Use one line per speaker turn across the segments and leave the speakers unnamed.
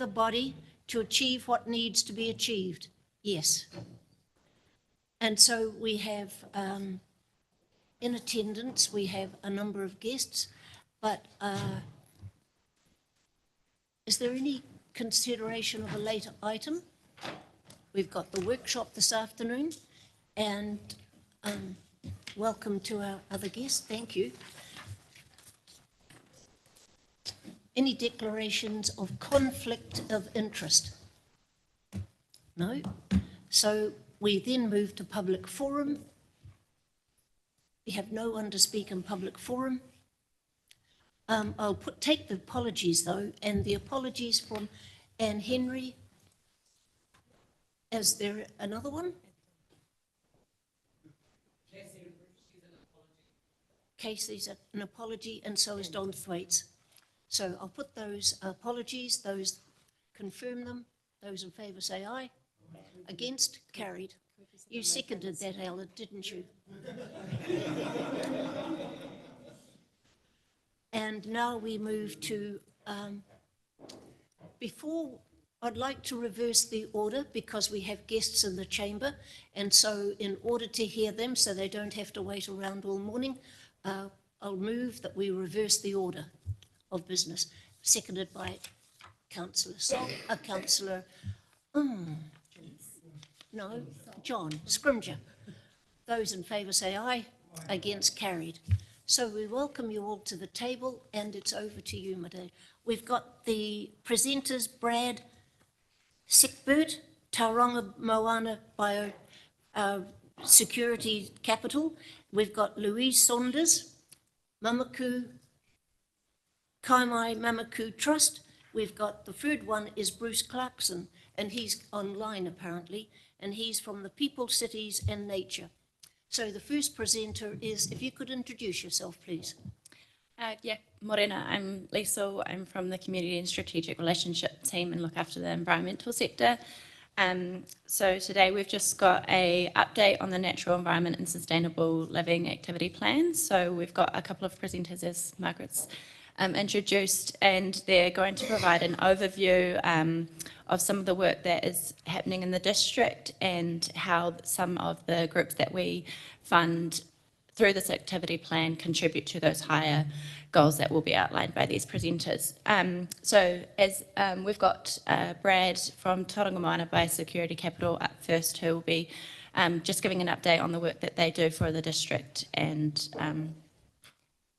the body to achieve what needs to be achieved? Yes. And so we have, in attendance, we have a number of guests, but is there any consideration of a later item? We've got the workshop this afternoon, and welcome to our other guests. Thank you. Any declarations of conflict of interest? No? So we then move to public forum. We have no one to speak in public forum. I'll take the apologies though, and the apologies from Anne Henry. Is there another one? Casey's an apology, and so is Don Thwaites. So I'll put those apologies, those confirm them. Those in favour say aye. Against? Carried. You seconded that, Ella, didn't you? And now we move to, before, I'd like to reverse the order because we have guests in the chamber, and so in order to hear them so they don't have to wait around all morning, I'll move that we reverse the order of business, seconded by Councillor John Scrimger. Those in favour say aye. Against? Carried. So we welcome you all to the table, and it's over to you, Madeleine. We've got the presenters, Brad Sickbird, Tauranga Moana Bio Security Capital. We've got Louise Saunders, Mamaku, Kaimai Mamaku Trust. We've got the third one is Bruce Clarkson, and he's online apparently, and he's from the People, Cities and Nature. So the first presenter is, if you could introduce yourself, please.
Yeah, Morena, I'm Lisa. I'm from the Community and Strategic Relationship team and look after the environmental sector. So today we've just got an update on the Natural Environment and Sustainable Living Activity Plan. So we've got a couple of presenters, as Margaret's introduced, and they're going to provide an overview of some of the work that is happening in the district and how some of the groups that we fund through this activity plan contribute to those higher goals that will be outlined by these presenters. So as we've got Brad from Tauranga Moana Biosecurity Capital up first, who will be just giving an update on the work that they do for the district and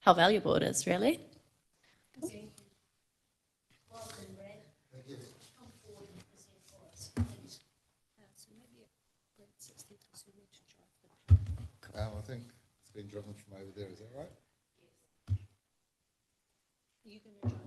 how valuable it is, really.
I think it's been driven from over there, is that right? Yes.
Are you going to drive that?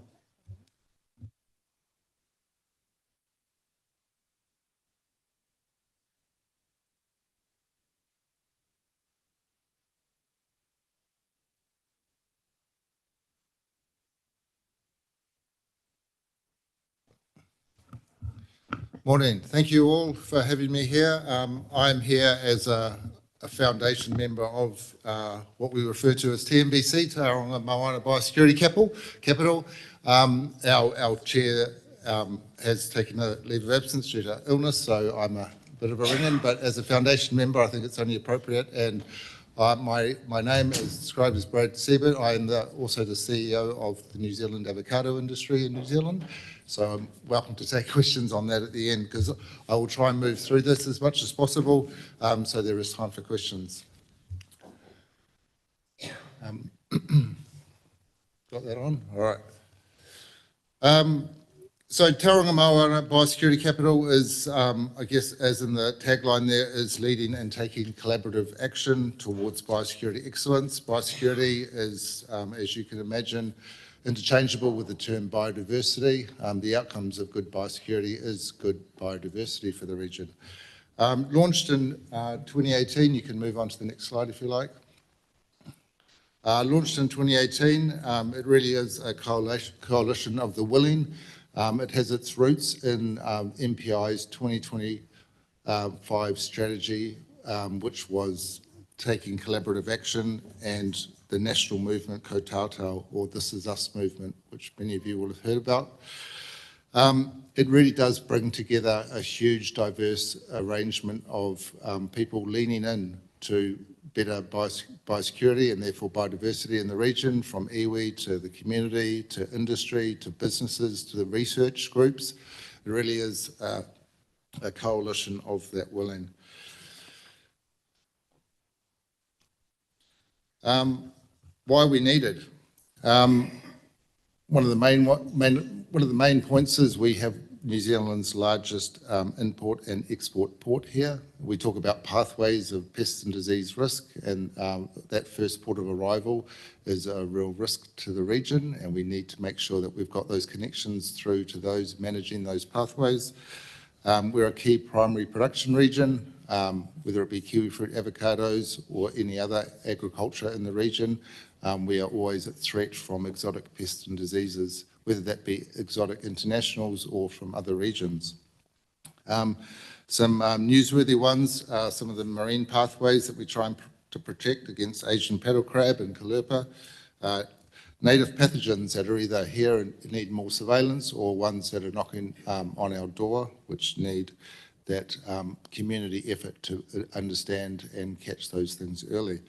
Morning. Thank you all for having me here. I'm here as a foundation member of what we refer to as TMBC, Tauranga Moana Biosecurity Capital. Our chair has taken a leave of absence due to illness, so I'm a bit of a ring-in, but as a foundation member, I think it's only appropriate. And my name is described as Brad Siebert. I am also the CEO of the New Zealand avocado industry in New Zealand. So I'm welcome to take questions on that at the end, because I will try and move through this as much as possible, so there is time for questions. Got that on? All right. So Tauranga Moana Biosecurity Capital is, I guess, as in the tagline there, is leading and taking collaborative action towards biosecurity excellence. Biosecurity is, as you can imagine, interchangeable with the term biodiversity. The outcomes of good biosecurity is good biodiversity for the region. Launched in 2018, you can move on to the next slide if you like. Launched in 2018, it really is a coalition of the willing. It has its roots in MPI's 2025 strategy, which was taking collaborative action, and the national movement, Ko Tātou, or This Is Us movement, which many of you will have heard about. It really does bring together a huge diverse arrangement of people leaning in to better biosecurity and therefore biodiversity in the region, from iwi to the community, to industry, to businesses, to the research groups. It really is a coalition of that willing. Why we needed. One of the main points is we have New Zealand's largest import and export port here. We talk about pathways of pest and disease risk, and that first port of arrival is a real risk to the region, and we need to make sure that we've got those connections through to those managing those pathways. We're a key primary production region, whether it be kiwifruit, avocados, or any other agriculture in the region. We are always at threat from exotic pests and diseases, whether that be exotic internationals or from other regions. Some newsworthy ones are some of the marine pathways that we try to protect against Asian paddle crab and caulerpa. Native pathogens that are either here and need more surveillance, or ones that are knocking on our door, which need that community effort to understand and catch those things early.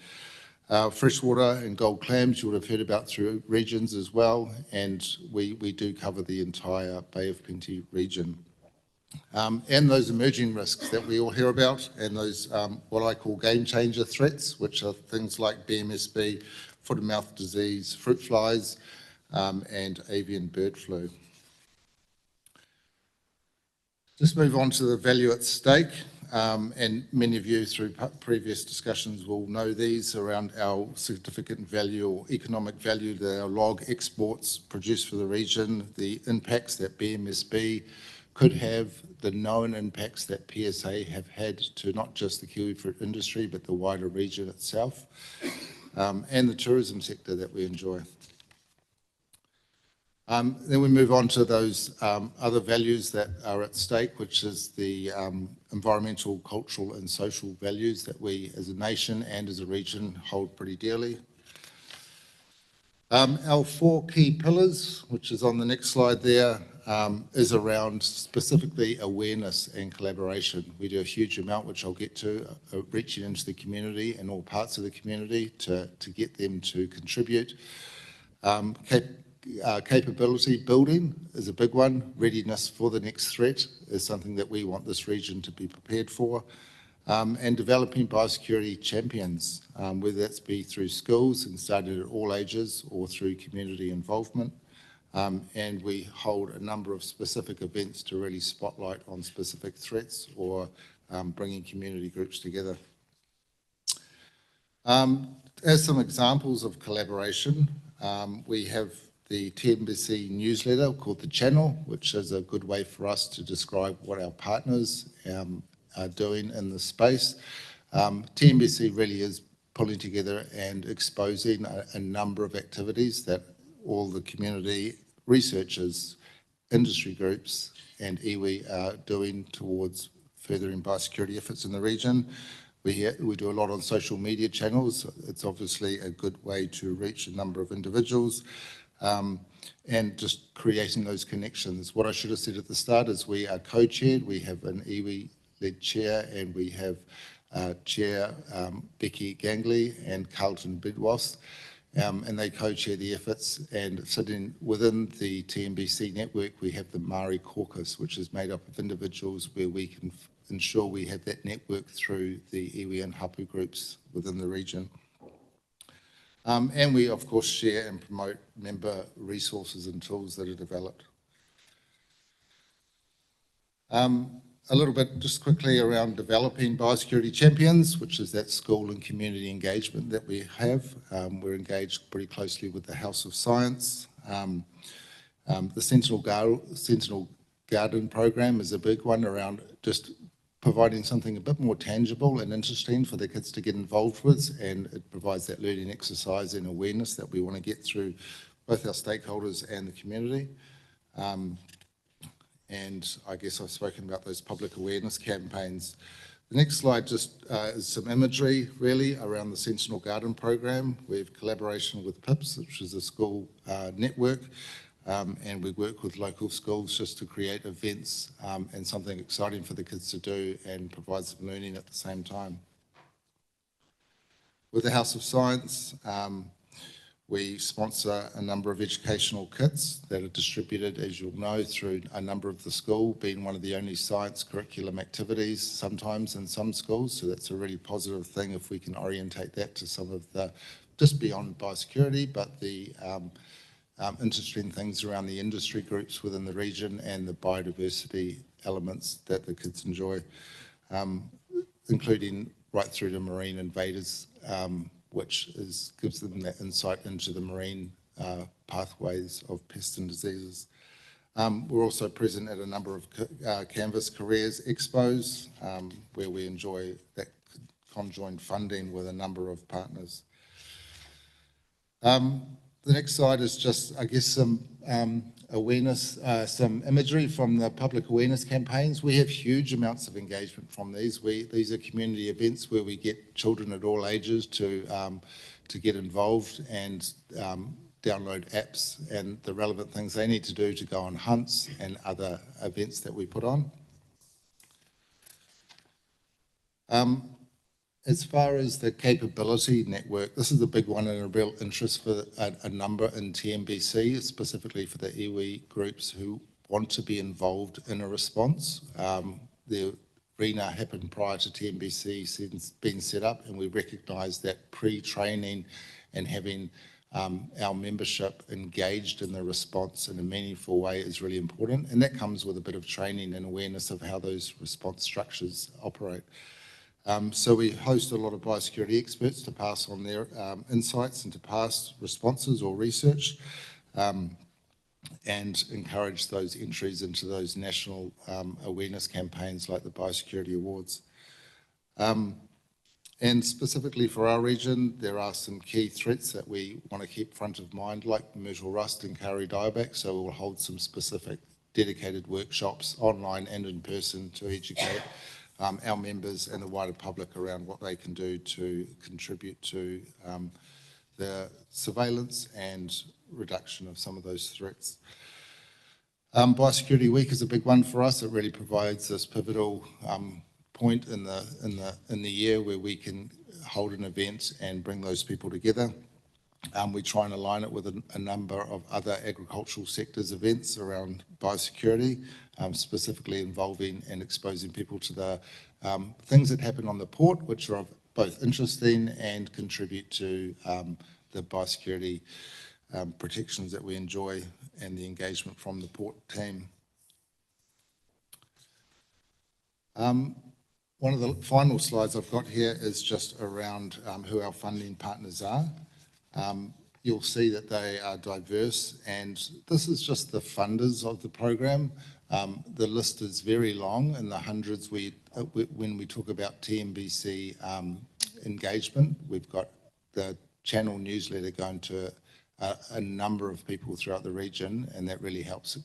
Freshwater and gold clams you would have heard about through regions as well, and we do cover the entire Bay of Plenty region. And those emerging risks that we all hear about, and those what I call game changer threats, which are things like BMSB, foot and mouth disease, fruit flies, and avian bird flu. Just move on to the value at stake, and many of you through previous discussions will know these around our significant value or economic value that our log exports produce for the region, the impacts that BMSB could have, the known impacts that PSA have had to not just the kiwifruit industry but the wider region itself, and the tourism sector that we enjoy. Then we move on to those other values that are at stake, which is the environmental, cultural and social values that we as a nation and as a region hold pretty dearly. Our 4 key pillars, which is on the next slide there, is around specifically awareness and collaboration. We do a huge amount, which I'll get to, reaching into the community and all parts of the community to get them to contribute. Capability building is a big one. Readiness for the next threat is something that we want this region to be prepared for. And developing biosecurity champions, whether that's be through schools and started at all ages or through community involvement. And we hold a number of specific events to really spotlight on specific threats or bringing community groups together. As some examples of collaboration, we have the TNBC newsletter called The Channel, which is a good way for us to describe what our partners are doing in the space. TNBC really is pulling together and exposing a number of activities that all the community researchers, industry groups and iwi are doing towards furthering biosecurity efforts in the region. We do a lot on social media channels. It's obviously a good way to reach a number of individuals. And just creating those connections. What I should have said at the start is we are co-chaired. We have an iwi-led chair, and we have chair Becky Gangley and Carlton Bidwas, and they co-chair the efforts. And sitting within the TNBC network, we have the Māori Caucus, which is made up of individuals where we can ensure we have that network through the iwi and hapu groups within the region. And we, of course, share and promote member resources and tools that are developed. A little bit just quickly around developing biosecurity champions, which is that school and community engagement that we have. We're engaged pretty closely with the House of Science. The Sentinel Garden program is a big one around just providing something a bit more tangible and interesting for the kids to get involved with, and it provides that learning exercise and awareness that we want to get through both our stakeholders and the community. And I guess I've spoken about those public awareness campaigns. The next slide just is some imagery really around the Sentinel Garden program. We have collaboration with PIPS, which is a school network. and we work with local schools just to create events and something exciting for the kids to do and provide some learning at the same time. With the House of Science, we sponsor a number of educational kits that are distributed, as you'll know, through a number of the school, being one of the only science curriculum activities sometimes in some schools. So that's a really positive thing if we can orientate that to some of the, just beyond biosecurity, but the interesting things around the industry groups within the region and the biodiversity elements that the kids enjoy, including right through to marine invaders, which gives them that insight into the marine pathways of pests and diseases. We're also present at a number of Canvas Careers Expos, where we enjoy that conjoined funding with a number of partners. The next slide is just, I guess, some awareness, some imagery from the public awareness campaigns. We have huge amounts of engagement from these. These are community events where we get children at all ages to get involved and download apps and the relevant things they need to do to go on hunts and other events that we put on. As far as the capability network, this is a big one and a real interest for a number in TNBC, specifically for the iwi groups who want to be involved in a response. The RENA happened prior to TNBC being set up, and we recognise that pre-training and having our membership engaged in the response in a meaningful way is really important, and that comes with a bit of training and awareness of how those response structures operate. So we host a lot of biosecurity experts to pass on their insights into past responses or research, and encourage those entries into those national awareness campaigns like the Biosecurity Awards. And specifically for our region, there are some key threats that we want to keep front of mind, like myrtle rust and Kauri dieback, so we'll hold some specific dedicated workshops online and in person to educate our members and the wider public around what they can do to contribute to the surveillance and reduction of some of those threats. Biosecurity Week is a big one for us. It really provides this pivotal point in the year where we can hold an event and bring those people together. We try and align it with a number of other agricultural sectors events around biosecurity, specifically involving and exposing people to the things that happen on the port, which are both interesting and contribute to the biosecurity protections that we enjoy and the engagement from the port team. One of the final slides I've got here is just around who our funding partners are. You'll see that they are diverse, and this is just the funders of the program. The list is very long, in the hundreds. When we talk about TNBC engagement, we've got the channel newsletter going to a number of people throughout the region, and that really helps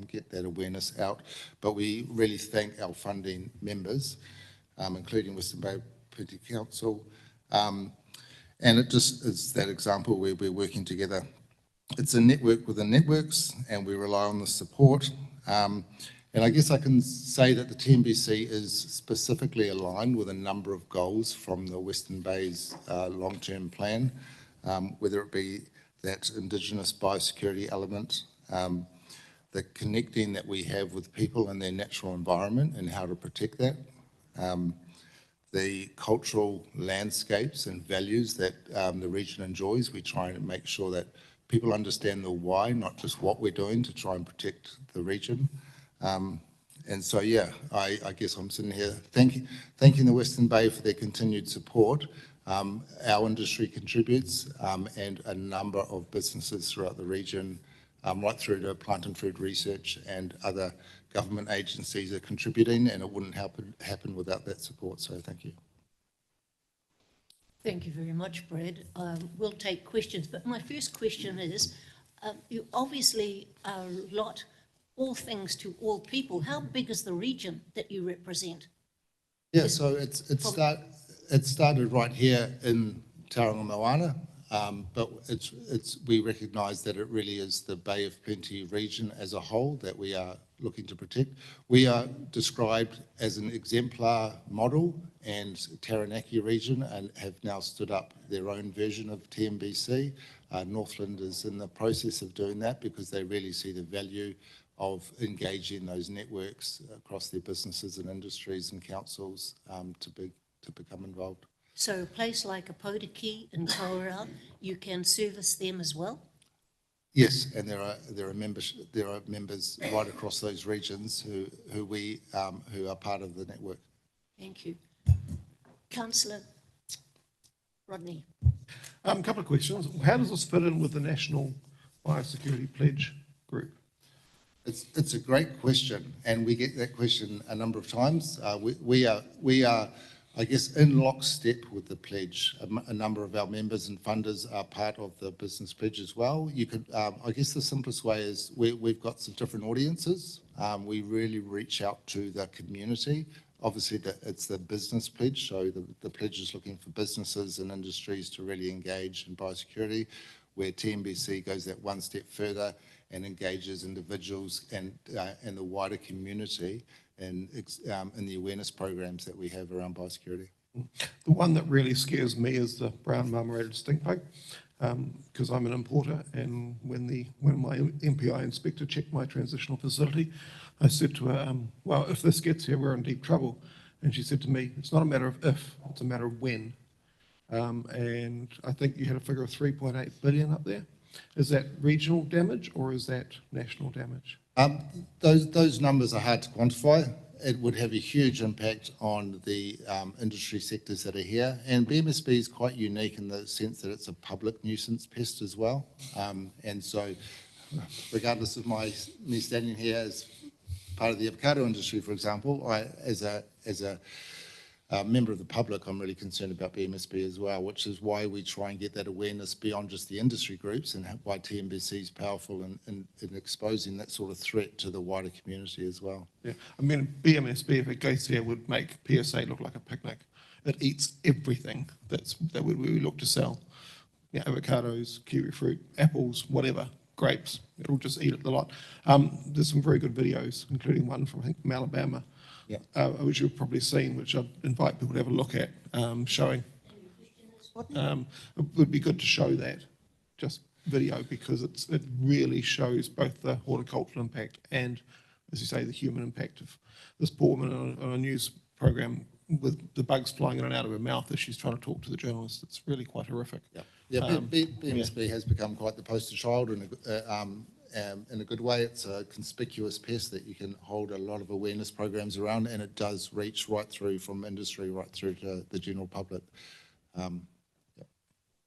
get that awareness out. But we really thank our funding members, including Western Bay Plenty Council, and it just is that example where we're working together. It's a network within networks, and we rely on the support. And I guess I can say that the TNBC is specifically aligned with a number of goals from the Western Bay's long-term plan, whether it be that Indigenous biosecurity element, the connecting that we have with people and their natural environment and how to protect that, the cultural landscapes and values that the region enjoys. We try and make sure that people understand the why, not just what we're doing to try and protect the region. And so, yeah, I guess I'm sitting here thanking the Western Bay for their continued support. Our industry contributes, and a number of businesses throughout the region, right through to plant and food research and other government agencies are contributing, and it wouldn't happen without that support. So thank you.
Thank you very much, Brad. We'll take questions, but my first question is, you obviously are all things to all people. How big is the region that you represent?
Yeah, so it started right here in Tauranga Moana, but we recognise that it really is the Bay of Plenty region as a whole that we are looking to protect. We are described as an exemplar model, and Taranaki region and have now stood up their own version of TNBC. Northland is in the process of doing that because they really see the value of engaging those networks across their businesses and industries and councils to become involved.
So a place like Apotiki in Kawerau, you can service them as well?
Yes, and there are members right across those regions who are part of the network.
Thank you. Councillor Rodney.
A couple of questions. How does this fit in with the National Biosecurity Pledge group?
It's a great question, and we get that question a number of times. We are, I guess, in lockstep with the pledge. A number of our members and funders are part of the business pledge as well. You could, I guess the simplest way is we've got some different audiences. We really reach out to the community. Obviously, it's the business pledge, so the pledge is looking for businesses and industries to really engage in biosecurity, where TNBC goes that one step further and engages individuals and the wider community in the awareness programs that we have around biosecurity.
The one that really scares me is the brown marmorated stink bug, because I'm an importer, and when my MPI inspector checked my transitional facility, I said to her, well, if this gets here, we're in deep trouble. And she said to me, it's not a matter of if, it's a matter of when. And I think you had a figure of 3.8 billion up there. Is that regional damage or is that national damage?
Those numbers are hard to quantify. It would have a huge impact on the industry sectors that are here. And BMSB is quite unique in the sense that it's a public nuisance pest as well. And so regardless of me standing here as part of the avocado industry, for example, as a member of the public, I'm really concerned about BMSB as well, which is why we try and get that awareness beyond just the industry groups, and why TNBC is powerful in exposing that sort of threat to the wider community as well.
Yeah, I mean, BMSB, if it goes here, would make PSA look like a picnic. It eats everything that we look to sell. Yeah, avocados, kiwi fruit, apples, whatever, grapes. It'll just eat it a lot. There's some very good videos, including one from, I think, from Alabama, which you've probably seen, which I'd invite people to have a look at, showing. It would be good to show that, just video, because it really shows both the horticultural impact and, as you say, the human impact of this poor woman on a news program with the bugs flying in and out of her mouth as she's trying to talk to the journalist. It's really quite horrific.
BMSB has become quite the poster child in a good way. It's a conspicuous pest that you can hold a lot of awareness programs around, and it does reach right through from industry right through to the general public.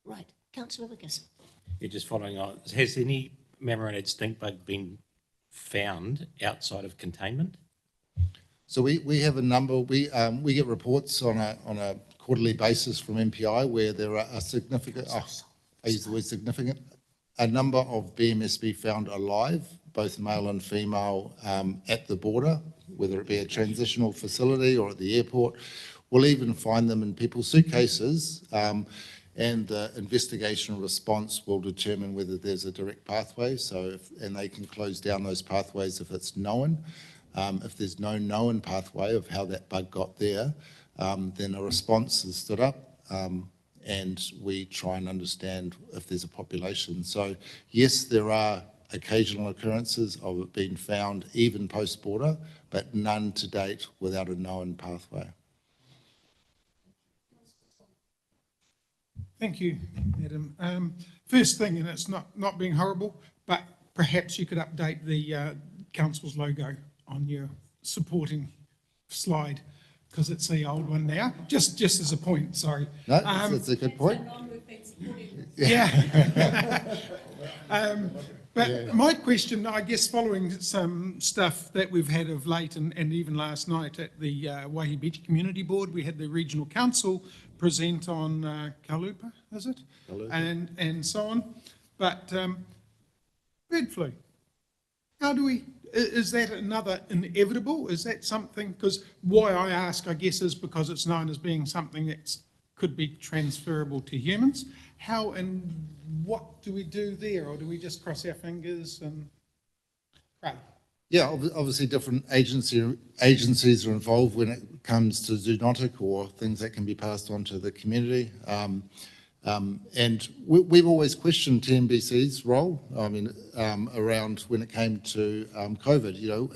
Right, Councillor Wiggers.
Yeah, just following on, has any marmorated stink bug been found outside of containment?
So we have a number. We get reports on a quarterly basis from MPI where there are a significant. I use the word significant. A number of BMSB found alive, both male and female, at the border, whether it be a transitional facility or at the airport. We'll even find them in people's suitcases, and the investigation response will determine whether there's a direct pathway. And they can close down those pathways if it's known. If there's no known pathway of how that bug got there, then a response is stood up. And we try and understand if there's a population. So yes, there are occasional occurrences of it being found even post-border, but none to date without a known pathway.
Thank you, Adam. First thing, and it's not being horrible, but perhaps you could update the council's logo on your supporting slide, because it's the old one now. Just as a point, sorry.
No, it's a good point.
Yeah. But my question, I guess, following some stuff that we've had of late, and even last night at the Waihi Beach Community Board, we had the regional council present on Kalupa, is it? Kalupa. And so on. But bird flu, how do we, is that another inevitable? Is that something, because why I ask, I guess, is because it's known as being something that could be transferable to humans. How and what do we do there, or do we just cross our fingers and pray?
Yeah, obviously different agencies are involved when it comes to zoonotic or things that can be passed on to the community. And we've always questioned TNBC's role, I mean, around when it came to COVID, you know,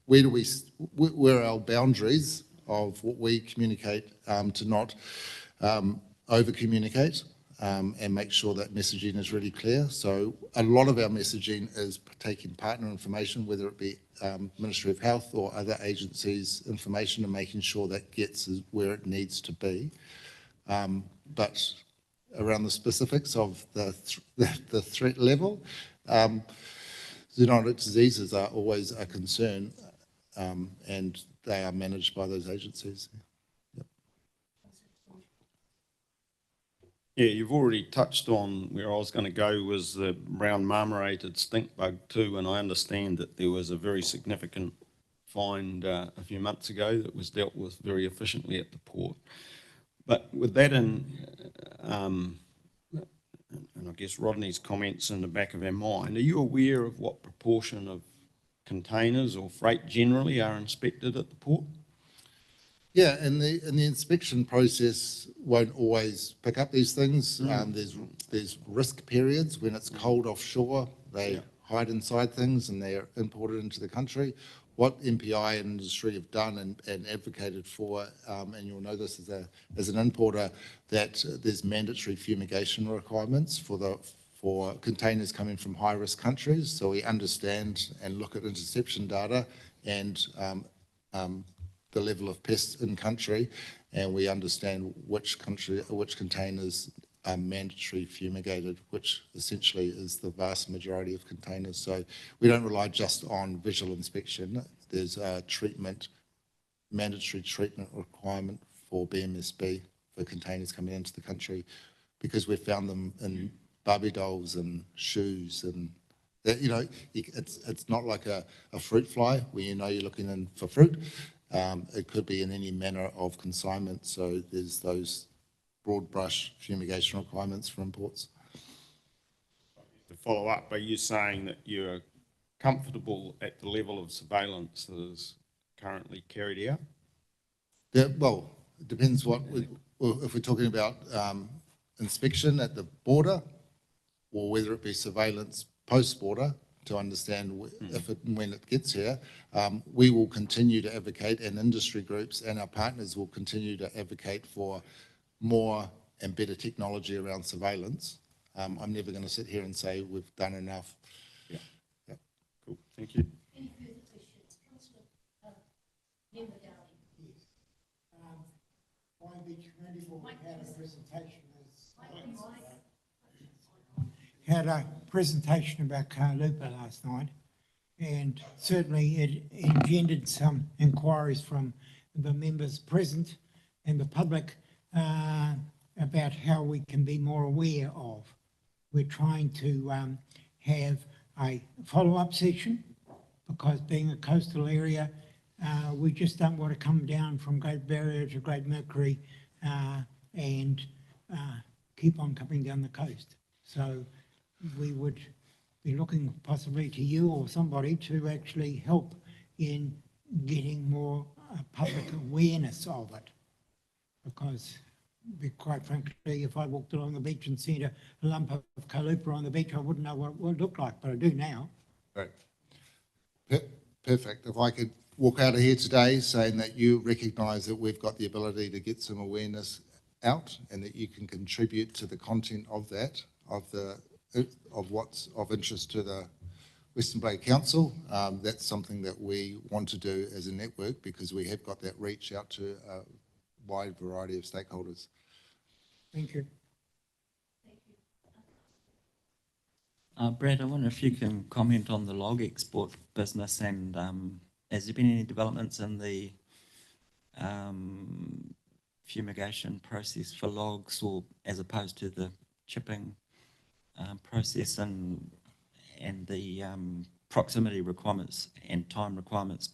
where are our boundaries of what we communicate to not over-communicate and make sure that messaging is really clear. So a lot of our messaging is taking partner information, whether it be Ministry of Health or other agencies' information, and making sure that gets where it needs to be. But around the specifics of the threat level, zoonotic diseases are always a concern, and they are managed by those agencies.
Yeah, you've already touched on where I was going to go was the brown marmorated stink bug too, and I understand that there was a very significant find a few months ago that was dealt with very efficiently at the port. But with that and I guess Rodney's comments in the back of our mind, are you aware of what proportion of containers or freight generally are inspected at the port?
Yeah, and the inspection process won't always pick up these things. There's risk periods when it's cold offshore. They hide inside things and they're imported into the country. What MPI and industry have done and advocated for, and you'll know this as an importer, that there's mandatory fumigation requirements for containers coming from high-risk countries. So we understand and look at interception data and the level of pests in country, and we understand which containers are mandatory fumigated, which essentially is the vast majority of containers. So we don't rely just on visual inspection. There's a mandatory treatment requirement for BMSB for containers coming into the country, because we've found them in Barbie dolls and shoes, and that, you know, it's not like a fruit fly where you know you're looking in for fruit. It could be in any manner of consignment, so there's those broad brush fumigation requirements for imports.
To follow up, are you saying that you're comfortable at the level of surveillance that is currently carried out?
Yeah, well, it depends if we're talking about inspection at the border, or whether it be surveillance post-border, to understand if and when it gets here. We will continue to advocate, and industry groups and our partners will continue to advocate for more and better technology around surveillance. I'm never going to sit here and say we've done enough.
Yeah. Cool. Thank you.
Any further questions? Councillor Member Dowling.
Yes. Waihee Community Board had a presentation about Kalupa last night, and certainly it engendered some inquiries from the members present and the public about how we can be more aware of. We're trying to have a follow-up session, because being a coastal area, we just don't want to come down from Great Barrier to Great Mercury and keep on coming down the coast. So we would be looking possibly to you or somebody to actually help in getting more public awareness of it. Because, quite frankly, if I walked along the beach and seen a lump of Kalupa on the beach, I wouldn't know what it would look like, but I do now.
Right. Perfect. If I could walk out of here today saying that you recognise that we've got the ability to get some awareness out, and that you can contribute to the content of that, of what's of interest to the Western Bay Council. That's something that we want to do as a network, because we have got that reach out to a wide variety of stakeholders.
Thank you.
Brad, I wonder if you can comment on the log export business, and has there been any developments in the fumigation process for logs, or as opposed to the chipping process, and the proximity requirements and time requirements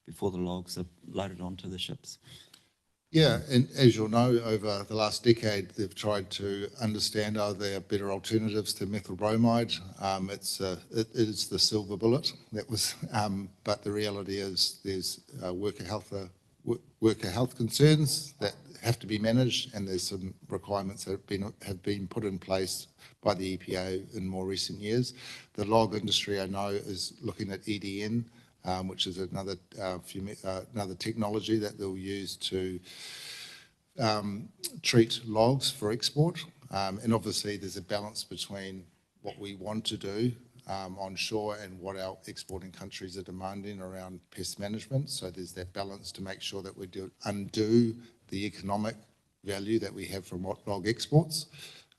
before the logs are loaded onto the ships?
Yeah, and as you'll know, over the last decade, they've tried to understand are there better alternatives to methyl bromide. It is the silver bullet that was, but the reality is there's worker health concerns that have to be managed, and there's some requirements that have been put in place by the EPA in more recent years. The log industry, I know, is looking at EDN, which is another technology that they'll use to treat logs for export. And obviously there's a balance between what we want to do onshore and what our exporting countries are demanding around pest management. So there's that balance to make sure that we undo the economic value that we have from log exports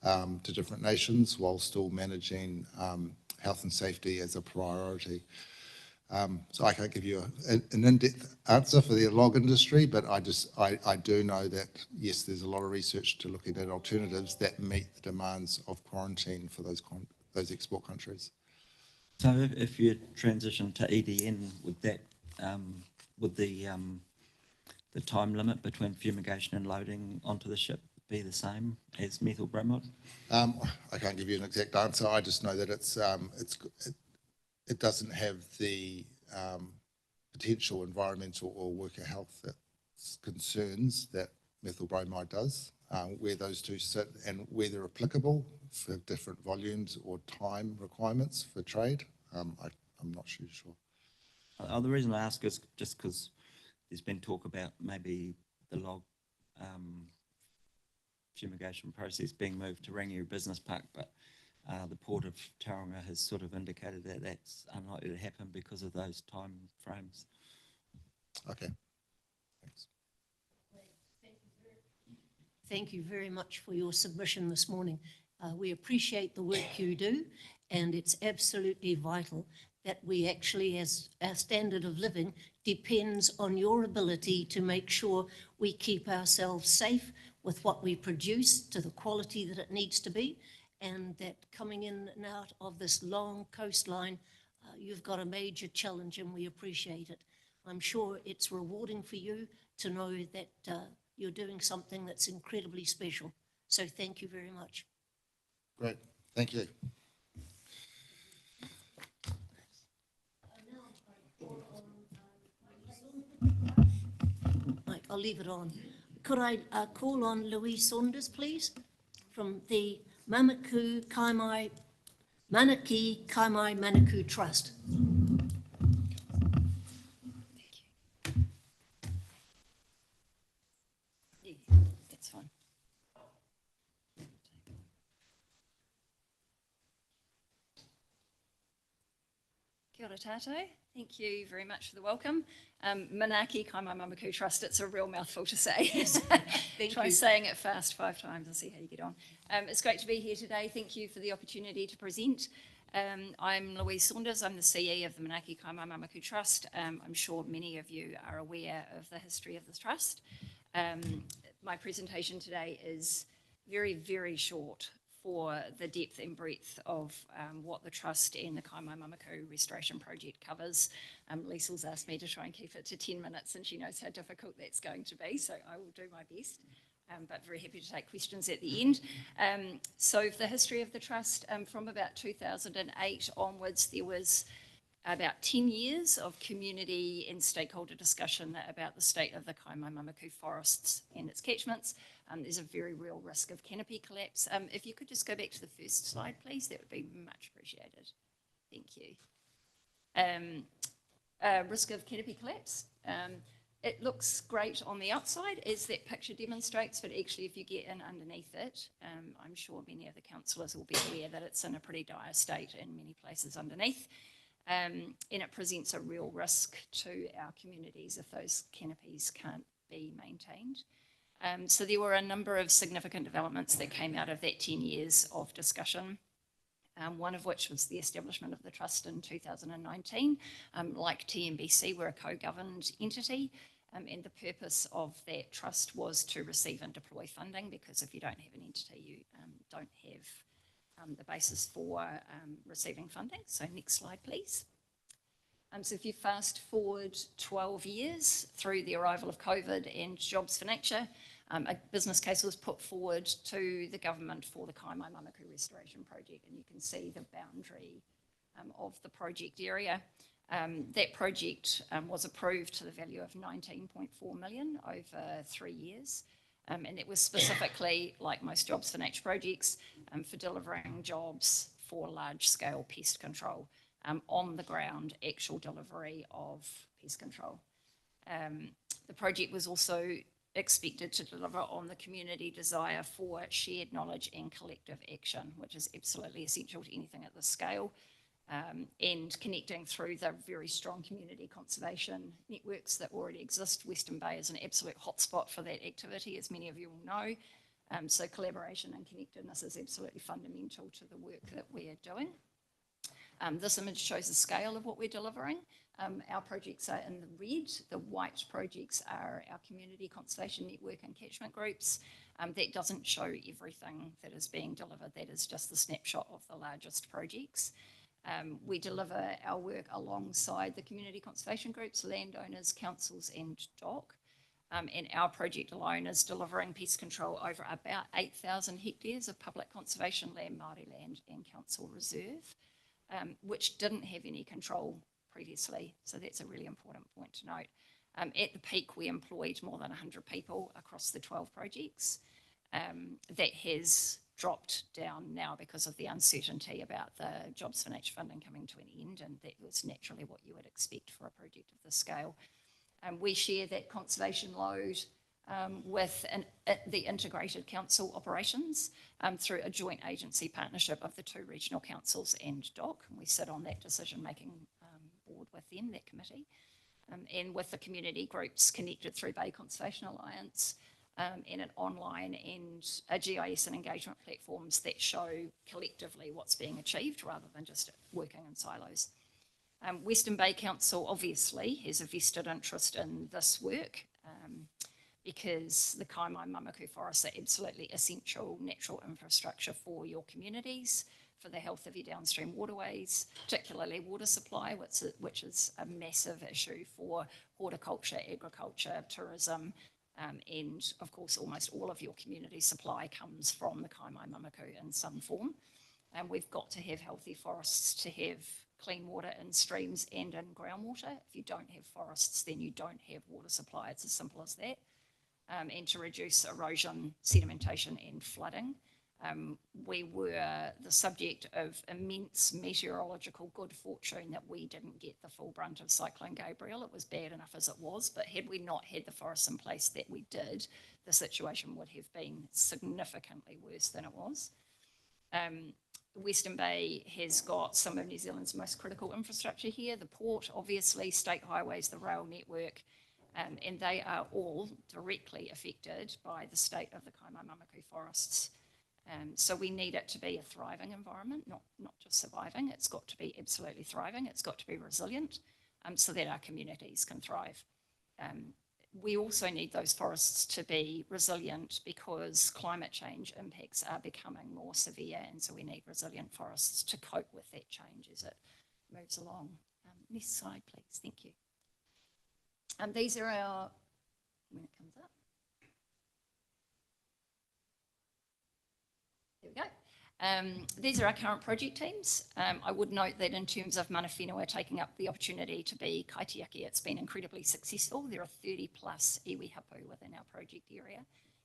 to different nations while still managing health and safety as a priority. So I can't give you an in-depth answer for the log industry, but I do know that, yes, there's a lot of research to looking at alternatives that meet the demands of quarantine for those export countries.
So if you transition to EDN, would that, would the time limit between fumigation and loading onto the ship be the same as methyl bromide?
I can't give you an exact answer. I just know that it doesn't have the potential environmental or worker health concerns that methyl bromide does. Where those two sit and where they're applicable for different volumes or time requirements for trade, I'm not sure.
The reason I ask is just because there's been talk about maybe the log fumigation process being moved to Rangiora Business Park, but the Port of Tauranga has sort of indicated that that's unlikely to happen because of those time frames.
Okay, thanks.
Thank you very much for your submission this morning. We appreciate the work you do, and it's absolutely vital that we actually, as our standard of living, depends on your ability to make sure we keep ourselves safe with what we produce to the quality that it needs to be, and that coming in and out of this long coastline, you've got a major challenge, and we appreciate it. I'm sure it's rewarding for you to know that you're doing something that's incredibly special. So thank you very much.
Great, thank you.
Right, I'll leave it on. Could I call on Louise Saunders, please, from the Manaki Kaimai Manaku Trust.
That's fine. Kia ora tātou. Thank you very much for the welcome. Manaki Kaimai Mamaku Trust, it's a real mouthful to say. Try saying it fast 5 times and see how you get on. It's great to be here today. Thank you for the opportunity to present. I'm Louise Saunders. I'm the CE of the Manaki Kaimai Mamaku Trust. I'm sure many of you are aware of the history of this trust. My presentation today is very, very short for the depth and breadth of what the Trust and the Kaimai Mamaku Restoration Project covers. Liesel's asked me to try and keep it to 10 minutes, and she knows how difficult that's going to be, so I will do my best, but very happy to take questions at the end. So the history of the Trust, from about 2008 onwards, there was about 10 years of community and stakeholder discussion about the state of the Kaimai Mamaku forests and its catchments. There's a very real risk of canopy collapse. If you could just go back to the first slide, please, that would be much appreciated. Thank you. Risk of canopy collapse. It looks great on the outside, as that picture demonstrates, but actually if you get in underneath it, I'm sure many of the councillors will be aware that it's in a pretty dire state in many places underneath. And it presents a real risk to our communities if those canopies can't be maintained. So there were a number of significant developments that came out of that 10 years of discussion, one of which was the establishment of the Trust in 2019. Like TNBC, we're a co-governed entity, and the purpose of that trust was to receive and deploy funding, because if you don't have an entity, you don't have the basis for receiving funding. So next slide, please. So if you fast forward 12 years through the arrival of COVID and Jobs for Nature, a business case was put forward to the government for the Kaimai Mamaku Restoration Project, and you can see the boundary of the project area. That project was approved to the value of 19.4 million over 3 years. And it was specifically, like most Jobs for Nature projects, for delivering jobs for large-scale pest control, on the ground, actual delivery of pest control. The project was also expected to deliver on the community desire for shared knowledge and collective action, which is absolutely essential to anything at this scale. And connecting through the very strong community conservation networks that already exist. Western Bay is an absolute hotspot for that activity, as many of you will know. So collaboration and connectedness is absolutely fundamental to the work that we are doing. This image shows the scale of what we're delivering. Our projects are in the red. The white projects are our community conservation network and catchment groups. That doesn't show everything that is being delivered. That is just the snapshot of the largest projects. We deliver our work alongside the community conservation groups, landowners, councils and DOC. And our project alone is delivering pest control over about 8,000 hectares of public conservation land, Māori land and council reserve, which didn't have any control previously. So that's a really important point to note. At the peak, we employed more than 100 people across the 12 projects. That has dropped down now because of the uncertainty about the Jobs for Nature funding coming to an end, and that was naturally what you would expect for a project of this scale. We share that conservation load with the integrated council operations through a joint agency partnership of the 2 regional councils and DOC. We sit on that decision-making board with them, that committee, and with the community groups connected through Bay Conservation Alliance, and an online and a GIS and engagement platforms that show collectively what's being achieved rather than just working in silos. Western Bay Council obviously has a vested interest in this work because the Kaimai Mamaku forests are absolutely essential natural infrastructure for your communities, for the health of your downstream waterways, particularly water supply, which is a massive issue for horticulture, agriculture, tourism, and of course almost all of your community supply comes from the Kaimai Mamaku in some form. And we've got to have healthy forests to have clean water in streams and in groundwater. If you don't have forests, then you don't have water supply. It's as simple as that. And to reduce erosion, sedimentation and flooding. We were the subject of immense meteorological good fortune that we didn't get the full brunt of Cyclone Gabrielle. It was bad enough as it was, but had we not had the forests in place that we did, the situation would have been significantly worse than it was. Western Bay has got some of New Zealand's most critical infrastructure here, the port, obviously, state highways, the rail network, and they are all directly affected by the state of the Kaimai Mamaku forests. So we need it to be a thriving environment, not just surviving. It's got to be absolutely thriving. It's got to be resilient so that our communities can thrive. We also need those forests to be resilient because climate change impacts are becoming more severe, and so we need resilient forests to cope with that change as it moves along. Next slide, please. Thank you. These are our, when it comes up. There we go. These are our current project teams. I would note that in terms of mana whenua taking up the opportunity to be kaitiaki, it's been incredibly successful. There are 30 plus iwi hapu within our project area,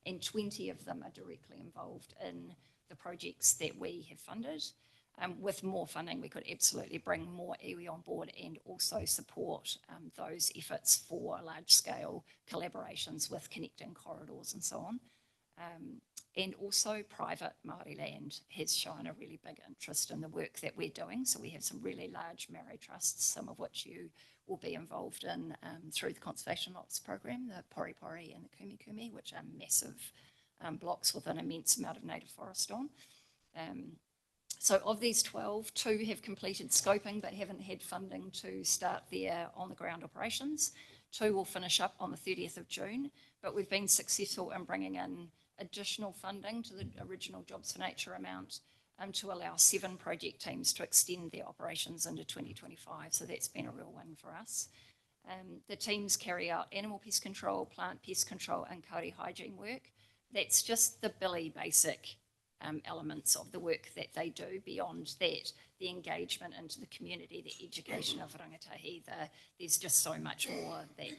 and 20 of them are directly involved in the projects that we have funded. With more funding, we could absolutely bring more iwi on board and also support those efforts for large-scale collaborations with connecting corridors and so on. And also private Māori land has shown a really big interest in the work that we're doing. So we have some really large Maori trusts, some of which you will be involved in through the Conservation Lots program, the Pori Pori and the Kumi Kumi, which are massive blocks with an immense amount of native forest on. So of these 12, 2 have completed scoping but haven't had funding to start their on-the-ground operations. 2 will finish up on the 30th of June, but we've been successful in bringing in additional funding to the original Jobs for Nature amount to allow 7 project teams to extend their operations into 2025. So that's been a real win for us. The teams carry out animal pest control, plant pest control, and kauri hygiene work. That's just the basic elements of the work that they do. Beyond that, the engagement into the community, the education of rangatahi, there's just so much more that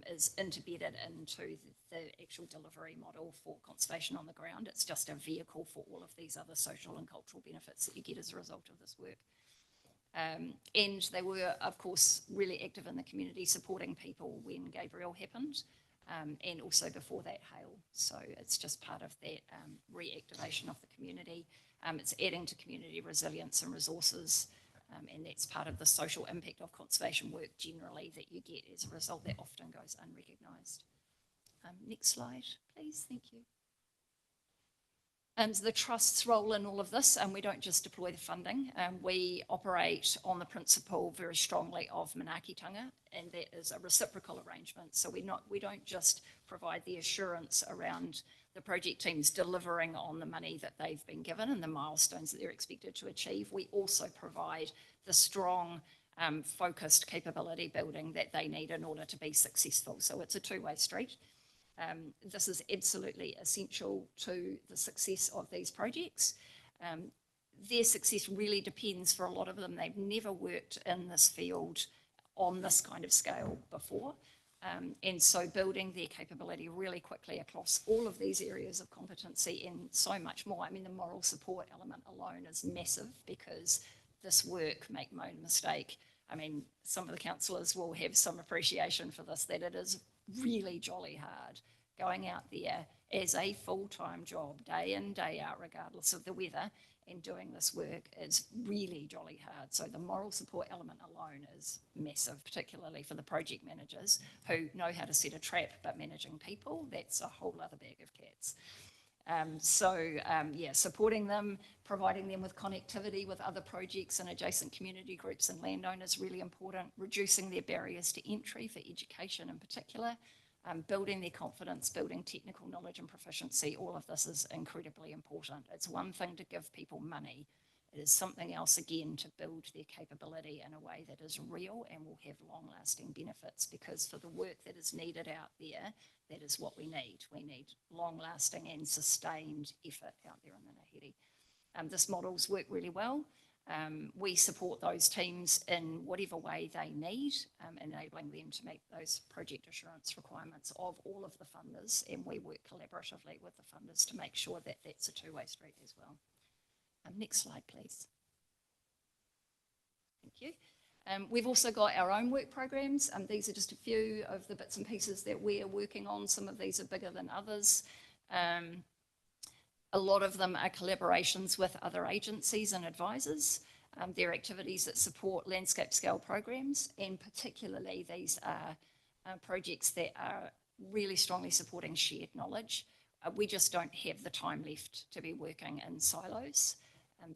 is embedded into the actual delivery model for conservation on the ground. It's just a vehicle for all of these other social and cultural benefits that you get as a result of this work. And they were, of course, really active in the community, supporting people when Gabrielle happened, and also before that hail. So it's just part of that reactivation of the community. It's adding to community resilience and resources, and that's part of the social impact of conservation work generally that you get as a result that often goes unrecognised. Next slide, please. Thank you. And the Trust's role in all of this, and we don't just deploy the funding, we operate on the principle very strongly of manaakitanga, and that is a reciprocal arrangement. So we don't just provide the assurance around the project teams delivering on the money that they've been given and the milestones that they're expected to achieve. We also provide the strong, focused capability building that they need in order to be successful. So it's a two-way street. This is absolutely essential to the success of these projects. Their success really depends, for a lot of them, they've never worked in this field on this kind of scale before. And so building their capability really quickly across all of these areas of competency and so much more. I mean, the moral support element alone is massive, because this work, make no mistake, I mean, some of the councillors will have some appreciation for this, that it is really jolly hard going out there as a full-time job, day in, day out, regardless of the weather, and doing this work is really jolly hard. So the moral support element alone is massive, particularly for the project managers who know how to set a trap, but managing people, that's a whole other bag of cats. Supporting them, providing them with connectivity with other projects and adjacent community groups and landowners, really important. Reducing their barriers to entry for education in particular, building their confidence, building technical knowledge and proficiency. All of this is incredibly important. It's one thing to give people money. It is something else, again, to build their capability in a way that is real and will have long-lasting benefits, because for the work that is needed out there, that is what we need. We need long-lasting and sustained effort out there in the Ngāhere. This model's worked really well. We support those teams in whatever way they need, enabling them to meet those project assurance requirements of all of the funders, and we work collaboratively with the funders to make sure that that's a two-way street as well. Next slide, please. Thank you. We've also got our own work programs. These are just a few of the bits and pieces that we are working on. Some of these are bigger than others. A lot of them are collaborations with other agencies and advisors. They're activities that support landscape scale programs, and particularly these are projects that are really strongly supporting shared knowledge. We just don't have the time left to be working in silos.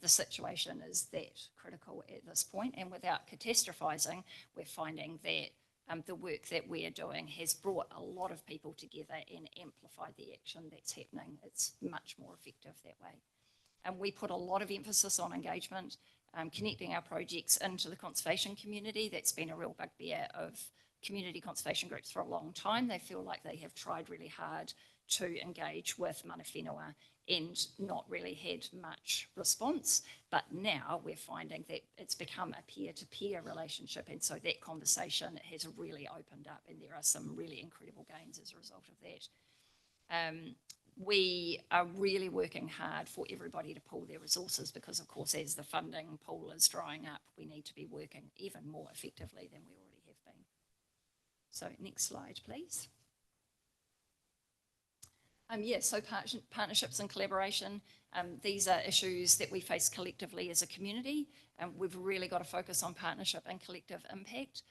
The situation is that critical at this point, and without catastrophizing, we're finding that the work that we are doing has brought a lot of people together and amplified the action that's happening. It's much more effective that way. And we put a lot of emphasis on engagement, connecting our projects into the conservation community. That's been a real bugbear of community conservation groups for a long time. They feel like they have tried really hard to engage with mana whenua and not really had much response. But now we're finding that it's become a peer-to-peer relationship, and so that conversation has really opened up, and there are some really incredible gains as a result of that. We are really working hard for everybody to pool their resources, because of course as the funding pool is drying up, we need to be working even more effectively than we already have been. So next slide, please. So partnerships and collaboration, these are issues that we face collectively as a community. We've really got to focus on partnership and collective impact.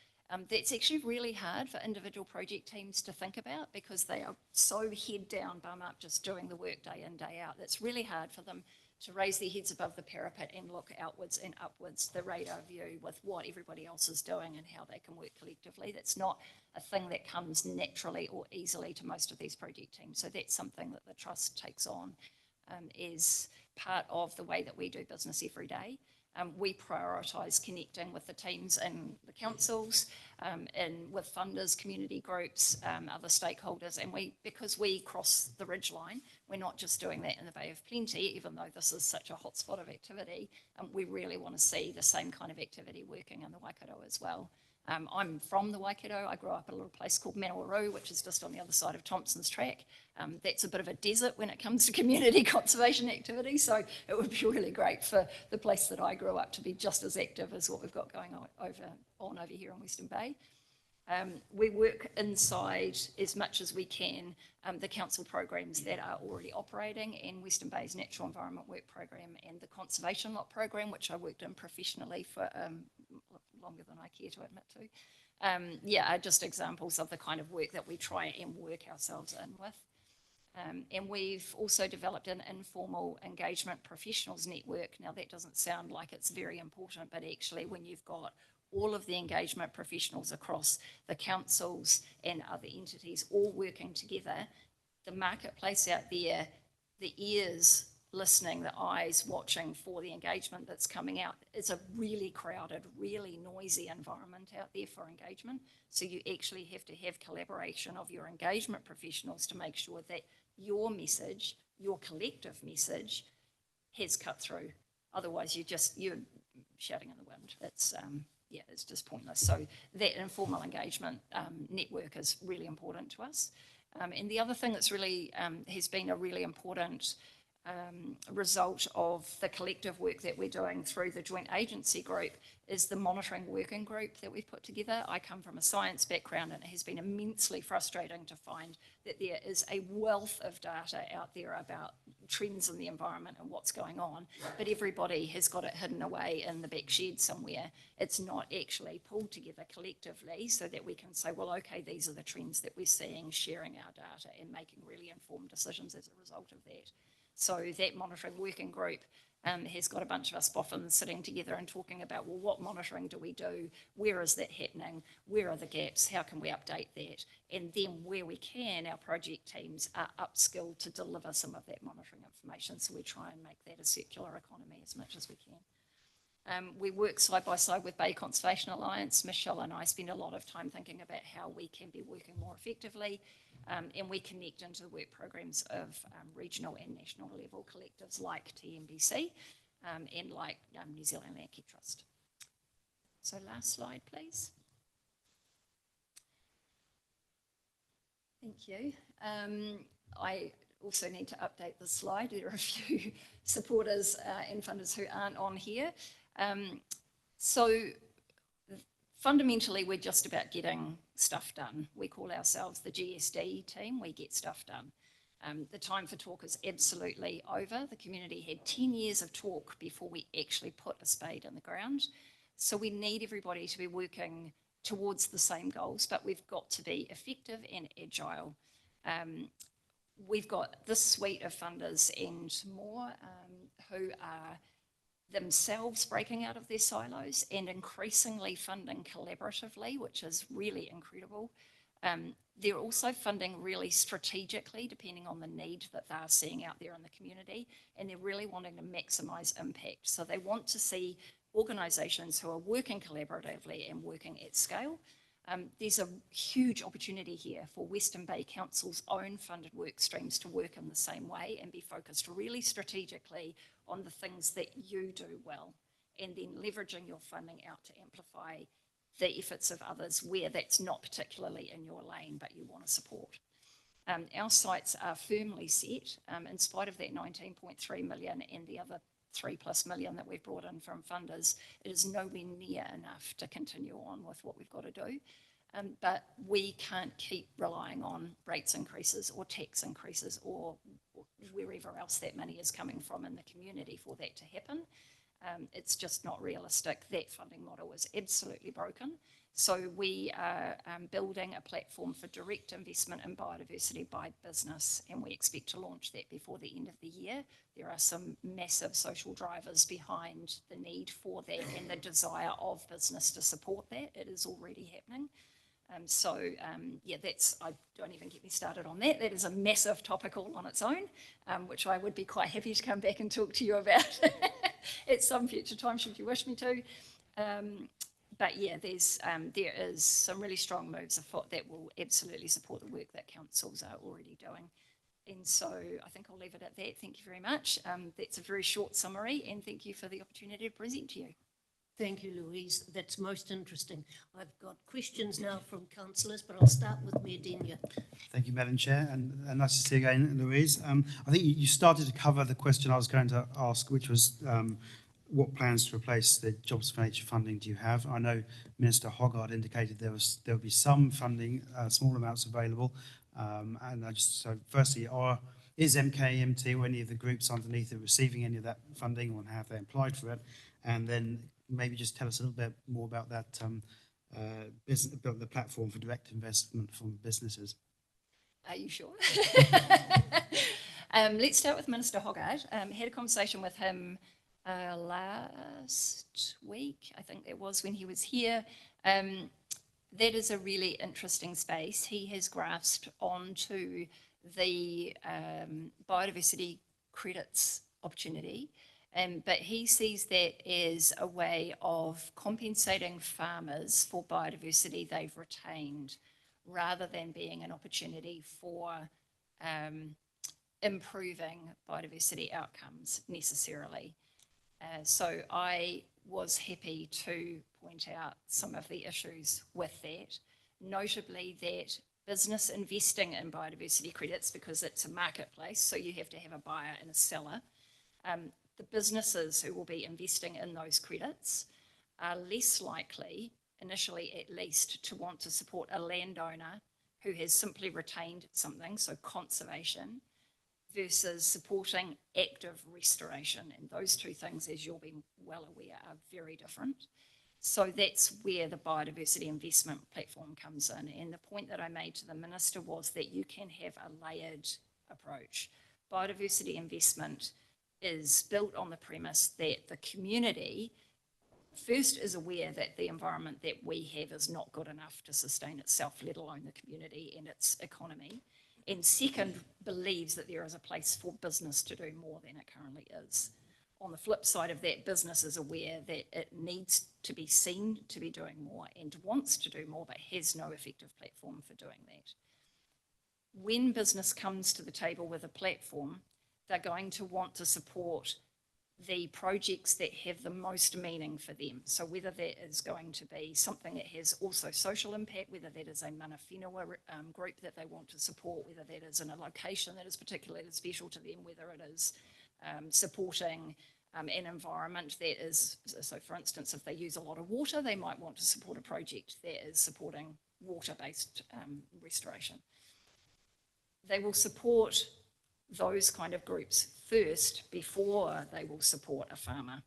That's actually really hard for individual project teams to think about, because they are so head down, bum up, just doing the work day in, day out. It's really hard for them to raise their heads above the parapet and look outwards and upwards, the radar view with what everybody else is doing and how they can work collectively. That's not a thing that comes naturally or easily to most of these project teams. So that's something that the Trust takes on is part of the way that we do business every day. We prioritise connecting with the teams in the councils, and with funders, community groups, other stakeholders, and because we cross the ridge line, we're not just doing that in the Bay of Plenty, even though this is such a hot spot of activity. We really want to see the same kind of activity working in the Waikato as well. I'm from the Waikato. I grew up at a little place called Manawarau, which is just on the other side of Thompson's Track. That's a bit of a desert when it comes to community conservation activity, so it would be really great for the place that I grew up to be just as active as what we've got going on over here in Western Bay. We work inside as much as we can the council programs that are already operating, and Western Bay's Natural Environment Work Program and the Conservation Lot Program, which I worked in professionally for longer than I care to admit to, are just examples of the kind of work that we try and work ourselves in with. And we've also developed an informal engagement professionals network. Now, that doesn't sound like it's very important, but actually when you've got all of the engagement professionals across the councils and other entities all working together, the marketplace out there, the ears listening, the eyes watching for the engagement that's coming out. It's a really crowded, really noisy environment out there for engagement. So you actually have to have collaboration of your engagement professionals to make sure that your message, your collective message, has cut through. Otherwise, you're shouting in the wind. It's just pointless. So that informal engagement network is really important to us. And the other thing that's really has been a really important result of the collective work that we're doing through the joint agency group is the monitoring working group that we've put together. I come from a science background, and it has been immensely frustrating to find that there is a wealth of data out there about trends in the environment and what's going on, but everybody has got it hidden away in the back shed somewhere. It's not actually pulled together collectively so that we can say, well, okay, these are the trends that we're seeing, sharing our data and making really informed decisions as a result of that. So that monitoring working group has got a bunch of us boffins sitting together and talking about, well, what monitoring do we do? Where is that happening? Where are the gaps? How can we update that? And then where we can, our project teams are upskilled to deliver some of that monitoring information. So we try and make that a circular economy as much as we can. We work side by side with Bay Conservation Alliance. Michelle and I spend a lot of time thinking about how we can be working more effectively, and we connect into the work programs of regional and national level collectives like TNBC and like New Zealand Land Care Trust. So last slide, please. Thank you. I also need to update the slide. There are a few supporters and funders who aren't on here. So fundamentally, we're just about getting stuff done. We call ourselves the GSD team. We get stuff done. The time for talk is absolutely over. The community had 10 years of talk before we actually put a spade in the ground. So we need everybody to be working towards the same goals, but we've got to be effective and agile. We've got this suite of funders and more who are themselves breaking out of their silos and increasingly funding collaboratively, which is really incredible. They're also funding really strategically, depending on the need that they're seeing out there in the community, and they're really wanting to maximise impact. So they want to see organisations who are working collaboratively and working at scale. There's a huge opportunity here for Western Bay Council's own funded work streams to work in the same way and be focused really strategically on the things that you do well, and then leveraging your funding out to amplify the efforts of others where that's not particularly in your lane, but you want to support. Our sights are firmly set, in spite of that 19.3 million and the other 3+ million that we've brought in from funders. It is nowhere near enough to continue on with what we've got to do. But we can't keep relying on rates increases or tax increases or wherever else that money is coming from in the community for that to happen. It's just not realistic. That funding model is absolutely broken. So we are building a platform for direct investment in biodiversity by business, and we expect to launch that before the end of the year. There are some massive social drivers behind the need for that and the desire of business to support that. It is already happening. Yeah, don't even get me started on that. That is a massive topic all on its own, which I would be quite happy to come back and talk to you about at some future time, should you wish me to. But yeah, there is some really strong moves afoot that will absolutely support the work that councils are already doing. And so I think I'll leave it at that. Thank you very much. That's a very short summary, and thank you for the opportunity to present to you.
Thank you, Louise. That's most interesting. I've got questions now from councillors, but I'll start with Mayor Denyer.
Thank you, Madam Chair, and nice to see you again, Louise. I think you started to cover the question I was going to ask, which was what plans to replace the Jobs for Nature funding do you have? I know Minister Hoggard indicated there would be some funding, small amounts available, so firstly, is MKMT or any of the groups underneath it receiving any of that funding, or have they applied for it? And then maybe just tell us a little bit more about that the platform for direct investment from businesses.
Are you sure? Let's start with Minister Hoggard. Had a conversation with him last week, I think it was, when he was here. That is a really interesting space. He has grasped onto the biodiversity credits opportunity, but he sees that as a way of compensating farmers for biodiversity they've retained, rather than being an opportunity for improving biodiversity outcomes necessarily. So I was happy to point out some of the issues with that, notably that business investing in biodiversity credits, because it's a marketplace, so you have to have a buyer and a seller. The businesses who will be investing in those credits are less likely, initially at least, to want to support a landowner who has simply retained something, so conservation, versus supporting active restoration. And those two things, as you'll be well aware, are very different. So that's where the biodiversity investment platform comes in. And the point that I made to the Minister was that you can have a layered approach. Biodiversity investment is built on the premise that the community first is aware that the environment that we have is not good enough to sustain itself, let alone the community and its economy. And second, believes that there is a place for business to do more than it currently is. On the flip side of that, business is aware that it needs to be seen to be doing more and wants to do more, but has no effective platform for doing that. When business comes to the table with a platform, they're going to want to support the projects that have the most meaning for them. So whether that is going to be something that has also social impact, whether that is a mana whenua group that they want to support, whether that is in a location that is particularly special to them, whether it is supporting an environment that is, so for instance, if they use a lot of water, they might want to support a project that is supporting water-based restoration. They will support those kind of groups first before they will support a farmer.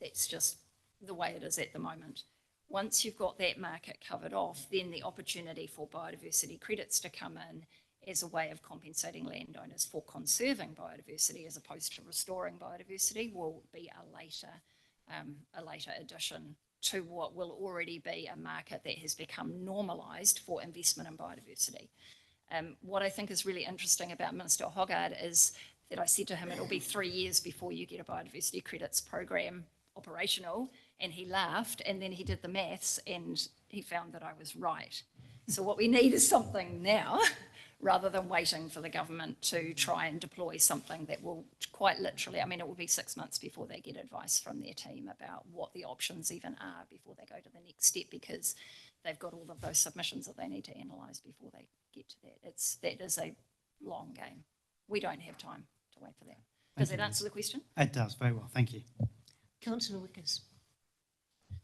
That's just the way it is at the moment. Once you've got that market covered off, then the opportunity for biodiversity credits to come in as a way of compensating landowners for conserving biodiversity as opposed to restoring biodiversity will be a later addition to what will already be a market that has become normalised for investment in biodiversity. What I think is really interesting about Minister Hoggard is that I said to him, it'll be 3 years before you get a biodiversity credits program operational, and he laughed, and then he did the maths and he found that I was right. So what we need is something now, rather than waiting for the government to try and deploy something that will quite literally, I mean, it will be 6 months before they get advice from their team about what the options even are before they go to the next step, because they've got all of those submissions that they need to analyse before they get to that. That is a long game. We don't have time to wait for that. Does that answer the question?
It does, very well, thank you.
Councillor Wickers.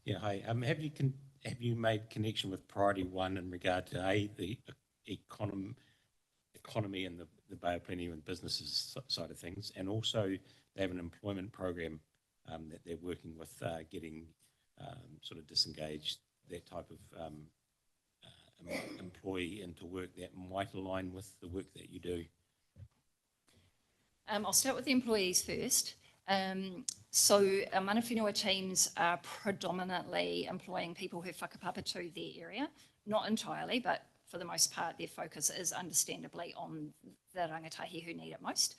Yeah, hi. Have you made connection with Priority One in regard to the economy and the Bay of Plenty and businesses side of things, and also they have an employment program that they're working with, getting sort of disengaged, that type of employee into work that might align with the work that you do?
I'll start with the employees first. So our mana whenua teams are predominantly employing people who whakapapa to their area, not entirely, but for the most part, their focus is understandably on the rangatahi who need it most.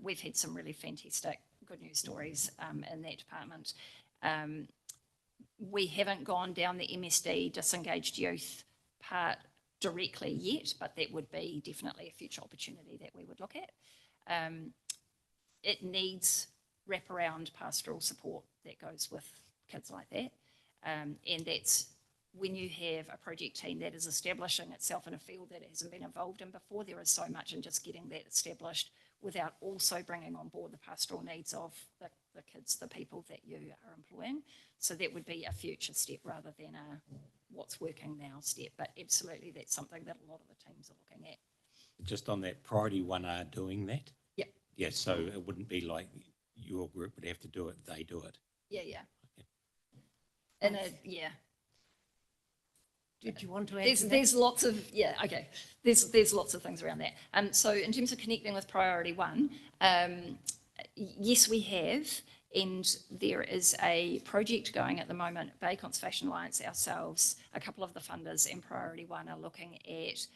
We've had some really fantastic good news stories in that department. We haven't gone down the MSD disengaged youth part directly yet, but that would be definitely a future opportunity that we would look at. It needs wraparound pastoral support that goes with kids like that. And that's when you have a project team that is establishing itself in a field that it hasn't been involved in before, there is so much in just getting that established without also bringing on board the pastoral needs of the kids, the people that you are employing. So that would be a future step rather than a what's working now step. But absolutely, that's something that a lot of the teams are looking at.
Just on that, priority one are doing that?
Yep.
Yeah, so it wouldn't be like your group would have to do it, they do it.
Yeah, yeah.
Okay.
And yeah.
Did you want to add to that?
There's lots of, yeah, okay. There's lots of things around that. So in terms of connecting with priority one, yes, we have, and there is a project going at the moment, Bay Conservation Alliance, ourselves, a couple of the funders and priority one are looking at,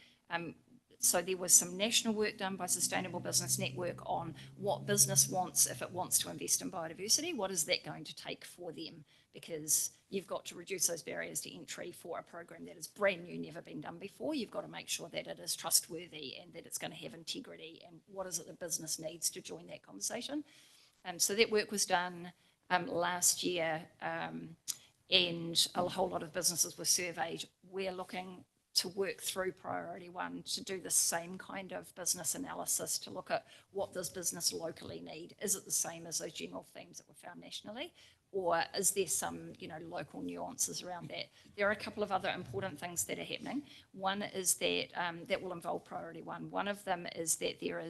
so there was some national work done by Sustainable Business Network on what business wants if it wants to invest in biodiversity. What is that going to take for them? Because you've got to reduce those barriers to entry for a program that is brand new, never been done before. You've got to make sure that it is trustworthy and that it's going to have integrity, and what is it the business needs to join that conversation. So that work was done last year, and a whole lot of businesses were surveyed. We're looking to work through priority one to do the same kind of business analysis to look at what does business locally need. Is it the same as those general themes that were found nationally? Or is there some, local nuances around that? There are a couple of other important things that are happening. One is that that will involve priority one. One of them is that there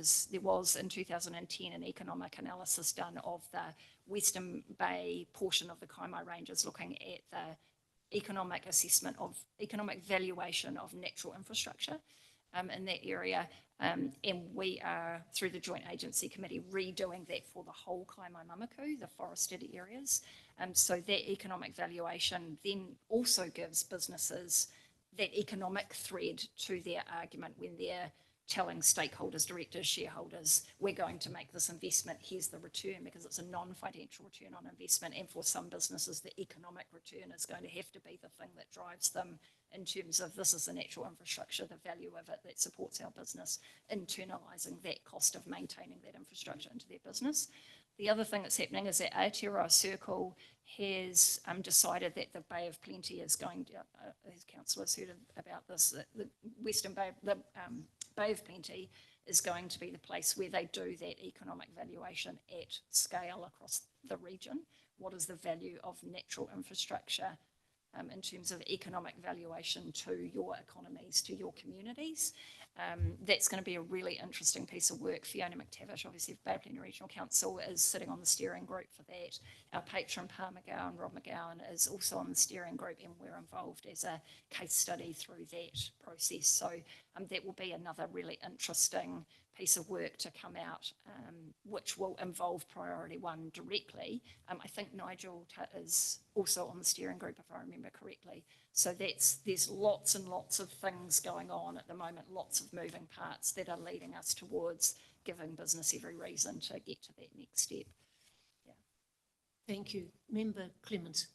was in 2010 an economic analysis done of the Western Bay portion of the Kaimai Ranges, looking at the economic assessment of economic valuation of natural infrastructure in that area. And we are, through the Joint Agency Committee, redoing that for the whole Kaimai-Mamaku, the forested areas. So that economic valuation then also gives businesses that economic thread to their argument when they're telling stakeholders, directors, shareholders, we're going to make this investment, here's the return, because it's a non-financial return on investment. And for some businesses, the economic return is going to have to be the thing that drives them in terms of this is the natural infrastructure, the value of it that supports our business, internalising that cost of maintaining that infrastructure into their business. The other thing that's happening is that Aotearoa Circle has decided that the Bay of Plenty is going to, as councillors heard about this, the Western Bay, the Bay of Plenty is going to be the place where they do that economic valuation at scale across the region. What is the value of natural infrastructure in terms of economic valuation to your economies, to your communities? That's going to be a really interesting piece of work. Fiona McTavish, obviously, of Bay of Plenty Regional Council, is sitting on the steering group for that. Our patron, Pa McGowan, Rob McGowan, is also on the steering group, and we're involved as a case study through that process. So that will be another really interesting piece of work to come out, which will involve priority one directly. I think Nigel is also on the steering group, if I remember correctly. So there's lots and lots of things going on at the moment, lots of moving parts that are leading us towards giving business every reason to get to that next step. Yeah.
Thank you. Member Clements.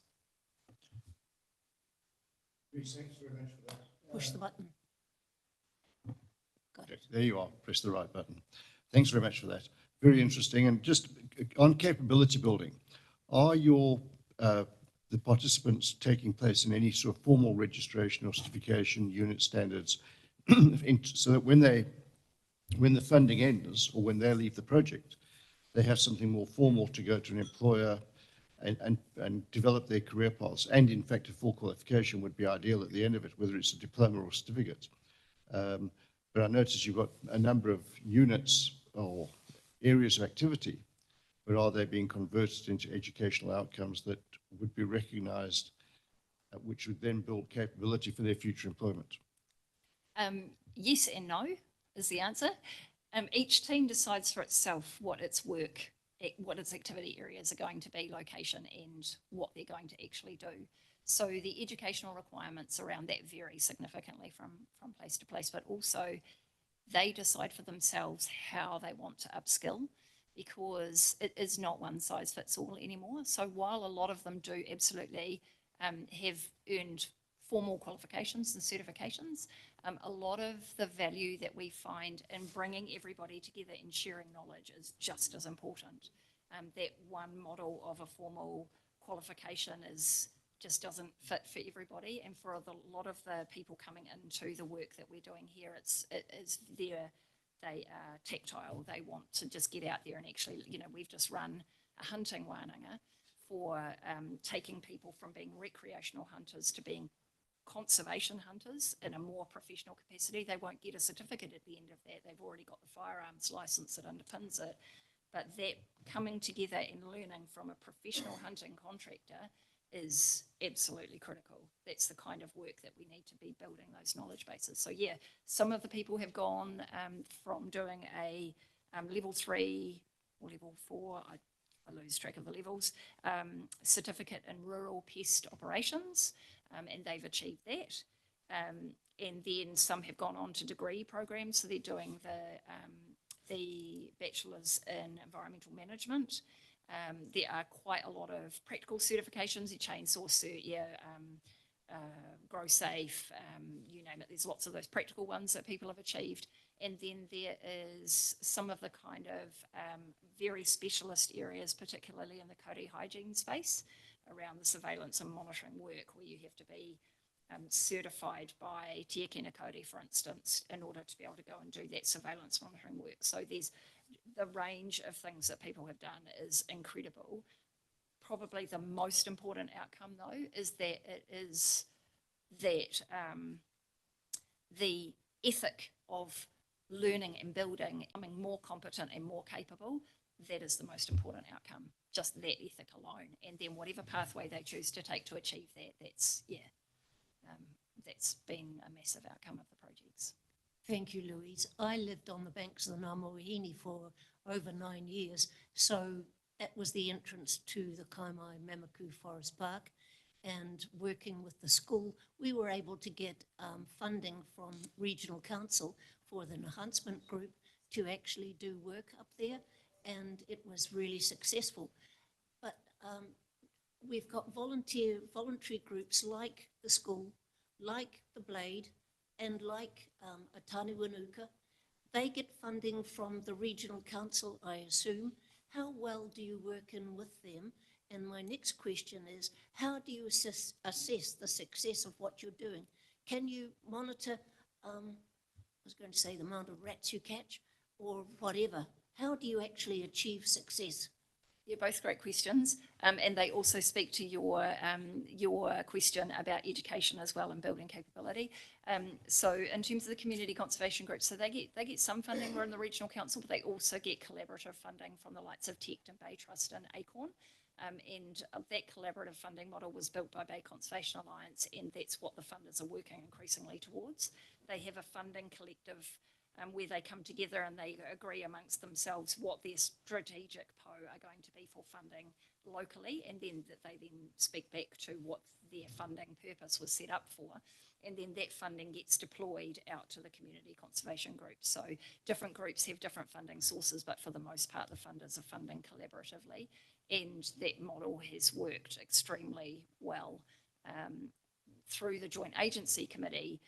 Thanks very much for that.
Push the button.
There you are, press the right button. Thanks very much for that. Very interesting. And just on capability building, are the participants taking place in any sort of formal registration or certification, unit standards, so that when the funding ends or when they leave the project, they have something more formal to go to an employer and develop their career paths? And in fact, a full qualification would be ideal at the end of it, whether it's a diploma or certificate. But I notice you've got a number of units or areas of activity, but are they being converted into educational outcomes that would be recognised, which would then build capability for their future employment?
Yes and no is the answer. Each team decides for itself what its work, what its activity areas are going to be, location, and what they're going to actually do. So the educational requirements around that vary significantly from place to place, but also they decide for themselves how they want to upskill, because it is not one size fits all anymore. So while a lot of them do absolutely have earned formal qualifications and certifications, a lot of the value that we find in bringing everybody together and sharing knowledge is just as important. That one model of a formal qualification just doesn't fit for everybody, and for a lot of the people coming into the work that we're doing here, they are tactile. They want to just get out there and actually, we've just run a hunting wānanga for taking people from being recreational hunters to being conservation hunters in a more professional capacity. They won't get a certificate at the end of that. They've already got the firearms license that underpins it. But that coming together and learning from a professional hunting contractor is absolutely critical. That's the kind of work that we need to be building those knowledge bases. So yeah, some of the people have gone from doing a level 3 or level 4, I lose track of the levels, certificate in rural pest operations, and they've achieved that. And then some have gone on to degree programs, so they're doing the bachelor's in environmental management. There are quite a lot of practical certifications, your chainsaw cert, Grow Safe, you name it. There's lots of those practical ones that people have achieved. And then there is some of the kind of very specialist areas, particularly in the Kōrero hygiene space, around the surveillance and monitoring work, where you have to be certified by Te Akina Kōrero, for instance, in order to be able to go and do that surveillance monitoring work. So there's the range of things that people have done is incredible. Probably the most important outcome, though, is that it is that the ethic of learning and building, becoming more competent and more capable, that is the most important outcome, just that ethic alone. And then whatever pathway they choose to take to achieve that, that's been a massive outcome of the projects.
Thank you, Louise. I lived on the banks of the Ngāmoehini for over 9 years, so that was the entrance to the Kaimai Mamaku Forest Park. And working with the school, we were able to get funding from Regional Council for the enhancement group to actually do work up there, and it was really successful. But we've got voluntary groups like the school, like the Blade, and like Atani Wanuka. They get funding from the Regional Council, I assume. How well do you work in with them? And my next question is, how do you assess the success of what you're doing? Can you monitor, I was going to say the amount of rats you catch or whatever? How do you actually achieve success?
Yeah, both great questions. And they also speak to your question about education as well and building capability. So in terms of the community conservation groups, so they get some funding. We're in the Regional Council, but they also get collaborative funding from the likes of TECT and Bay Trust and ACORN. And that collaborative funding model was built by Bay Conservation Alliance, and that's what the funders are working increasingly towards. They have a funding collective where they come together and they agree amongst themselves what their strategic PO are going to be for funding locally, and then that they then speak back to what their funding purpose was set up for. And then that funding gets deployed out to the community conservation groups. So different groups have different funding sources, but for the most part, the funders are funding collaboratively. And that model has worked extremely well through the Joint Agency Committee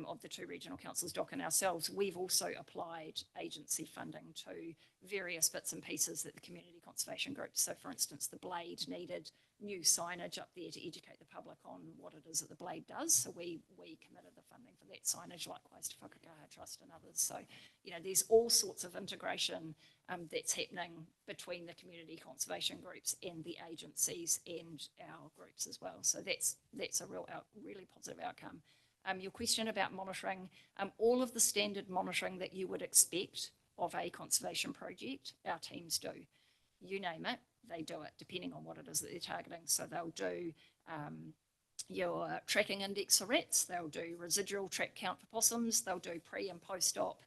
of the two regional councils, DOC and ourselves. We've also applied agency funding to various bits and pieces that the community conservation groups. So for instance, the Blade needed new signage up there to educate the public on what it is that the Blade does. So we committed the funding for that signage, likewise to Whakakaha Trust and others. So, there's all sorts of integration that's happening between the community conservation groups and the agencies and our groups as well. So that's a really positive outcome. Your question about monitoring, all of the standard monitoring that you would expect of a conservation project, our teams do. You name it, they do it, depending on what it is that they're targeting. So they'll do your tracking index for rats, they'll do residual track count for possums, they'll do pre and post-op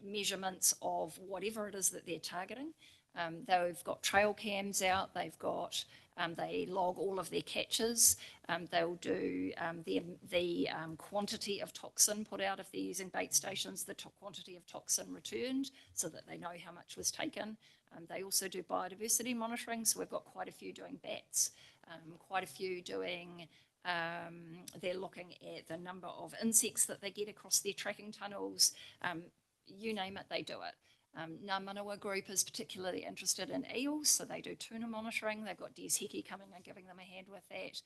measurements of whatever it is that they're targeting. They've got trail cams out, they log all of their catches. They'll do the quantity of toxin put out if they're using bait stations, the quantity of toxin returned so that they know how much was taken. They also do biodiversity monitoring, so we've got quite a few doing bats, quite a few doing, they're looking at the number of insects that they get across their tracking tunnels. You name it, they do it. Ngā Manawa group is particularly interested in eels, so they do tuna monitoring. They've got Des Heki coming and giving them a hand with that.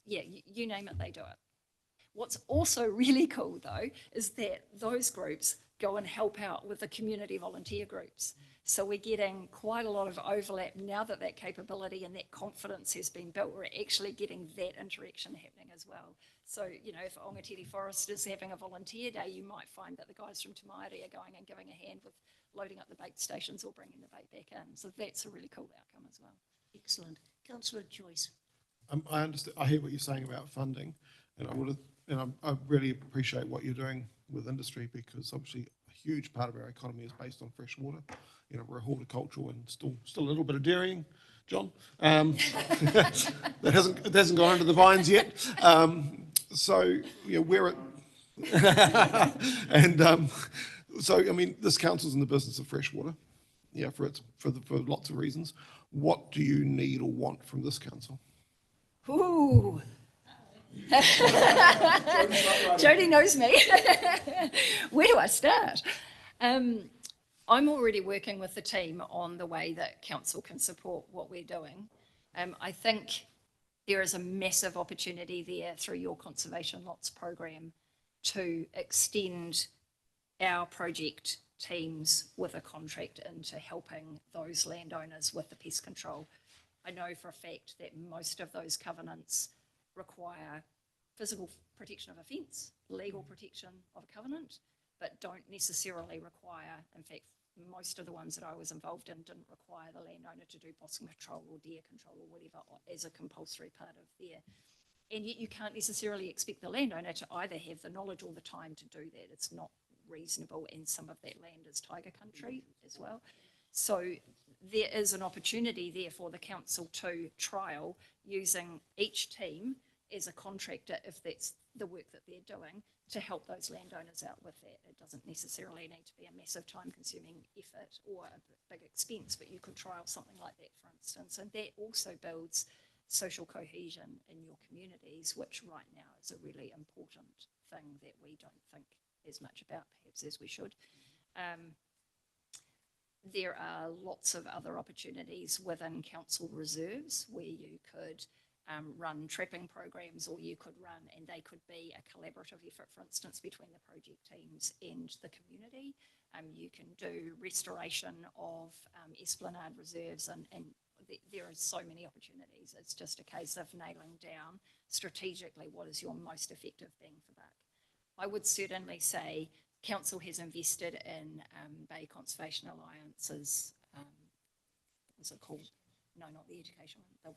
You name it, they do it. What's also really cool though, is that those groups go and help out with the community volunteer groups. So we're getting quite a lot of overlap now that that capability and that confidence has been built. We're actually getting that interaction happening as well. So, you know, if Ongatiri Forest is having a volunteer day, you might find that the guys from Te Māori are going and giving a hand with loading up the bait stations or bringing the bait back in. So that's a really cool outcome as well.
Excellent. Councillor Joyce.
I understand. I hear what you're saying about funding, and I really appreciate what you're doing with industry, because obviously a huge part of our economy is based on fresh water. You know, we're a horticultural and still a little bit of dairying, John. That hasn't gone under the vines yet. So you know, we're at, and so I mean, this council's in the business of fresh water, yeah, for lots of reasons. What do you need or want from this council?
Ooh. Jodie knows me. Where do I start? I'm already working with the team on the way that council can support what we're doing. I think there is a massive opportunity there through your conservation lots program to extend our project teams with a contract into helping those landowners with the pest control. I know for a fact that most of those covenants require physical protection of a fence, legal protection of a covenant, but don't necessarily require, in fact, most of the ones that I was involved in didn't require the landowner to do possum control or deer control or whatever as a compulsory part of their, and yet you can't necessarily expect the landowner to either have the knowledge or the time to do that. It's not reasonable, and some of that land is tiger country as well. So there is an opportunity there for the council to trial using each team as a contractor, if that's the work that they're doing, to help those landowners out with that. It doesn't necessarily need to be a massive time-consuming effort or a big expense, but you could trial something like that, for instance. And that also builds social cohesion in your communities, which right now is a really important thing that we don't think as much about, perhaps, as we should. There are lots of other opportunities within council reserves where you could run trapping programs, or you could run, and they could be a collaborative effort, for instance, between the project teams and the community. You can do restoration of esplanade reserves, and there are so many opportunities. It's just a case of nailing down strategically what is your most effective bang for buck. I would certainly say council has invested in Bay Conservation Alliance's, what's it called? No, not the education one,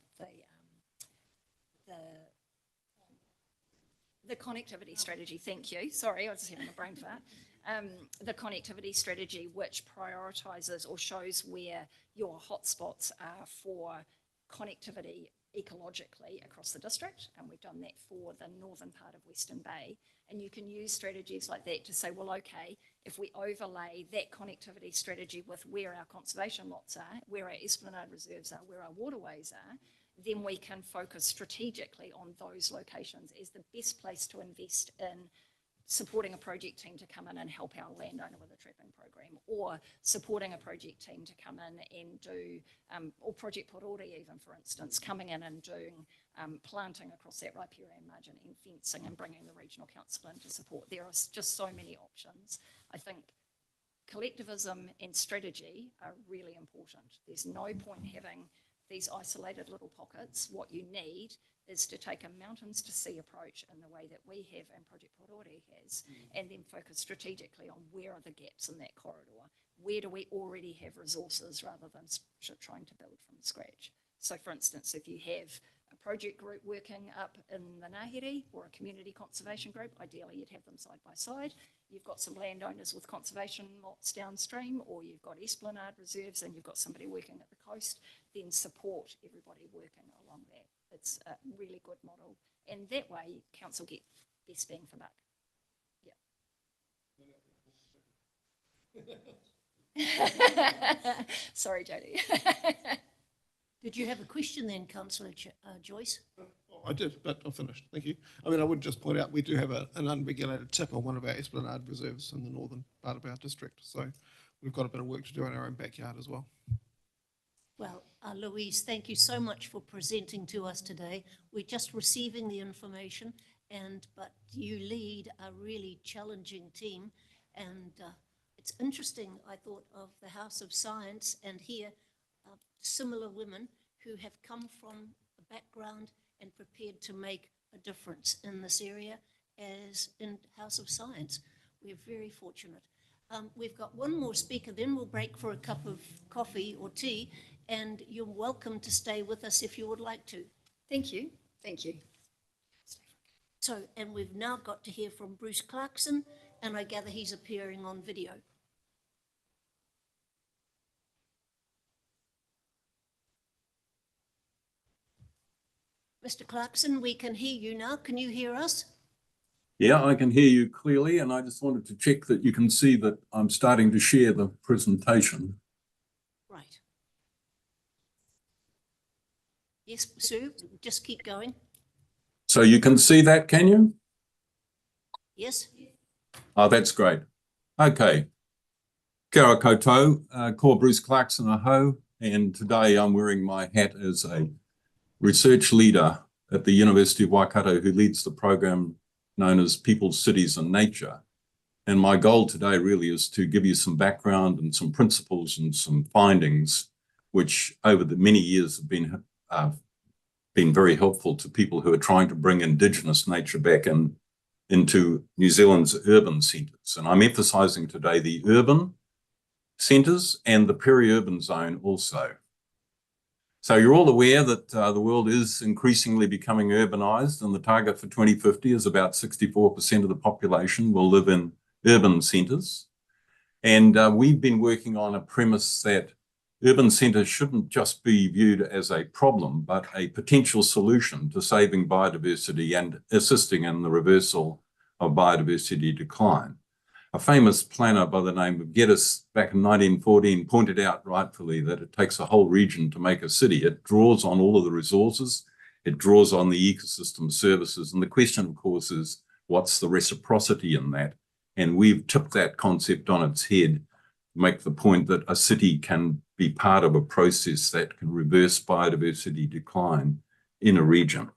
the connectivity strategy, thank you. Sorry, I was just having a brain fart. The connectivity strategy, which prioritises or shows where your hotspots are for connectivity ecologically across the district, and we've done that for the northern part of Western Bay. And you can use strategies like that to say, well, okay, if we overlay that connectivity strategy with where our conservation lots are, where our esplanade reserves are, where our waterways are, then we can focus strategically on those locations as the best place to invest in supporting a project team to come in and help our landowner with a trapping program, or supporting a project team to come in and do, or Project Porori even, for instance, coming in and doing planting across that riparian margin and fencing and bringing the regional council in to support. There are just so many options. I think collectivism and strategy are really important. There's no point having these isolated little pockets. What you need is to take a mountains to sea approach in the way that we have and Project Porori has, and then focus strategically on where are the gaps in that corridor. Where do we already have resources rather than trying to build from scratch? So for instance, if you have a project group working up in the Ngāhere or a community conservation group. Ideally, you'd have them side by side. You've got some landowners with conservation lots downstream, or you've got esplanade reserves and you've got somebody working at the coast, then support everybody working along that. It's a really good model. And that way, council get best bang for buck. Yeah. Sorry, Jodie.
Did you have a question then, Councillor Joyce?
I did, but I'm finished. Thank you. I mean, I would just point out we do have an unregulated tip on one of our esplanade reserves in the northern part of our district. So we've got a bit of work to do in our own backyard as well.
Well, Louise, thank you so much for presenting to us today. We're just receiving the information, but you lead a really challenging team, and it's interesting, I thought, of the House of Science and here similar women who have come from a background and prepared to make a difference in this area as in House of Science. We're very fortunate. We've got one more speaker, then we'll break for a cup of coffee or tea, and you're welcome to stay with us if you would like to.
Thank you. Thank you.
So, and we've now got to hear from Bruce Clarkson, and I gather he's appearing on video. Mr. Clarkson, we can hear you now. Can you hear us?
Yeah, I can hear you clearly, and I just wanted to check that you can see that I'm starting to share the presentation.
Right. Yes, Sue, just keep going.
So you can see that, can you?
Yes.
Oh, that's great. Okay. Kia ora koutou, ko Bruce Clarkson aho, and today I'm wearing my hat as a research leader at the University of Waikato who leads the program known as People, Cities and Nature. And my goal today really is to give you some background and some principles and some findings which over the many years have been very helpful to people who are trying to bring Indigenous nature back into New Zealand's urban centres. And I'm emphasising today the urban centres and the peri-urban zone also. So you're all aware that the world is increasingly becoming urbanised, and the target for 2050 is about 64% of the population will live in urban centres. And we've been working on a premise that urban centres shouldn't just be viewed as a problem, but a potential solution to saving biodiversity and assisting in the reversal of biodiversity decline. A famous planner by the name of Geddes back in 1914 pointed out rightfully that it takes a whole region to make a city. It draws on all of the resources, it draws on the ecosystem services, and the question, of course, is what's the reciprocity in that? And we've tipped that concept on its head, make the point that a city can be part of a process that can reverse biodiversity decline in a region.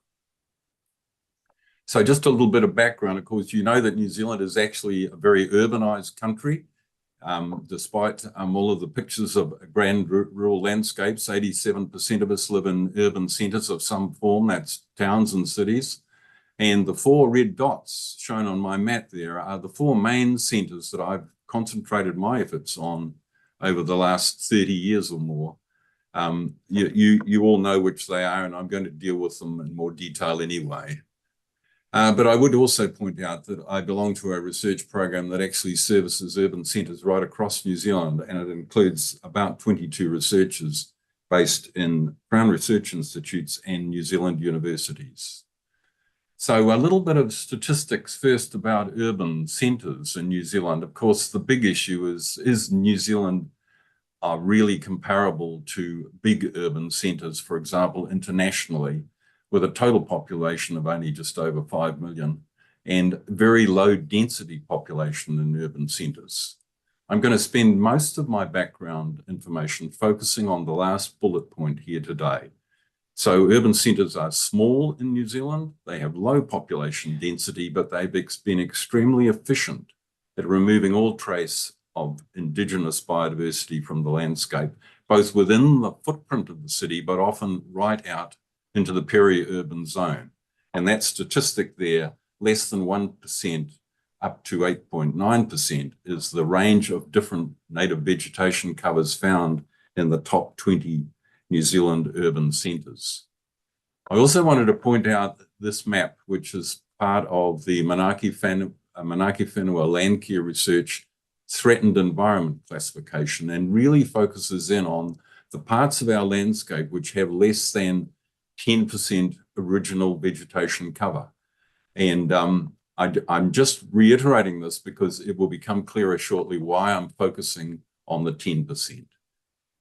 So just a little bit of background, of course, you know that New Zealand is actually a very urbanised country. Despite all of the pictures of grand rural landscapes, 87% of us live in urban centres of some form, that's towns and cities. And the 4 red dots shown on my map there are the 4 main centres that I've concentrated my efforts on over the last 30 years or more. You all know which they are, and I'm going to deal with them in more detail anyway. But I would also point out that I belong to a research program that actually services urban centres right across New Zealand, and it includes about 22 researchers based in Crown Research Institutes and New Zealand universities. So a little bit of statistics first about urban centres in New Zealand. Of course, the big issue is New Zealand really comparable to big urban centres, for example, internationally, with a total population of only just over 5 million and very low density population in urban centres. I'm going to spend most of my background information focusing on the last bullet point here today. So urban centres are small in New Zealand, they have low population density, but they've been extremely efficient at removing all trace of Indigenous biodiversity from the landscape, both within the footprint of the city, but often right out into the peri-urban zone. And that statistic there, less than 1% up to 8.9%, is the range of different native vegetation covers found in the top 20 New Zealand urban centres. I also wanted to point out this map, which is part of the Manaaki Whenua Land Care Research Threatened Environment Classification, and really focuses in on the parts of our landscape which have less than 10% original vegetation cover. And I'm just reiterating this because it will become clearer shortly why I'm focusing on the 10%.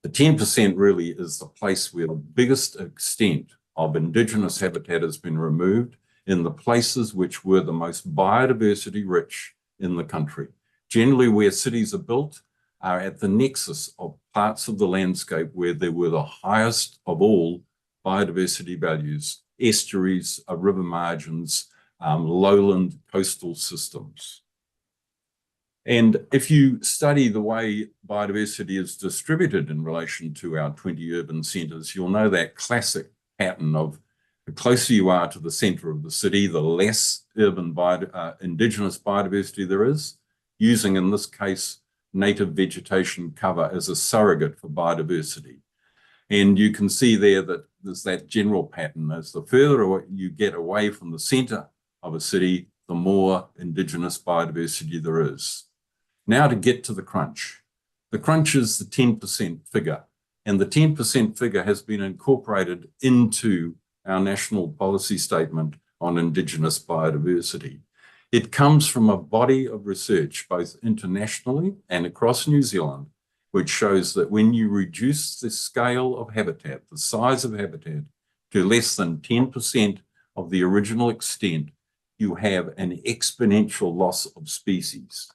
The 10% really is the place where the biggest extent of Indigenous habitat has been removed in the places which were the most biodiversity rich in the country. Generally, where cities are built are at the nexus of parts of the landscape where there were the highest of all biodiversity values, estuaries, river margins, lowland coastal systems. And if you study the way biodiversity is distributed in relation to our 20 urban centres, you'll know that classic pattern of the closer you are to the centre of the city, the less urban Indigenous biodiversity there is, using in this case native vegetation cover as a surrogate for biodiversity. And you can see there that there's that general pattern. As the further you get away from the centre of a city, the more Indigenous biodiversity there is. Now to get to the crunch. The crunch is the 10% figure, and the 10% figure has been incorporated into our national policy statement on Indigenous biodiversity. It comes from a body of research, both internationally and across New Zealand, which shows that when you reduce the scale of habitat, the size of habitat, to less than 10% of the original extent, you have an exponential loss of species.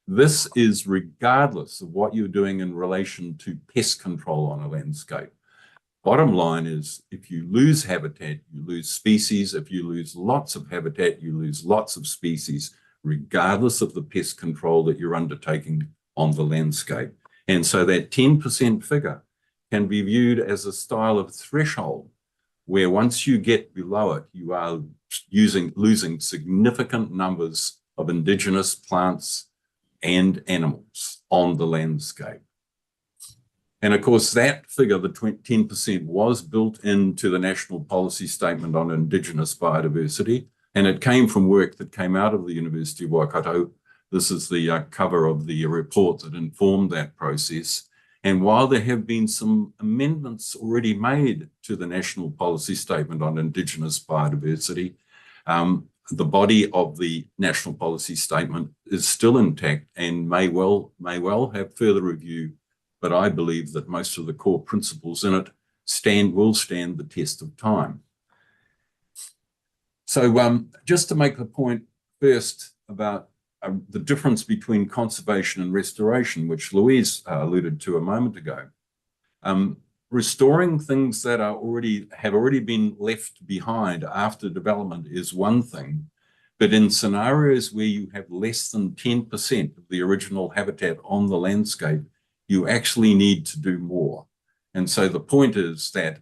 This is regardless of what you're doing in relation to pest control on a landscape. Bottom line is, if you lose habitat, you lose species. If you lose lots of habitat, you lose lots of species, regardless of the pest control that you're undertaking on the landscape. And so that 10% figure can be viewed as a style of threshold, where once you get below it, you are losing significant numbers of Indigenous plants and animals on the landscape. And of course, that figure, the 10%, was built into the National Policy Statement on Indigenous Biodiversity, and it came from work that came out of the University of Waikato. This is the cover of the report that informed that process. And while there have been some amendments already made to the National Policy Statement on Indigenous Biodiversity, the body of the National Policy Statement is still intact and may well have further review. But I believe that most of the core principles in it will stand the test of time. So just to make the point first about the difference between conservation and restoration, which Louise alluded to a moment ago. Restoring things that have already been left behind after development is one thing, but in scenarios where you have less than 10% of the original habitat on the landscape, you actually need to do more. And so the point is that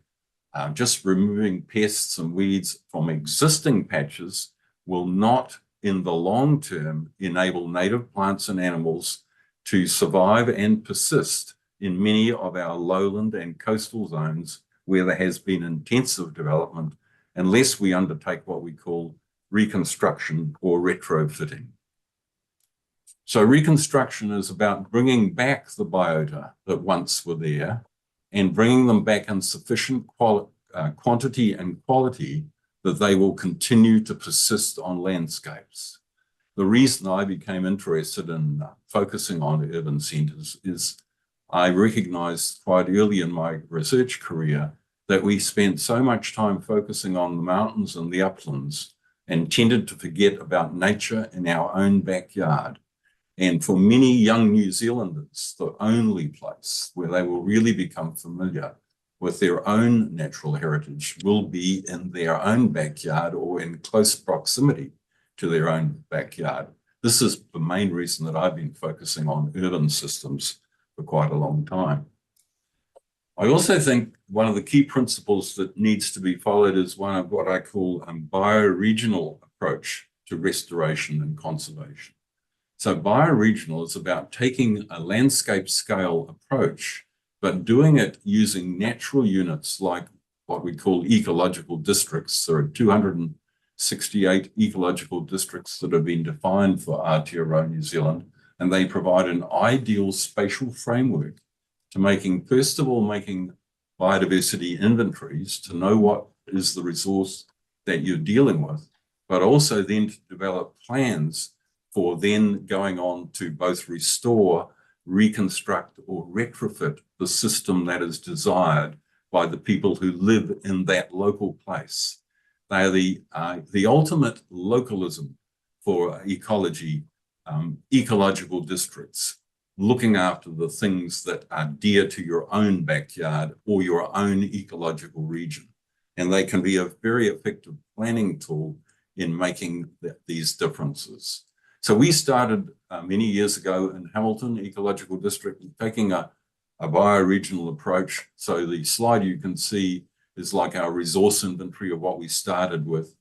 just removing pests and weeds from existing patches will not, in the long term, enable native plants and animals to survive and persist in many of our lowland and coastal zones where there has been intensive development, unless we undertake what we call reconstruction or retrofitting. So reconstruction is about bringing back the biota that once were there and bringing them back in sufficient quantity and quality that they will continue to persist on landscapes. The reason I became interested in focusing on urban centres is I recognised quite early in my research career that we spent so much time focusing on the mountains and the uplands and tended to forget about nature in our own backyard. And for many young New Zealanders, the only place where they will really become familiar with their own natural heritage will be in their own backyard or in close proximity to their own backyard. This is the main reason that I've been focusing on urban systems for quite a long time. I also think one of the key principles that needs to be followed is one of what I call a bioregional approach to restoration and conservation. So bioregional is about taking a landscape scale approach, but doing it using natural units like what we call ecological districts. There are 268 ecological districts that have been defined for Aotearoa New Zealand, and they provide an ideal spatial framework to making biodiversity inventories to know what is the resource that you're dealing with, but also then to develop plans for then going on to both restore, reconstruct, or retrofit the system that is desired by the people who live in that local place. They are the ultimate localism for ecology, ecological districts, looking after the things that are dear to your own backyard or your own ecological region. And they can be a very effective planning tool in making these differences. So we started many years ago in Hamilton Ecological District, taking a bioregional approach. So the slide you can see is like our resource inventory of what we started with.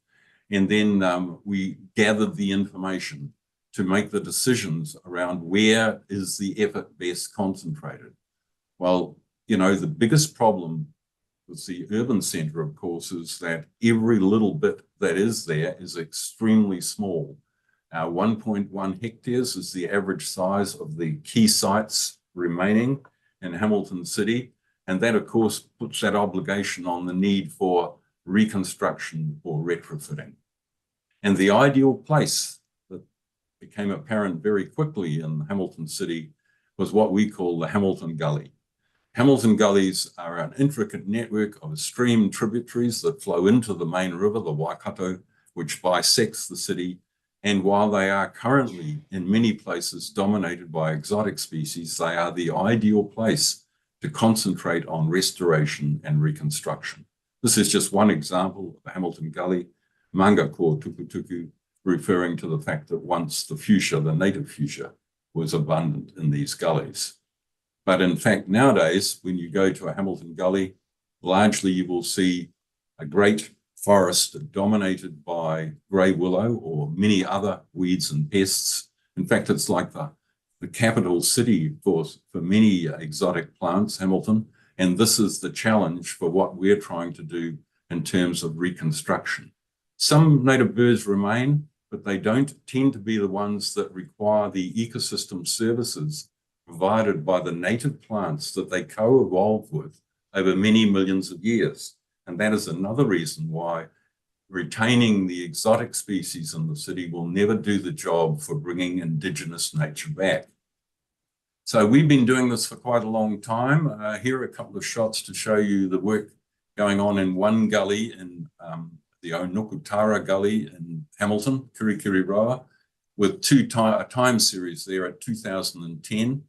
And then we gathered the information to make the decisions around where is the effort best concentrated. Well, you know, the biggest problem with the urban centre, of course, is that every little bit that is there is extremely small. 1.1 hectares is the average size of the key sites remaining in Hamilton City. And that, of course, puts that obligation on the need for reconstruction or retrofitting. And the ideal place that became apparent very quickly in Hamilton City was what we call the Hamilton Gully. Hamilton Gullies are an intricate network of stream tributaries that flow into the main river, the Waikato, which bisects the city. And while they are currently in many places dominated by exotic species, they are the ideal place to concentrate on restoration and reconstruction. This is just one example of Hamilton Gully, Manga ko tukutuku, referring to the fact that once the fuchsia, the native fuchsia, was abundant in these gullies. But in fact, nowadays, when you go to a Hamilton Gully, largely you will see a great forest dominated by grey willow or many other weeds and pests. In fact, it's like the capital city for many exotic plants, Hamilton, and this is the challenge for what we're trying to do in terms of reconstruction. Some native birds remain, but they don't tend to be the ones that require the ecosystem services provided by the native plants that they co-evolve with over many millions of years. And that is another reason why retaining the exotic species in the city will never do the job for bringing indigenous nature back. So we've been doing this for quite a long time. Here are a couple of shots to show you the work going on in one gully in the Onukutara Gully in Hamilton, Kirikiriroa, with a time series there at 2010.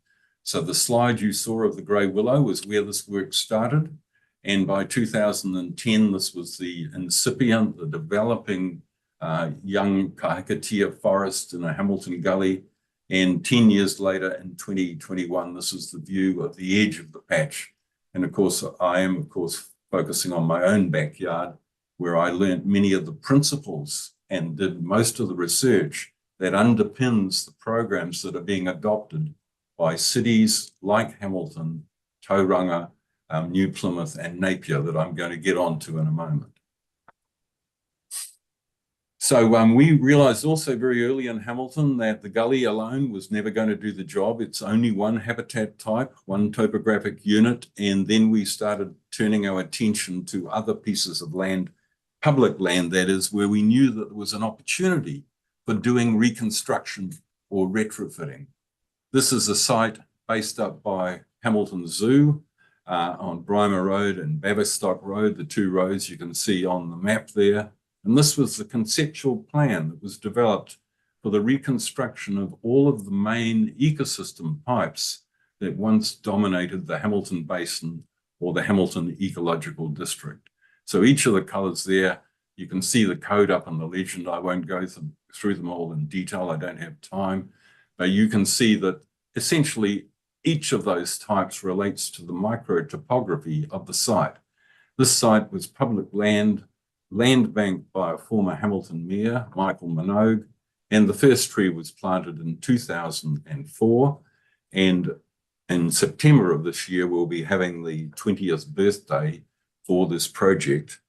So the slide you saw of the grey willow was where this work started. And by 2010, this was the incipient, the developing young kahikatea forest in a Hamilton Gully. And 10 years later, in 2021, this is the view of the edge of the patch. And of course, I am, of course, focusing on my own backyard, where I learned many of the principles and did most of the research that underpins the programs that are being adopted by cities like Hamilton, Tauranga, New Plymouth and Napier that I'm going to get onto in a moment. So we realised also very early in Hamilton that the gully alone was never going to do the job. It's only one habitat type, one topographic unit, and then we started turning our attention to other pieces of land, public land that is, where we knew that there was an opportunity for doing reconstruction or retrofitting. This is a site based up by Hamilton Zoo, on Brymer Road and Bavistock Road, the two roads you can see on the map there. And this was the conceptual plan that was developed for the reconstruction of all of the main ecosystem pipes that once dominated the Hamilton Basin or the Hamilton Ecological District. So each of the colours there, you can see the code up on the legend. I won't go through them all in detail. I don't have time. But you can see that essentially each of those types relates to the micro-topography of the site. This site was public land banked by a former Hamilton mayor, Michael Minogue, and the first tree was planted in 2004. And in September of this year, we'll be having the 20th birthday for this project.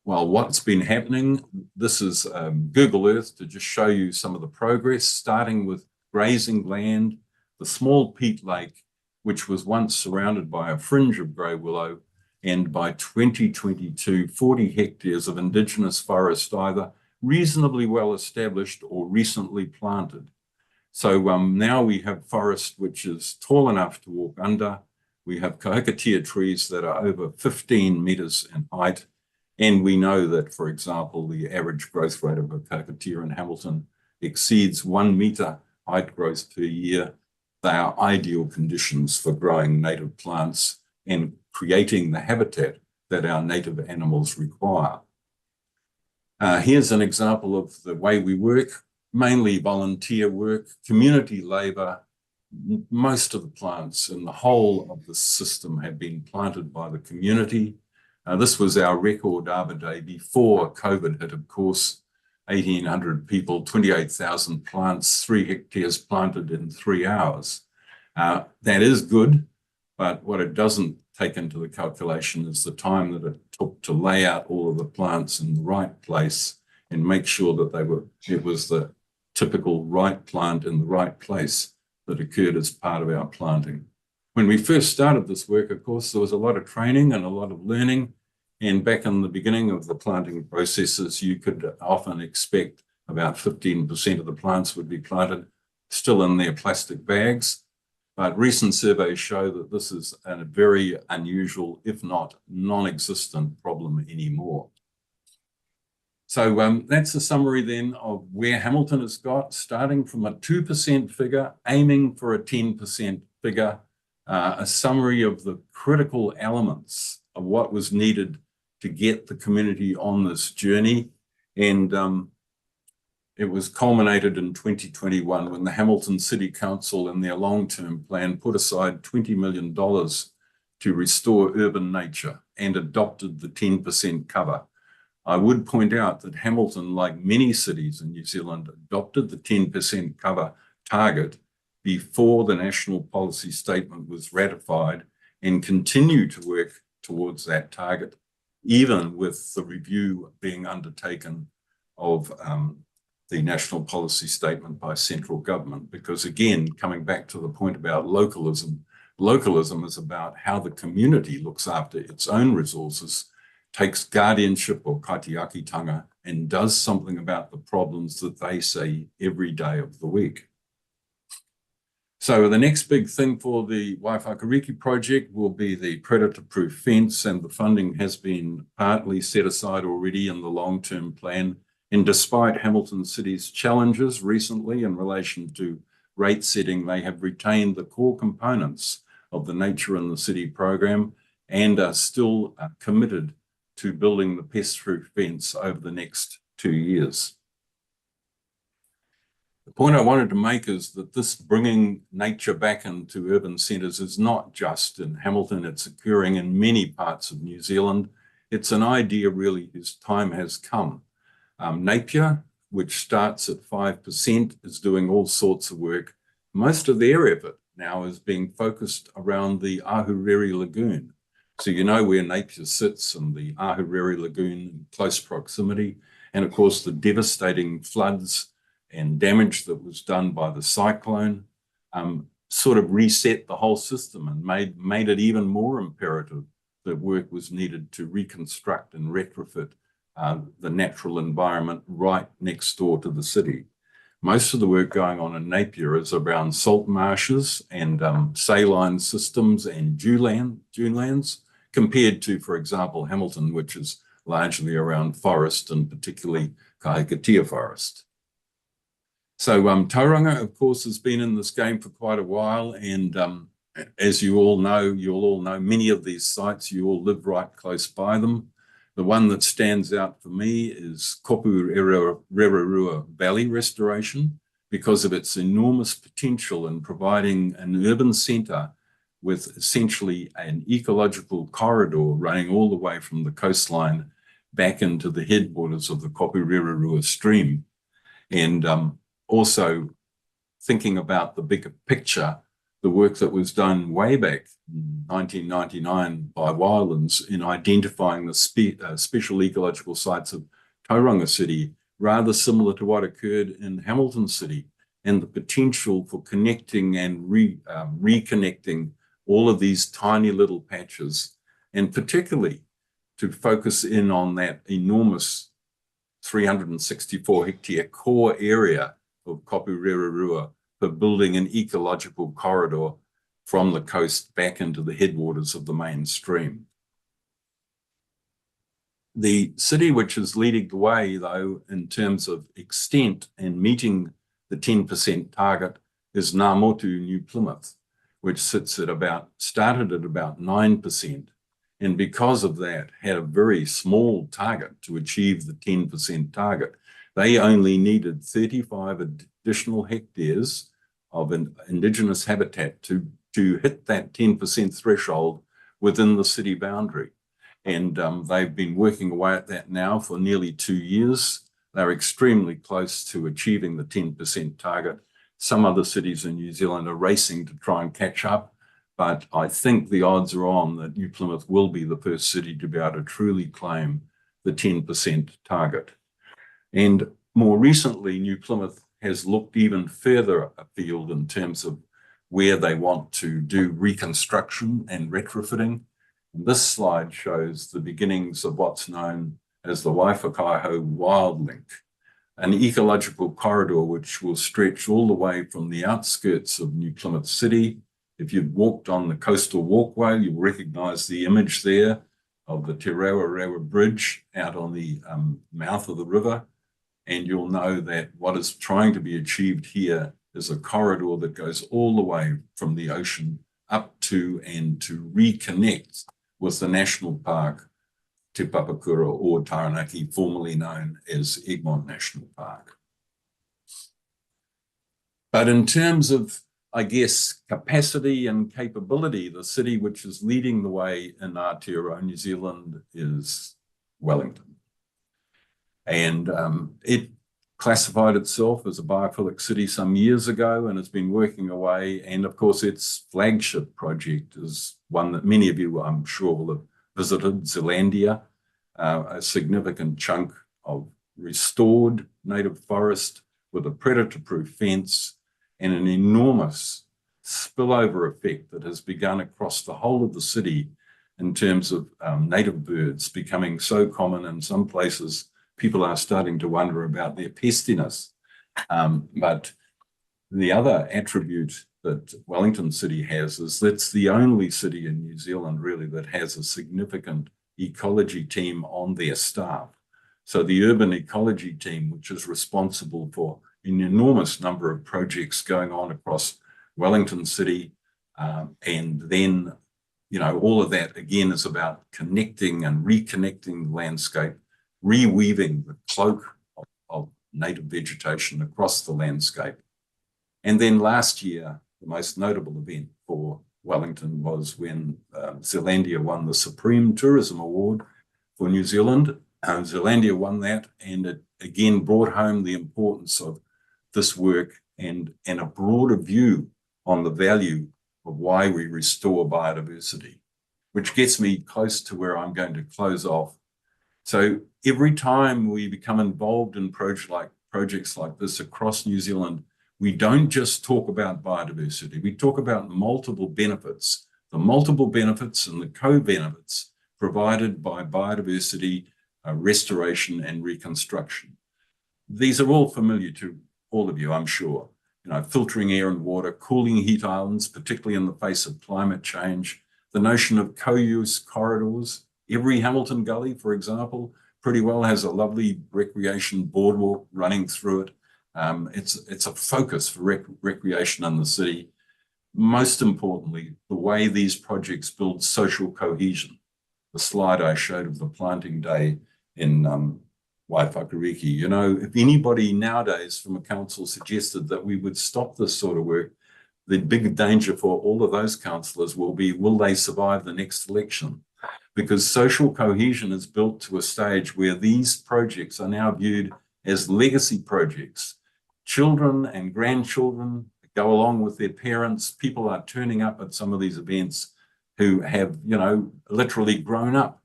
Well, what's been happening, this is Google Earth to just show you some of the progress, starting with grazing land, the small peat lake, which was once surrounded by a fringe of grey willow, and by 2022, 40 hectares of indigenous forest, either reasonably well established or recently planted. So now we have forest which is tall enough to walk under. We have kahikatea trees that are over 15 metres in height. And we know that, for example, the average growth rate of a kahikatea in Hamilton exceeds 1 metre height growth per year. They are ideal conditions for growing native plants and creating the habitat that our native animals require. Here's an example of the way we work, mainly volunteer work, community labour. Most of the plants in the whole of the system have been planted by the community. This was our record Arbor Day before COVID hit, of course. 1,800 people, 28,000 plants, 3 hectares planted in 3 hours. That is good, but what it doesn't take into the calculation is the time that it took to lay out all of the plants in the right place and make sure that it was the typical right plant in the right place that occurred as part of our planting. When we first started this work, of course, there was a lot of training and a lot of learning. And back in the beginning of the planting processes, you could often expect about 15% of the plants would be planted still in their plastic bags. But recent surveys show that this is a very unusual, if not non-existent problem anymore. So that's a summary then of where Hamilton has got, starting from a 2% figure, aiming for a 10% figure, a summary of the critical elements of what was needed to get the community on this journey. And it was culminated in 2021 when the Hamilton City Council in their long-term plan put aside $20 million to restore urban nature and adopted the 10% cover. I would point out that Hamilton, like many cities in New Zealand, adopted the 10% cover target before the national policy statement was ratified and continue to work towards that target, even with the review being undertaken of the national policy statement by central government. Because again, coming back to the point about localism, localism is about how the community looks after its own resources, takes guardianship or kaitiakitanga, and does something about the problems that they see every day of the week. So the next big thing for the Waiwhakariki project will be the predator-proof fence, and the funding has been partly set aside already in the long-term plan. And despite Hamilton City's challenges recently in relation to rate setting, they have retained the core components of the Nature in the City program and are still committed to building the pest-proof fence over the next 2 years. The point I wanted to make is that this bringing nature back into urban centres is not just in Hamilton, it's occurring in many parts of New Zealand. It's an idea really whose time has come. Napier, which starts at 5%, is doing all sorts of work. Most of the area of it now is being focused around the Ahuriri Lagoon. So you know where Napier sits and the Ahuriri Lagoon in close proximity. And of course, the devastating floods and damage that was done by the cyclone sort of reset the whole system and made it even more imperative that work was needed to reconstruct and retrofit the natural environment right next door to the city. Most of the work going on in Napier is around salt marshes and saline systems and dunelands, compared to, for example, Hamilton, which is largely around forest and particularly kahikatea forest. So Tauranga, of course, has been in this game for quite a while, and as you'll all know many of these sites, you all live right close by them. The one that stands out for me is Kopu Rererua Valley Restoration because of its enormous potential in providing an urban centre with essentially an ecological corridor running all the way from the coastline back into the headwaters of the Kopu Rererua stream. And also thinking about the bigger picture, the work that was done way back in 1999 by Wildlands in identifying the special ecological sites of Tauranga City, rather similar to what occurred in Hamilton City, and the potential for connecting and reconnecting all of these tiny little patches, and particularly to focus in on that enormous 364 hectare core area of Kopurerua for building an ecological corridor from the coast back into the headwaters of the main stream. The city which is leading the way, though, in terms of extent and meeting the 10% target is Ngā Motu, New Plymouth, which started at about 9%. And because of that, had a very small target to achieve the 10% target. They only needed 35 additional hectares of an indigenous habitat to hit that 10% threshold within the city boundary. And they've been working away at that now for nearly 2 years. They're extremely close to achieving the 10% target. Some other cities in New Zealand are racing to try and catch up, but I think the odds are on that New Plymouth will be the first city to be able to truly claim the 10% target. And more recently, New Plymouth has looked even further afield in terms of where they want to do reconstruction and retrofitting. And this slide shows the beginnings of what's known as the Waifakaho Wild Link, an ecological corridor which will stretch all the way from the outskirts of New Plymouth City. If you've walked on the coastal walkway, you'll recognise the image there of the Te Rewa Bridge out on the mouth of the river. And you'll know that what is trying to be achieved here is a corridor that goes all the way from the ocean up to and to reconnect with the national park, Te Papakura or Taranaki, formerly known as Egmont National Park. But in terms of, I guess, capacity and capability, the city which is leading the way in Aotearoa, New Zealand, is Wellington. And it classified itself as a biophilic city some years ago and has been working away. And of course, its flagship project is one that many of you, I'm sure, will have visited, Zealandia, a significant chunk of restored native forest with a predator-proof fence and an enormous spillover effect that has begun across the whole of the city in terms of native birds becoming so common in some places. People are starting to wonder about their pestiness. But the other attribute that Wellington City has is that's the only city in New Zealand really that has a significant ecology team on their staff. So the urban ecology team, which is responsible for an enormous number of projects going on across Wellington City, and then, you know, all of that again is about connecting and reconnecting the landscape, reweaving the cloak of native vegetation across the landscape. And then last year, the most notable event for Wellington was when Zealandia won the Supreme Tourism Award for New Zealand. Zealandia won that, and it again brought home the importance of this work and a broader view on the value of why we restore biodiversity, which gets me close to where I'm going to close off. So every time we become involved in projects like this across New Zealand, we don't just talk about biodiversity, we talk about multiple benefits, the multiple benefits and the co-benefits provided by biodiversity, restoration and reconstruction. These are all familiar to all of you, I'm sure. You know, filtering air and water, cooling heat islands, particularly in the face of climate change, the notion of co-use corridors. Every Hamilton Gully, for example, pretty well has a lovely recreation boardwalk running through it. It's a focus for recreation in the city. Most importantly, the way these projects build social cohesion. The slide I showed of the planting day in Waiwhakariki. You know, if anybody nowadays from a council suggested that we would stop this sort of work, the big danger for all of those councillors will be, will they survive the next election? Because social cohesion is built to a stage where these projects are now viewed as legacy projects. Children and grandchildren, go along with their parents. People are turning up at some of these events who have, you know, literally grown up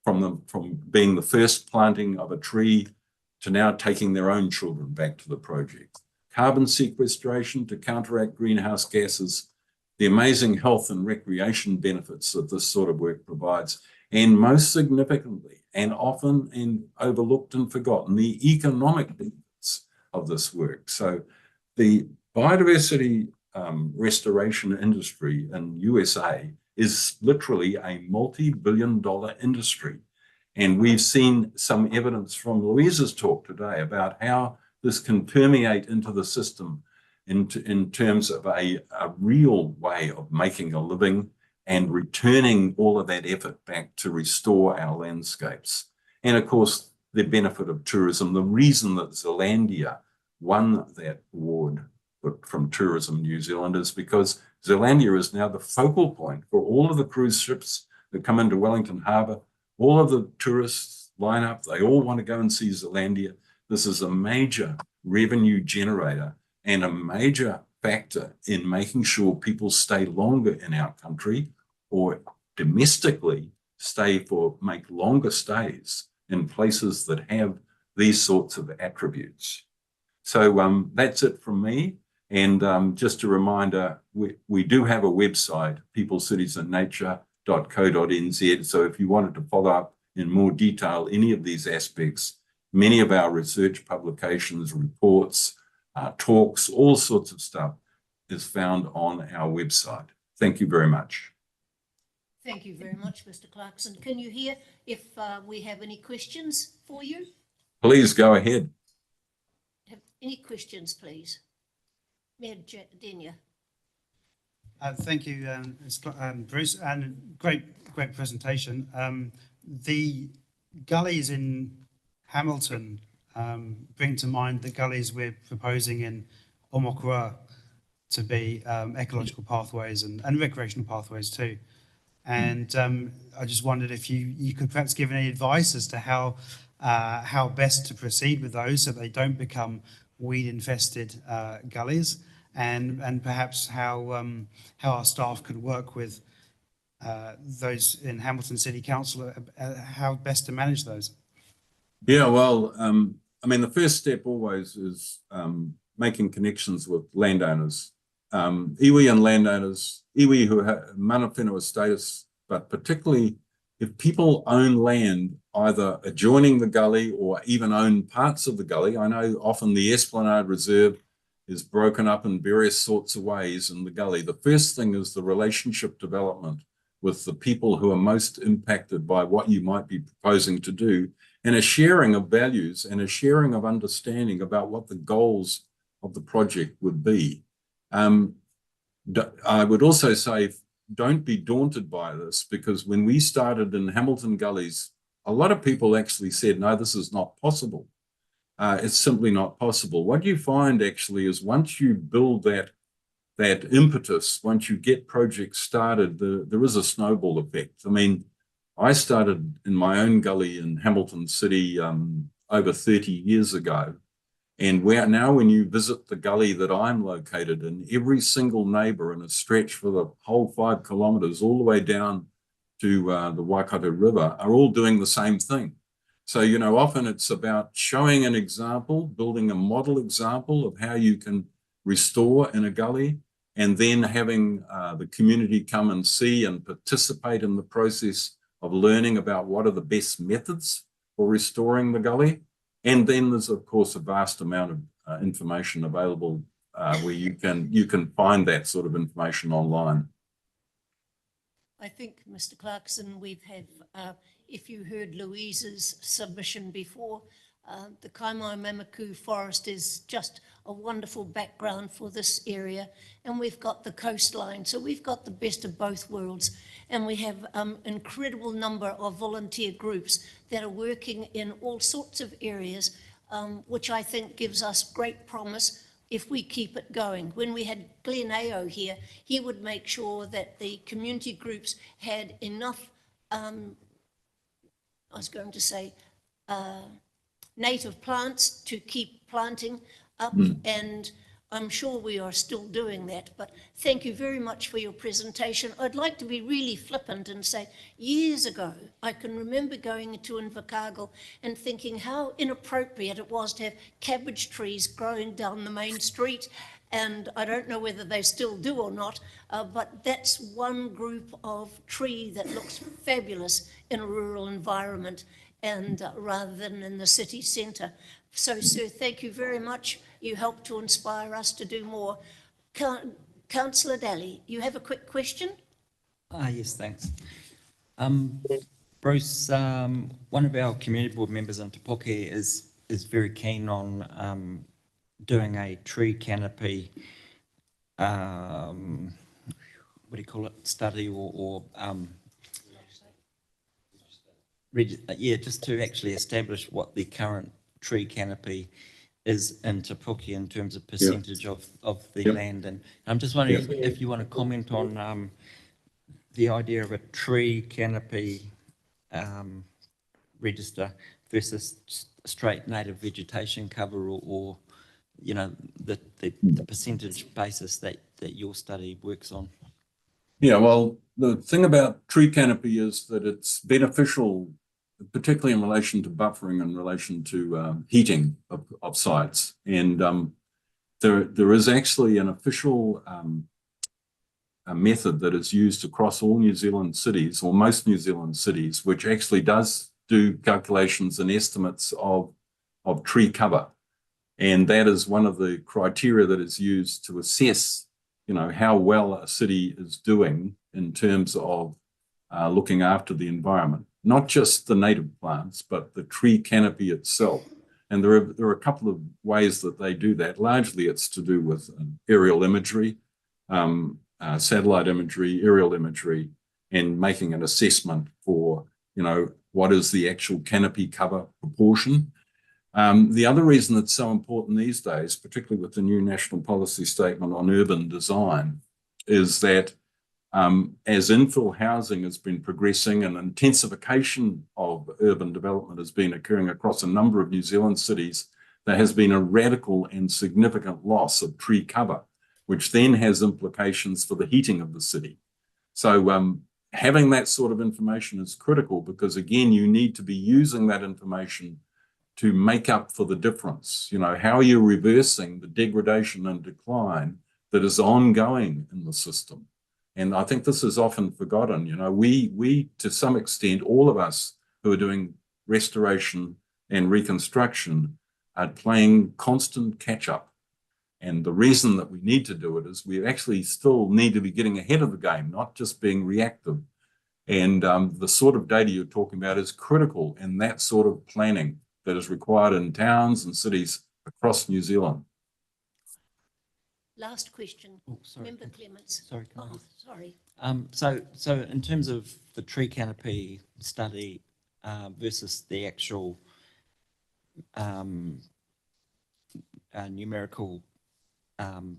from being the first planting of a tree to now taking their own children back to the project. Carbon sequestration to counteract greenhouse gases, the amazing health and recreation benefits that this sort of work provides, and most significantly, and often overlooked and forgotten, the economic benefits of this work. So the biodiversity restoration industry in USA is literally a multi-billion-dollar industry. And we've seen some evidence from Louisa's talk today about how this can permeate into the system in terms of a real way of making a living and returning all of that effort back to restore our landscapes. And of course, the benefit of tourism, the reason that Zealandia won that award from Tourism New Zealand is because Zealandia is now the focal point for all of the cruise ships that come into Wellington Harbour. All of the tourists line up, they all want to go and see Zealandia. This is a major revenue generator and a major factor in making sure people stay longer in our country or domestically make longer stays in places that have these sorts of attributes. So that's it from me. And just a reminder, we do have a website, peoplecitiesandnature.co.nz. So if you wanted to follow up in more detail any of these aspects, many of our research publications, reports, talks, all sorts of stuff is found on our website. Thank you very much.
Thank you very much, Mr. Clarkson. Can you hear if we have any questions for you?
Please go ahead.
Have any questions, please? Mayor Denia.
Thank you, Bruce, and great presentation. The gullies in Hamilton bring to mind the gullies we're proposing in Omokura to be ecological pathways and recreational pathways too. And I just wondered if you could perhaps give any advice as to how best to proceed with those so they don't become weed-infested gullies, and perhaps how our staff could work with those in Hamilton City Council, how best to manage those.
Yeah, well, I mean, the first step always is making connections with landowners, iwi and landowners, iwi who have mana whenua status, but particularly if people own land either adjoining the gully or even own parts of the gully. I know often the Esplanade Reserve is broken up in various sorts of ways in the gully. The first thing is the relationship development with the people who are most impacted by what you might be proposing to do, and a sharing of values and a sharing of understanding about what the goals of the project would be. I would also say, don't be daunted by this, because when we started in Hamilton Gullies, a lot of people actually said, no, this is not possible. It's simply not possible. What you find actually is once you build that impetus, once you get projects started, there is a snowball effect. I mean, I started in my own gully in Hamilton City over 30 years ago. And now when you visit the gully that I'm located in, every single neighbour in a stretch for the whole 5 kilometres all the way down to the Waikato River are all doing the same thing. So, you know, often it's about showing an example, building a model example of how you can restore in a gully, and then having the community come and see and participate in the process of learning about what are the best methods for restoring the gully. And then there's, of course, a vast amount of information available where you can find that sort of information online.
I think, Mr. Clarkson, we've had, if you heard Louisa's submission before, the Kaimai-Mamaku forest is just a wonderful background for this area, and we've got the coastline, so we've got the best of both worlds, and we have incredible number of volunteer groups that are working in all sorts of areas, which I think gives us great promise if we keep it going. When we had Glenn Ao here, he would make sure that the community groups had enough, I was going to say, native plants to keep planting up, and I'm sure we are still doing that, but thank you very much for your presentation. I'd like to be really flippant and say, years ago, I can remember going to Invercargill and thinking how inappropriate it was to have cabbage trees growing down the main street. And I don't know whether they still do or not, but that's one group of tree that looks fabulous in a rural environment and rather than in the city centre. So, sir, thank you very much. You helped to inspire us to do more. Councillor Daly, you have a quick question?
Yes, thanks. Bruce, one of our community board members in Te Puke is very keen on doing a tree canopy, what do you call it, study or just to actually establish what the current tree canopy is in Te Puke in terms of percentage of the land. And I'm just wondering if you want to comment on the idea of a tree canopy register versus straight native vegetation cover or you know, the percentage basis that your study works on.
Yeah, well, the thing about tree canopy is that it's beneficial, particularly in relation to buffering, in relation to heating of sites. And there is actually an official a method that is used across all New Zealand cities, or most New Zealand cities, which actually does do calculations and estimates of tree cover. And that is one of the criteria that is used to assess, you know, how well a city is doing in terms of looking after the environment. Not just the native plants, but the tree canopy itself. And there are a couple of ways that they do that. Largely, it's to do with aerial imagery, satellite imagery, aerial imagery, and making an assessment for, you know, what is the actual canopy cover proportion. The other reason it's so important these days, particularly with the new national policy statement on urban design, is that as infill housing has been progressing and intensification of urban development has been occurring across a number of New Zealand cities, there has been a radical and significant loss of tree cover, which then has implications for the heating of the city. So having that sort of information is critical because, again, you need to be using that information to make up for the difference. You know, how are you reversing the degradation and decline that is ongoing in the system? And I think this is often forgotten. You know, we to some extent, all of us who are doing restoration and reconstruction are playing constant catch up. And the reason that we need to do it is we actually still need to be getting ahead of the game, not just being reactive. And the sort of data you're talking about is critical in that sort of planning that is required in towns and cities across New Zealand.
Last question, Member Clements.
Sorry,
sorry.
So in terms of the tree canopy study versus the actual numerical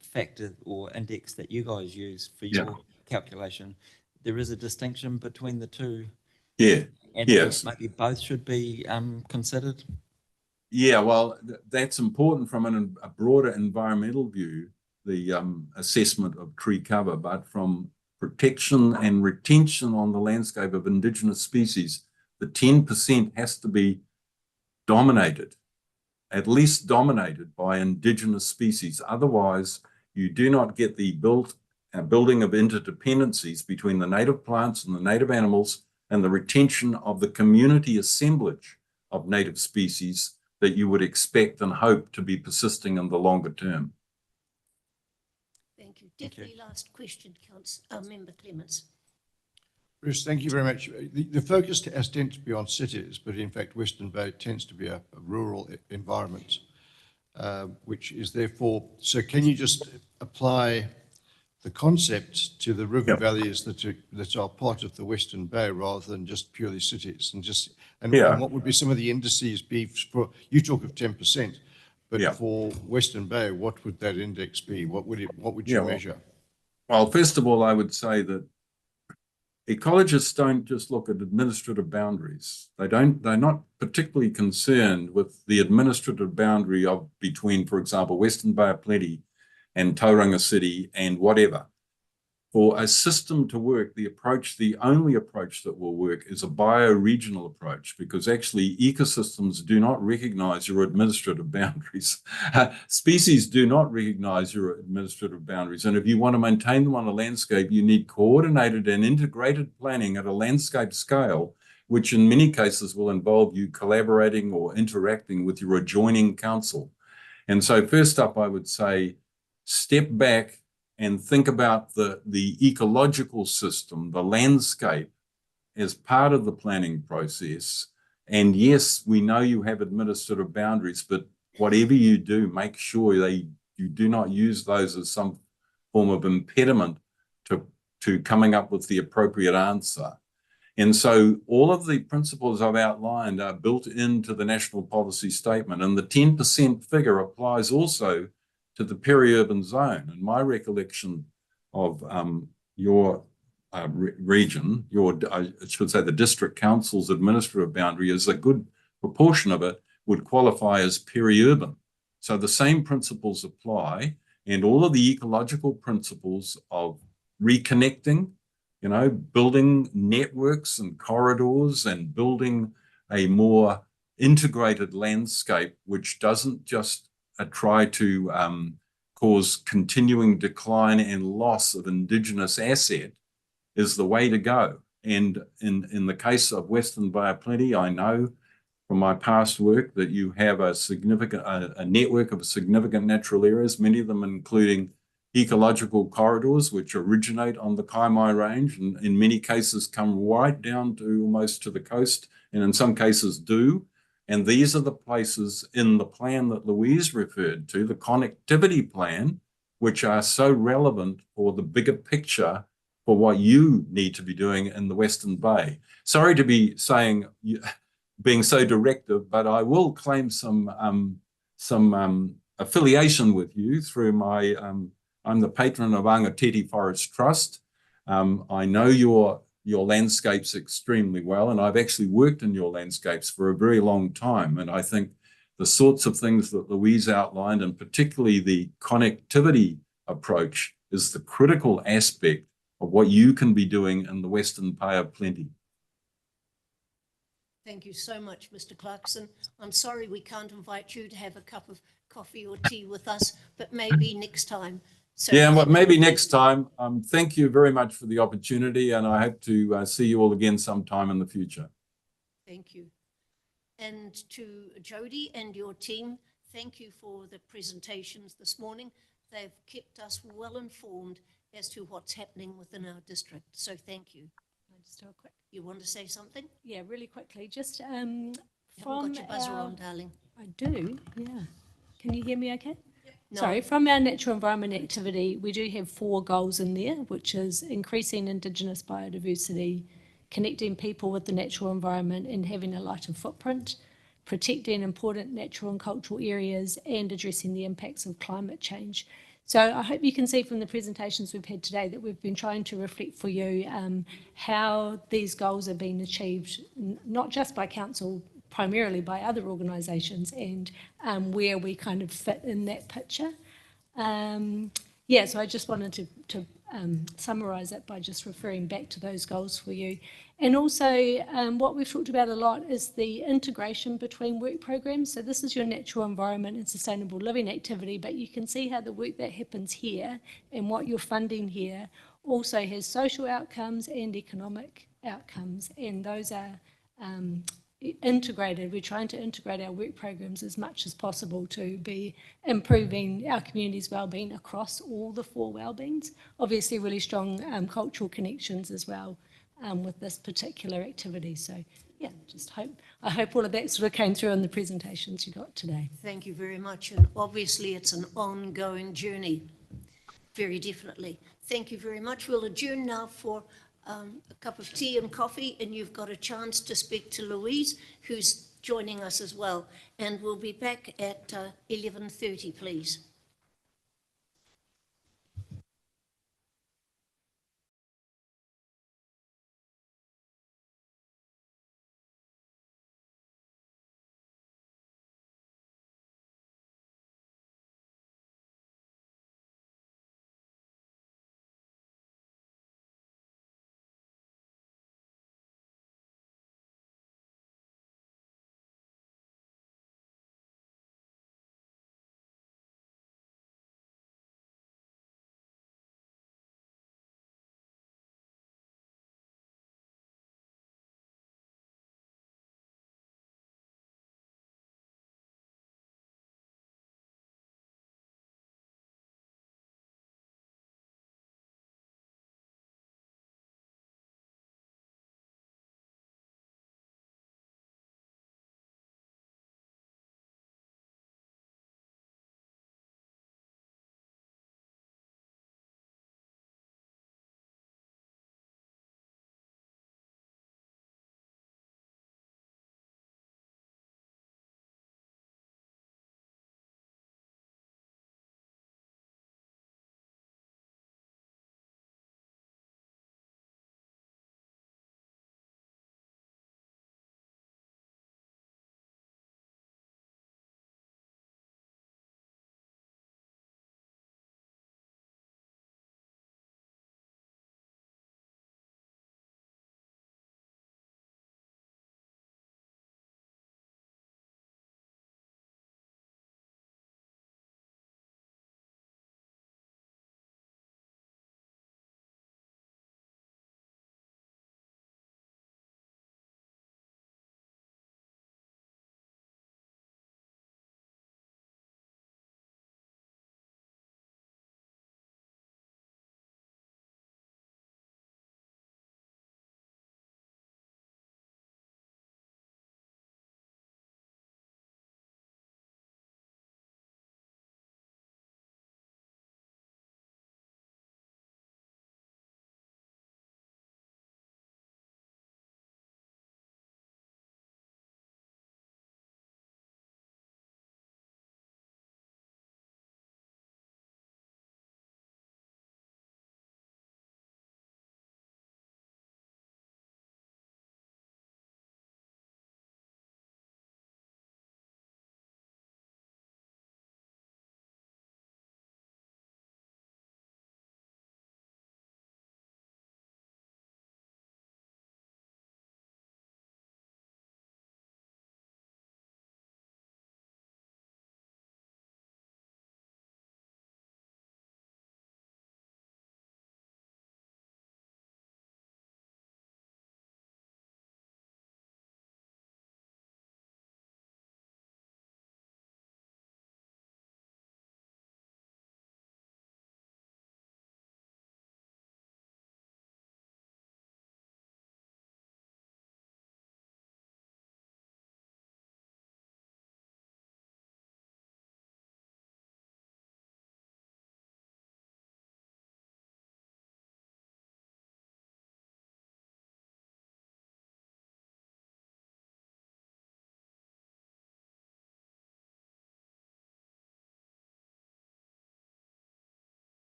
factor or index that you guys use for your calculation, there is a distinction between the two.
Yeah.
And
yes.
Maybe both should be considered.
Yeah, well, that's important from a broader environmental view, the assessment of tree cover, but from protection and retention on the landscape of Indigenous species, the 10% has to be dominated, at least dominated by Indigenous species. Otherwise, you do not get the building of interdependencies between the native plants and the native animals and the retention of the community assemblage of native species that you would expect and hope to be persisting in the longer term.
Thank you. Definitely last question, Member Clements.
Bruce, thank you very much. The focus has tended to be on cities, but in fact, Western Bay tends to be a rural environment, which is therefore, so can you just apply the concept to the river valleys that are part of the Western Bay rather than just purely cities, and what would be some of the indices be for, you talk of 10%, but for Western Bay, what would that index be? What would you measure?
Well, first of all, I would say that ecologists don't just look at administrative boundaries. They're not particularly concerned with the administrative boundary between, for example, Western Bay of Plenty and Tauranga City and whatever. For a system to work, the only approach that will work is a bioregional approach, because actually ecosystems do not recognize your administrative boundaries. Species do not recognize your administrative boundaries. And if you want to maintain them on a landscape, you need coordinated and integrated planning at a landscape scale, which in many cases will involve you collaborating or interacting with your adjoining council. And so first up, I would say, step back and think about the ecological system, the landscape, as part of the planning process. And yes, we know you have administrative boundaries, but whatever you do, make sure you do not use those as some form of impediment to coming up with the appropriate answer. And so all of the principles I've outlined are built into the National Policy Statement, and the 10% figure applies also to the peri-urban zone. And my recollection of your region, I should say the district council's administrative boundary, is a good proportion of it would qualify as peri-urban. So the same principles apply, and all of the ecological principles of reconnecting, building networks and corridors and building a more integrated landscape, which doesn't just try to cause continuing decline and loss of Indigenous asset, is the way to go. And in the case of Western Bay of Plenty, I know from my past work that you have a network of significant natural areas, many of them including ecological corridors, which originate on the Kaimai Range, and in many cases come right down to almost to the coast, and in some cases do. And these are the places in the plan that Louise referred to, the connectivity plan, which are so relevant for the bigger picture for what you need to be doing in the Western Bay. Sorry to be being so directive, but I will claim some affiliation with you through my, I'm the patron of Angateti Forest Trust. I know your landscapes extremely well, and I've actually worked in your landscapes for a very long time. And I think the sorts of things that Louise outlined, and particularly the connectivity approach, is the critical aspect of what you can be doing in the Western Bay of Plenty.
Thank you so much, Mr. Clarkson. I'm sorry we can't invite you to have a cup of coffee or tea with us, but maybe next time. So
yeah, well, maybe next time. Thank you very much for the opportunity, and I hope to see you all again sometime in the future.
Thank you. And to Jody and your team, thank you for the presentations this morning. They've kept us well informed as to what's happening within our district. So thank you.
Just do a quick.
You want to say something?
Yeah, really quickly. Just
You haven't got your buzzer on, darling.
I do. Yeah. Can you hear me? Okay.
No.
Sorry, from our natural environment activity, we do have 4 goals in there, which is increasing Indigenous biodiversity, connecting people with the natural environment and having a lighter footprint, protecting important natural and cultural areas, and addressing the impacts of climate change. So I hope you can see from the presentations we've had today that we've been trying to reflect for you how these goals are being achieved, not just by council, primarily by other organisations, and where we kind of fit in that picture. Yeah, so I just wanted to summarise it by just referring back to those goals for you. And also what we've talked about a lot is the integration between work programs. So this is your natural environment and sustainable living activity, but you can see how the work that happens here and what you're funding here also has social outcomes and economic outcomes, and those are integrated. We're trying to integrate our work programs as much as possible to be improving our community's wellbeing across all the 4 wellbeings. Obviously really strong cultural connections as well with this particular activity. So yeah, I hope all of that sort of came through in the presentations you got today.
Thank you very much. And obviously it's an ongoing journey, very definitely. Thank you very much. We'll adjourn now for a cup of tea and coffee, and you've got a chance to speak to Louise, who's joining us as well. And we'll be back at 11:30, please.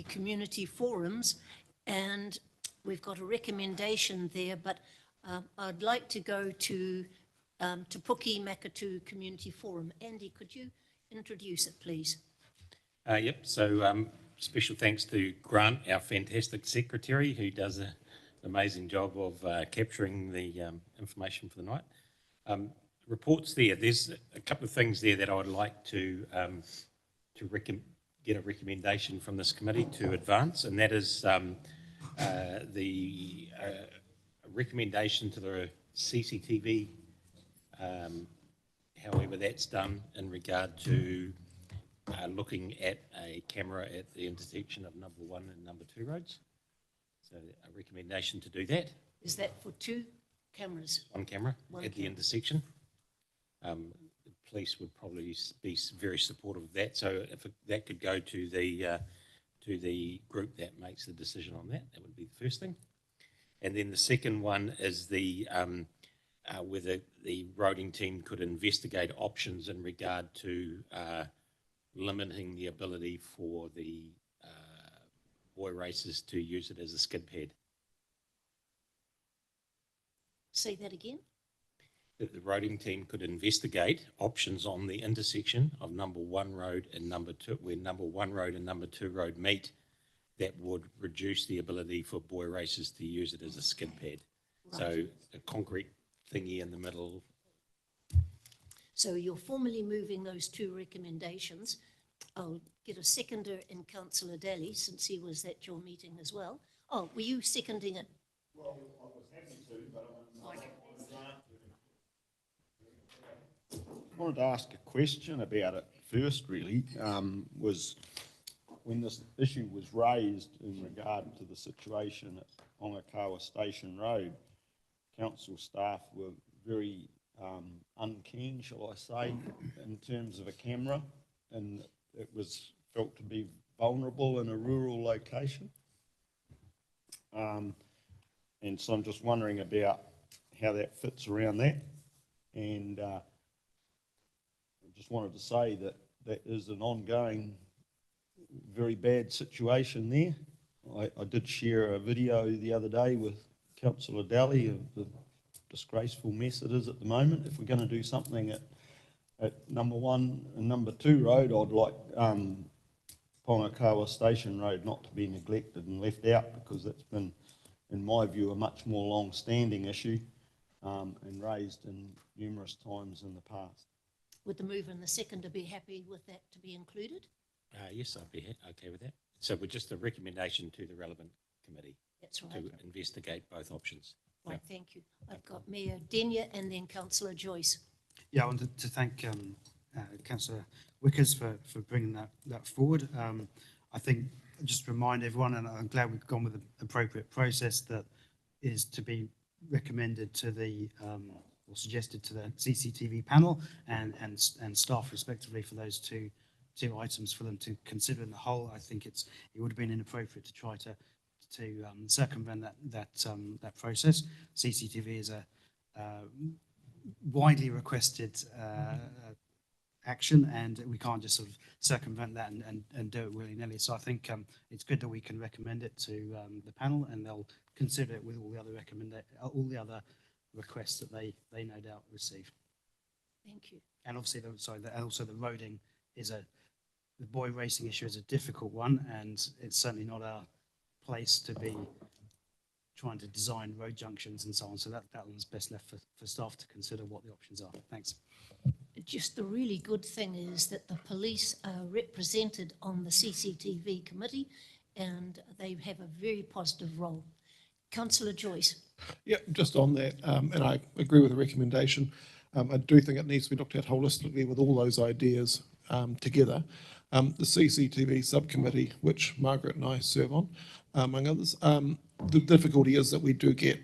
community forums, and we've got a recommendation there, but I'd like to go to Te Puke Makatu Community Forum. Andy, could you introduce it, please?
Yep, so special thanks to Grant, our fantastic secretary, who does an amazing job of capturing the information for the night. Reports there, there's a couple of things there that I would like to get a recommendation from this committee to advance, and that is the recommendation to the CCTV, however that's done in regard to looking at a camera at the intersection of number 1 and number 2 roads. So a recommendation to do that.
Is that for 2 cameras?
One camera
One
at the
camera.
intersection. The police would probably be very supportive of that. So if that could go to the group that makes the decision on that, that would be the first thing. And then the second one is whether the roading team could investigate options in regard to limiting the ability for the boy racers to use it as a skid pad.
Say that again?
That the roading team could investigate options on the intersection of number 1 road and number 2, where number 1 road and number 2 road meet, that would reduce the ability for boy racers to use it as a skid pad. Right. So a concrete thingy in the middle.
So you're formally moving those 2 recommendations. I'll get a seconder in Councillor Daly, since he was at your meeting as well. Oh, were you seconding it?
Well, I was happy to, but I wanted to ask a question about it first, really, was when this issue was raised in regard to the situation at Ongakawa Station Road, council staff were very unkeen, shall I say, in terms of a camera, and it was felt to be vulnerable in a rural location. And so I'm just wondering about how that fits around that. And I just wanted to say that that is an ongoing, very bad situation there. I did share a video the other day with Councillor Daly of the disgraceful mess it is at the moment. If we're going to do something at number 1 and number 2 road, I'd like Pongakawa Station Road not to be neglected and left out, because that's been, in my view, a much more long-standing issue and raised in numerous times in the past.
Would the mover and the seconder be happy with that to be included?
Yes, I'd be okay with that. So we're just a recommendation to the relevant committee.
That's right.
To investigate both options.
Right,
Yep.
thank you. I've got Mayor Denyer and then Councillor Joyce.
Yeah, I wanted to thank Councillor Wickers for bringing that forward. I think just remind everyone, and I'm glad we've gone with the appropriate process that is to be recommended to the or suggested to the CCTV panel and staff respectively for those two items for them to consider in the whole. I think it would have been inappropriate to try to circumvent that process. CCTV is a widely requested action, and we can't just sort of circumvent that and do it willy-nilly. So I think it's good that we can recommend it to the panel, and they'll consider it with all the other requests that they no doubt receive.
Thank you.
And obviously, also the roading is the boy racing issue is a difficult one, and it's certainly not our place to be trying to design road junctions and so on. So that one's best left for staff to consider what the options are. Thanks.
Just the really good thing is that the police are represented on the CCTV committee, and they have a very positive role. Councillor Joyce.
Yeah, just on that, and I agree with the recommendation. I do think it needs to be looked at holistically with all those ideas together. The CCTV subcommittee, which Margaret and I serve on, among others, the difficulty is that we do get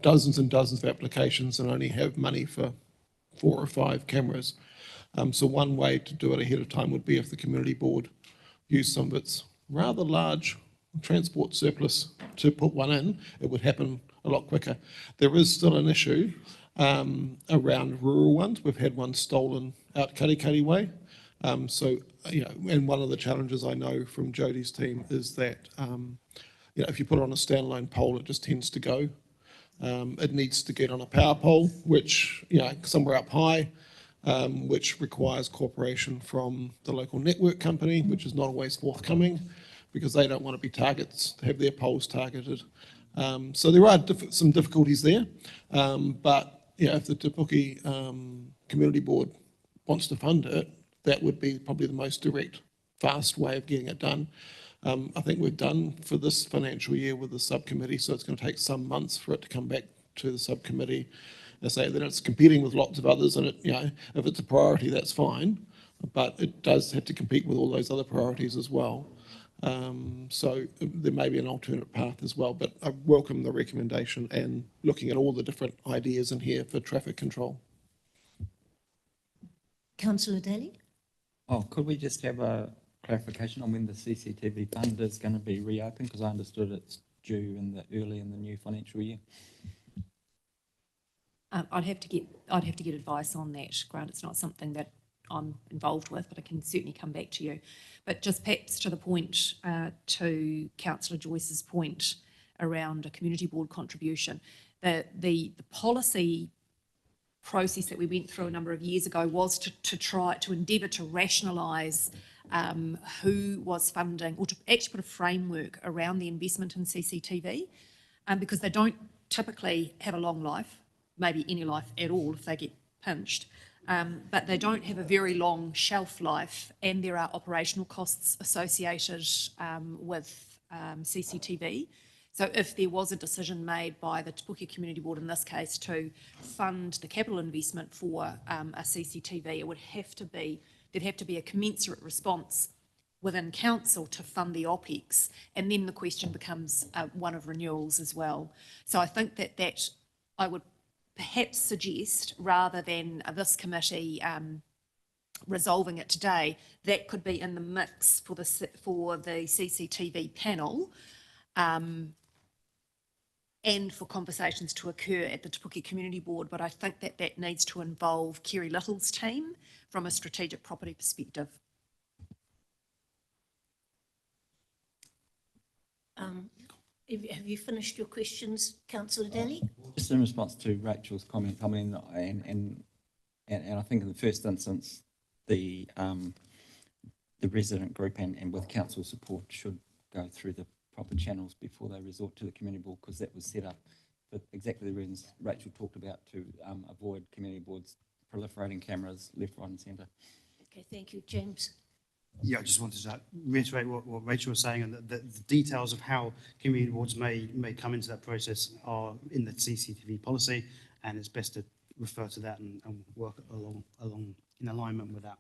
dozens and dozens of applications and only have money for 4 or 5 cameras. So one way to do it ahead of time would be if the community board used some of its rather large transport surplus to put one in. It would happen a lot quicker. There is still an issue around rural ones. We've had one stolen out Karikari Way. And one of the challenges I know from Jodie's team is that, if you put it on a standalone pole, it just tends to go. It needs to get on a power pole, which, somewhere up high, which requires cooperation from the local network company, which is not always forthcoming because they don't want to be targets, have their poles targeted. So there are some difficulties there. But if the Te Puke Community Board wants to fund it, that would be probably the most direct, fast way of getting it done. I think we're done for this financial year with the subcommittee, so it's going to take some months for it to come back to the subcommittee. They say that it's competing with lots of others, and if it's a priority, that's fine, but it does have to compete with all those other priorities as well. So there may be an alternate path as well, but I welcome the recommendation and looking at all the different ideas in here for traffic control.
Councillor Daly?
Oh, could we just have a clarification on when the CCTV fund is going to be reopened? Because I understood it's due early in the new financial year.
I'd have to get advice on that. Grant, it's not something that I'm involved with, but I can certainly come back to you. But just perhaps to the point, to Councillor Joyce's point around a community board contribution, the policy process that we went through a number of years ago was to try to endeavour to rationalise who was funding, or to actually put a framework around the investment in CCTV, because they don't typically have a long life, maybe any life at all if they get pinched, but they don't have a very long shelf life, and there are operational costs associated with CCTV. So if there was a decision made by the Te Puke Community Board in this case to fund the capital investment for a CCTV, it would have to be, there'd have to be a commensurate response within council to fund the OPEX, and then the question becomes one of renewals as well. So I think that I would perhaps suggest, rather than this committee resolving it today, that could be in the mix for the CCTV panel, and for conversations to occur at the Te Puke Community Board. But I think that needs to involve Kerry Little's team from a strategic property perspective.
Have you finished your questions, Councillor Daly?
Just in response to Rachel's comment, I mean, and I think in the first instance, the resident group and with council support should go through the proper channels before they resort to the community board, because that was set up for exactly the reasons Rachel talked about, to avoid community boards proliferating cameras left, right and centre.
Okay, thank you. James?
Yeah, I just wanted to reiterate what Rachel was saying, and the details of how community boards may come into that process are in the CCTV policy, and it's best to refer to that and work along in alignment with that.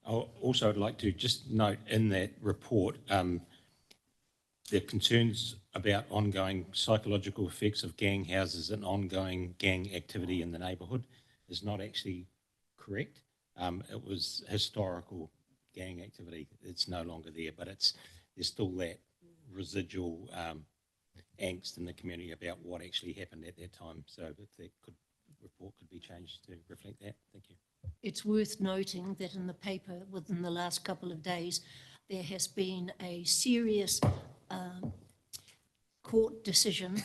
Also, I'd like to just note in that report, the concerns about ongoing psychological effects of gang houses and ongoing gang activity in the neighbourhood is not actually correct. It was historical gang activity. It's no longer there, but there's still that residual angst in the community about what actually happened at that time. So if that report could be changed to reflect that. Thank you.
It's worth noting that in the paper within the last couple of days, there has been a serious court decision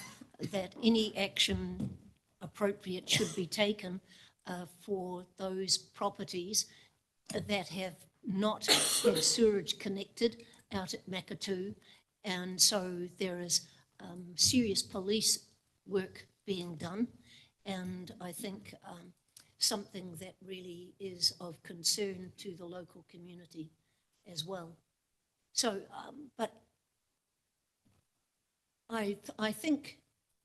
that any action appropriate should be taken for those properties that have not had sewerage connected out at Makatu. And so there is serious police work being done. And I think something that really is of concern to the local community as well. So, but I think,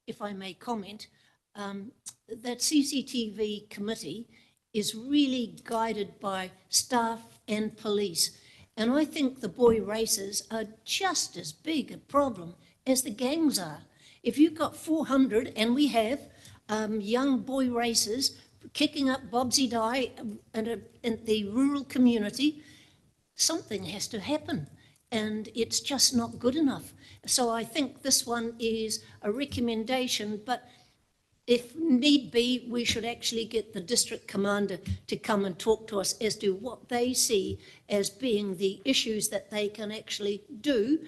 if I may comment, that CCTV committee is really guided by staff and police. And I think the boy races are just as big a problem as the gangs are. If you've got 400, and we have young boy racers kicking up Bobsy Die in the rural community, something has to happen, and it's just not good enough. So I think this one is a recommendation, but if need be, we should actually get the district commander to come and talk to us as to what they see as being the issues that they can actually do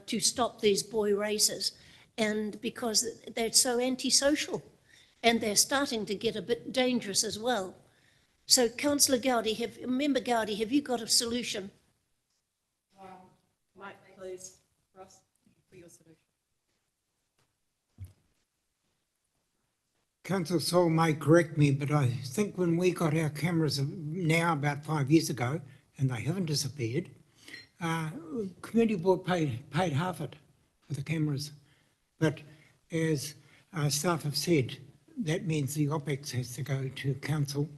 to stop these boy races. And because they're so antisocial and they're starting to get a bit dangerous as well. So Councillor Gowdy, Member Gowdy, have you got a solution?
Mike, please, Ross, for your solution.
Councillor Saul may correct me, but I think when we got our cameras now about 5 years ago, and they haven't disappeared, Community Board paid half it for the cameras. But as staff have said, that means the OPEX has to go to council.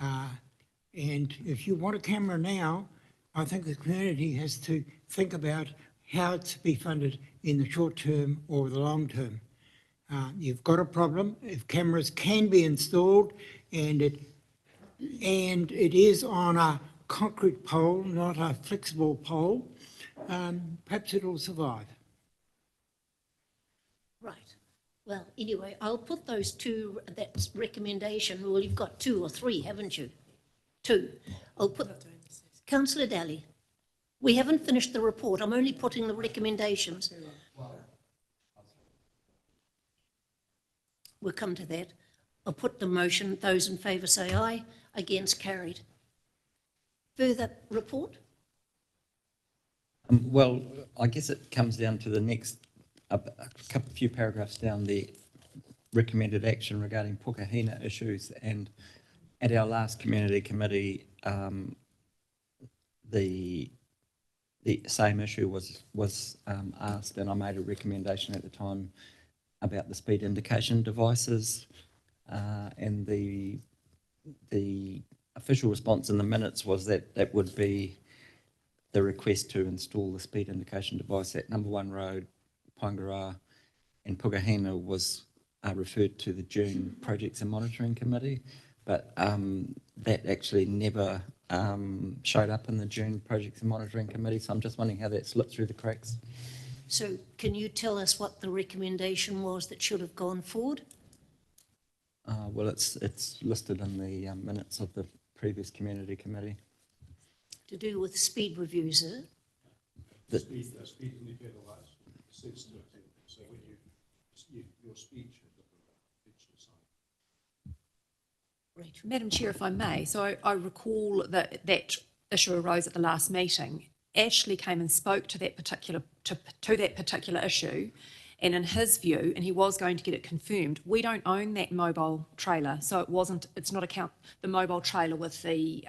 And if you want a camera now, I think the community has to think about how to be funded in the short term or the long term. You've got a problem if cameras can be installed and it is on a concrete pole, not a flexible pole, perhaps it'll survive.
Right. Well, anyway, I'll put those two, that recommendation, well, you've got 2 or 3, haven't you? 2. I'll put, Councillor Daly, we haven't finished the report. I'm only putting the recommendations. We'll come to that. I'll put the motion. Those in favour say aye. Against, carried. Further report?
Well, I guess it comes down to the next, few paragraphs down, the recommended action regarding Pukahina issues. And at our last community committee, the same issue was asked, and I made a recommendation at the time about the speed indication devices, and the official response in the minutes was that that would be the request to install the speed indication device at Number 1 Road, Paengaroa, and Pukahina was referred to the June Projects and Monitoring Committee, but that actually never showed up in the June Projects and Monitoring Committee, so I'm just wondering how that slipped through the cracks.
So can you tell us what the recommendation was that should have gone forward?
Well, it's listed in the minutes of the previous community committee.
To do with speed reviews, is it?
The
speed indicator was 6:13, so when your speed should look pitch to sign.
Right.
Madam Chair, if I may, so I recall that that issue arose at the last meeting. Ashley came and spoke to that particular issue, and in his view, and he was going to get it confirmed, we don't own that mobile trailer, so it's not the mobile trailer with the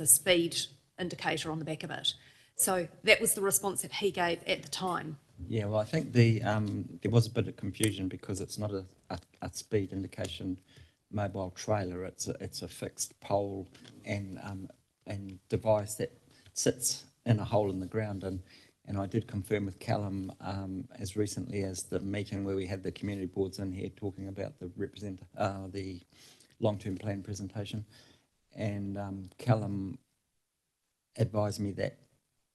speed indicator on the back of it. So that was the response that he gave at the time.
Yeah, well, I think there was a bit of confusion because it's not a speed indication mobile trailer. It's a fixed pole and device that sits in a hole in the ground. And I did confirm with Callum as recently as the meeting where we had the community boards in here talking about the long-term plan presentation. And Callum advised me that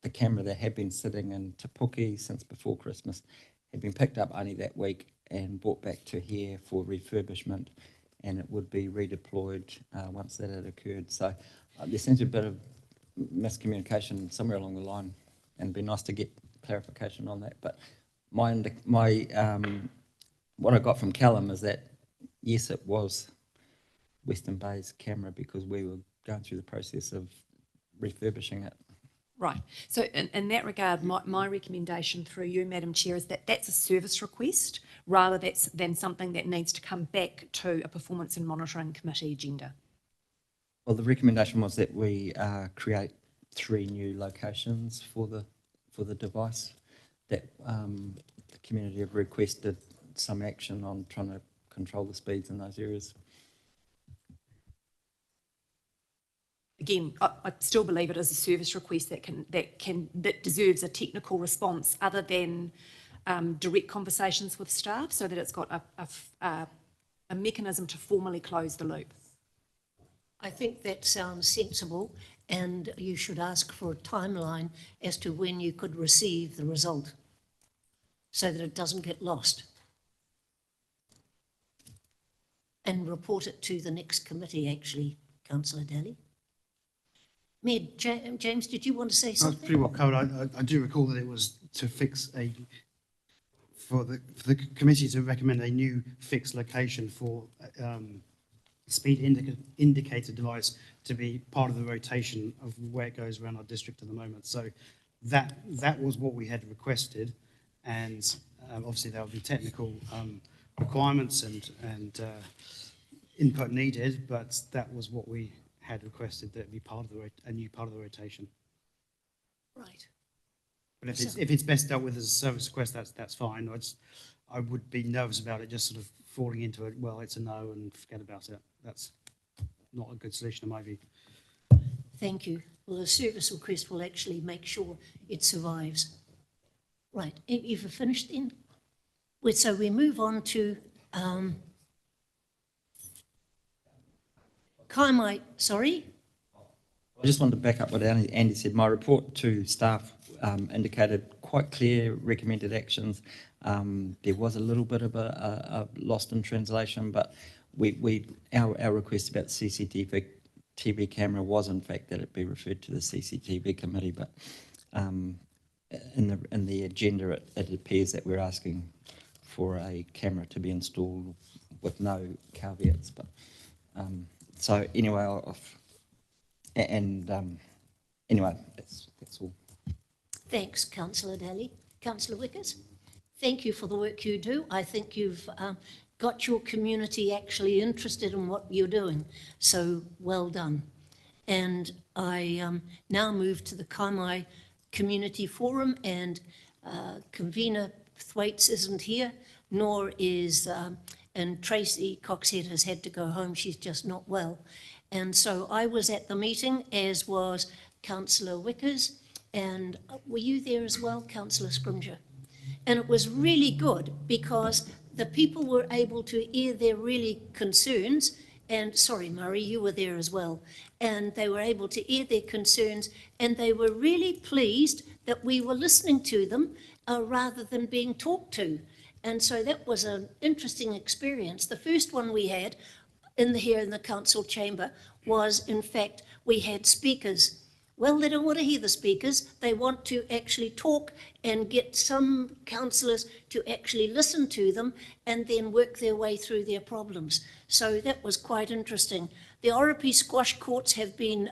the camera that had been sitting in Te Puke since before Christmas had been picked up only that week and brought back to here for refurbishment, and it would be redeployed once that had occurred. So there seems to be a bit of miscommunication somewhere along the line, and it'd be nice to get clarification on that. But what I got from Callum is that, yes, it was Western Bay's camera because we were going through the process of refurbishing it.
Right. So in that regard, my recommendation through you, Madam Chair, is that that's a service request rather than something that needs to come back to a performance and monitoring committee agenda.
Well, the recommendation was that we create 3 new locations for the device. That the community have requested some action on trying to control the speeds in those areas.
Again, I still believe it is a service request that deserves a technical response other than direct conversations with staff, so that it's got a mechanism to formally close the loop.
I think that sounds sensible, and you should ask for a timeline as to when you could receive the result so that it doesn't get lost. and report it to the next committee, actually, councillor Daly. Mayor James, did you want to say
That's
something?
pretty well covered. I do recall that it was to fix for the committee to recommend a new fixed location for speed indicator device to be part of the rotation of where it goes around our district at the moment. So that was what we had requested, and obviously there will be technical requirements and input needed, but that was what we had requested, that it be part of a new part of the rotation.
Right.
But if it's best dealt with as a service request, that's fine. I would be nervous about it just sort of falling into it. Well, it's a no and forget about it. That's not a good solution in my view.
Thank you. Well, the service request will actually make sure it survives. Right, you've finished then? So we move on to Kaimai, sorry?
I just wanted to back up what Andy said. My report to staff indicated quite clear recommended actions. There was a little bit of a lost in translation, but our request about the CCTV camera was in fact that it be referred to the CCTV committee, but in the agenda it appears that we're asking for a camera to be installed with no caveats. But so anyway, anyway, that's all.
Thanks, Councillor Daly. Councillor Wickers, thank you for the work you do. I think you've got your community actually interested in what you're doing, so well done. And I now move to the Kaimai Community Forum, and convener Thwaites isn't here, nor is, and Tracy Coxhead has had to go home, she's just not well. And so I was at the meeting, as was Councillor Wickers, and were you there as well, Councillor Scrimgeour? And it was really good because the people were able to air their really concerns, and sorry, Murray, you were there as well, and they were able to air their concerns, and they were really pleased that we were listening to them rather than being talked to. And so that was an interesting experience. The first one we had here in the council chamber was, in fact, we had speakers. Well, they don't want to hear the speakers. They want to actually talk and get some councillors to actually listen to them and then work their way through their problems. So that was quite interesting. The Oropi squash courts have been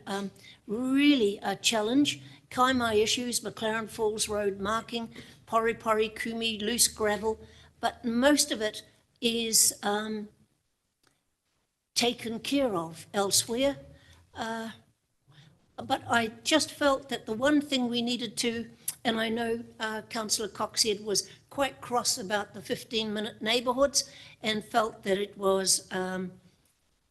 really a challenge. Kaimai issues, McLaren Falls Road marking, Poripori, Kumi, loose gravel, but most of it is taken care of elsewhere. But I just felt that the one thing we needed to, and I know Councillor Coxhead was quite cross about the 15-minute neighbourhoods and felt that it was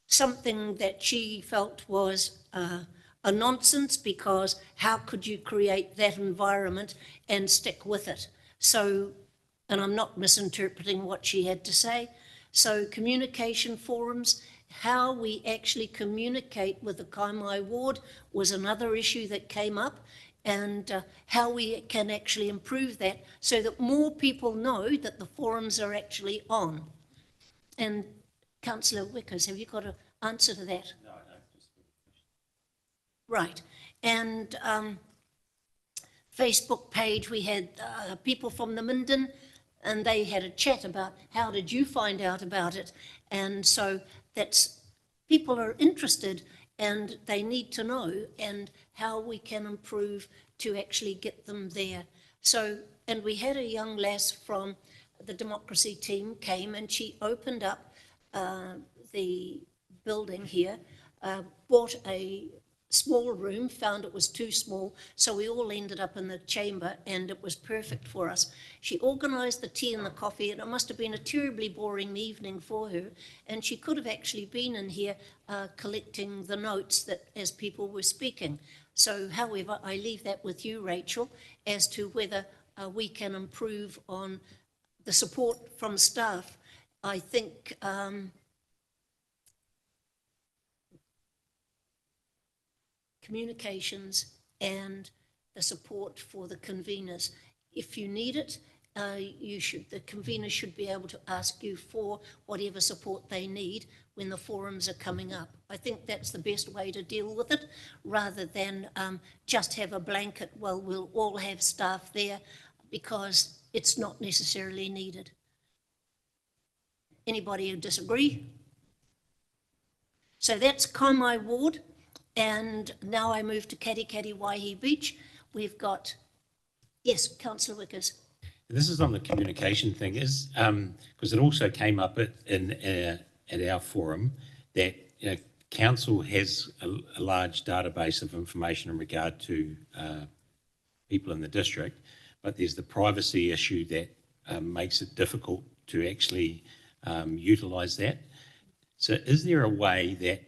something that she felt was a nonsense, because how could you create that environment and stick with it? So, and I'm not misinterpreting what she had to say. So communication forums, how we actually communicate with the Kaimai ward was another issue that came up, and how we can actually improve that so that more people know that the forums are actually on. And Councillor Wickers, have you got an answer to that? No, just right. And Facebook page, we had people from the Minden, and they had a chat about how did you find out about it. And so that's, people are interested and they need to know, and how we can improve to actually get them there. So, and we had a young lass from the democracy team came, and she opened up the building here, bought a small room, found it was too small, so we all ended up in the chamber, and it was perfect for us. She organised the tea and the coffee, and it must have been a terribly boring evening for her, and she could have actually been in here collecting the notes that as people were speaking. So, however, I leave that with you, Rachel, as to whether we can improve on the support from staff. I think communications and the support for the conveners. If you need it, the convener should be able to ask you for whatever support they need when the forums are coming up. I think that's the best way to deal with it, rather than just have a blanket, well, we'll all have staff there, because it's not necessarily needed. Anybody who disagree? So that's Kaimai Ward, and now I move to Katikati Waihi Beach. We've got, yes, Councillor Wickers.
This is on the communication thing, is because it also came up at our forum that council has a large database of information in regard to people in the district, but there's the privacy issue that makes it difficult to actually utilise that. So is there a way that,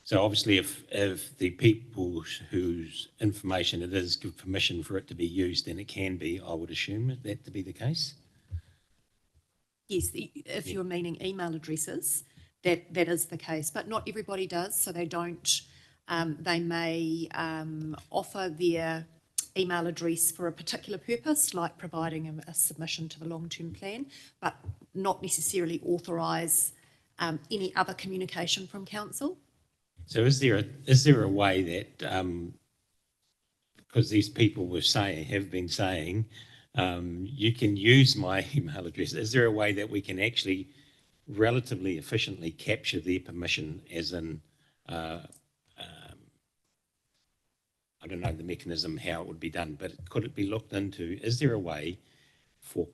so obviously if the people whose information it is give permission for it to be used, then it can be, I would assume that to be the case?
Yes, if you're meaning email addresses, that is the case, but not everybody does, so they don't, they may offer their email address for a particular purpose, like providing a submission to the long-term plan, but not necessarily authorise any other communication from council.
So is there a way that, because these people have been saying, you can use my email address, is there a way that we can actually relatively efficiently capture their permission, as in, I don't know the mechanism how it would be done, but could it be looked into? Is there a way for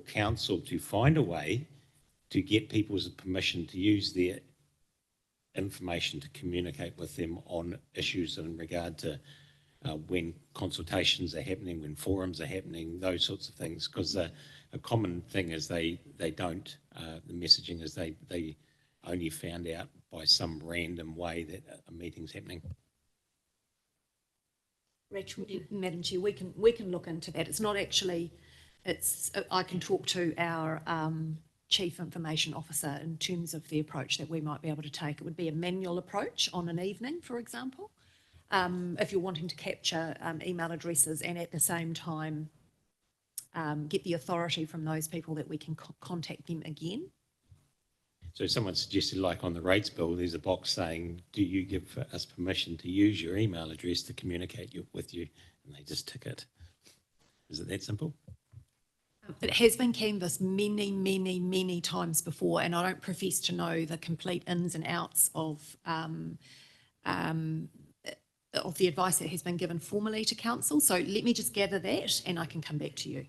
council to find a way to get people's permission to use their information to communicate with them on issues in regard to when consultations are happening, when forums are happening, those sorts of things? Because a common thing is they don't, the messaging is they only found out by some random way that a meeting's happening.
Rachel, Madam Chair, we can look into that. It's not actually, I can talk to our Chief Information Officer in terms of the approach that we might be able to take. It would be a manual approach on an evening, for example, if you're wanting to capture email addresses and at the same time get the authority from those people that we can contact them again.
So someone suggested, like on the rates bill, there's a box saying, do you give us permission to use your email address to communicate with you? And they just tick it. Is it that simple?
It has been canvassed many, many, many times before, and I don't profess to know the complete ins and outs of the advice that has been given formally to council. So let me just gather that and I can come back to you.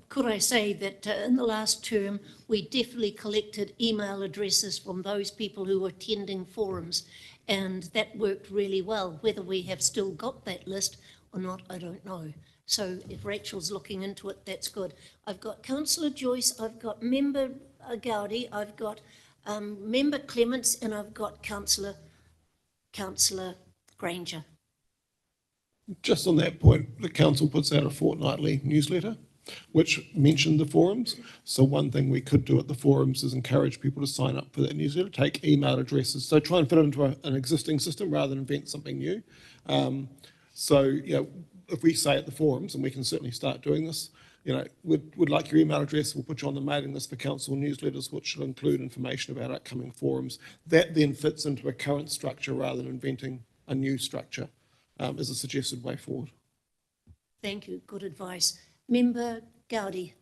Could I say that in the last term, we definitely collected email addresses from those people who were attending forums, and that worked really well. Whether we have still got that list or not, I don't know. So if Rachel's looking into it, that's good. I've got Councillor Joyce, I've got Member Gowdy, I've got Member Clements, and I've got Councillor Granger.
Just on that point, the council puts out a fortnightly newsletter which mentioned the forums. So one thing we could do at the forums is encourage people to sign up for that newsletter, take email addresses. So try and fit it into an existing system rather than invent something new. If we say at the forums, and we can certainly start doing this, we'd like your email address, we'll put you on the mailing list for council newsletters, which will include information about upcoming forums. That then fits into a current structure rather than inventing a new structure, as a suggested way forward.
Thank you, good advice. Member Gowdy.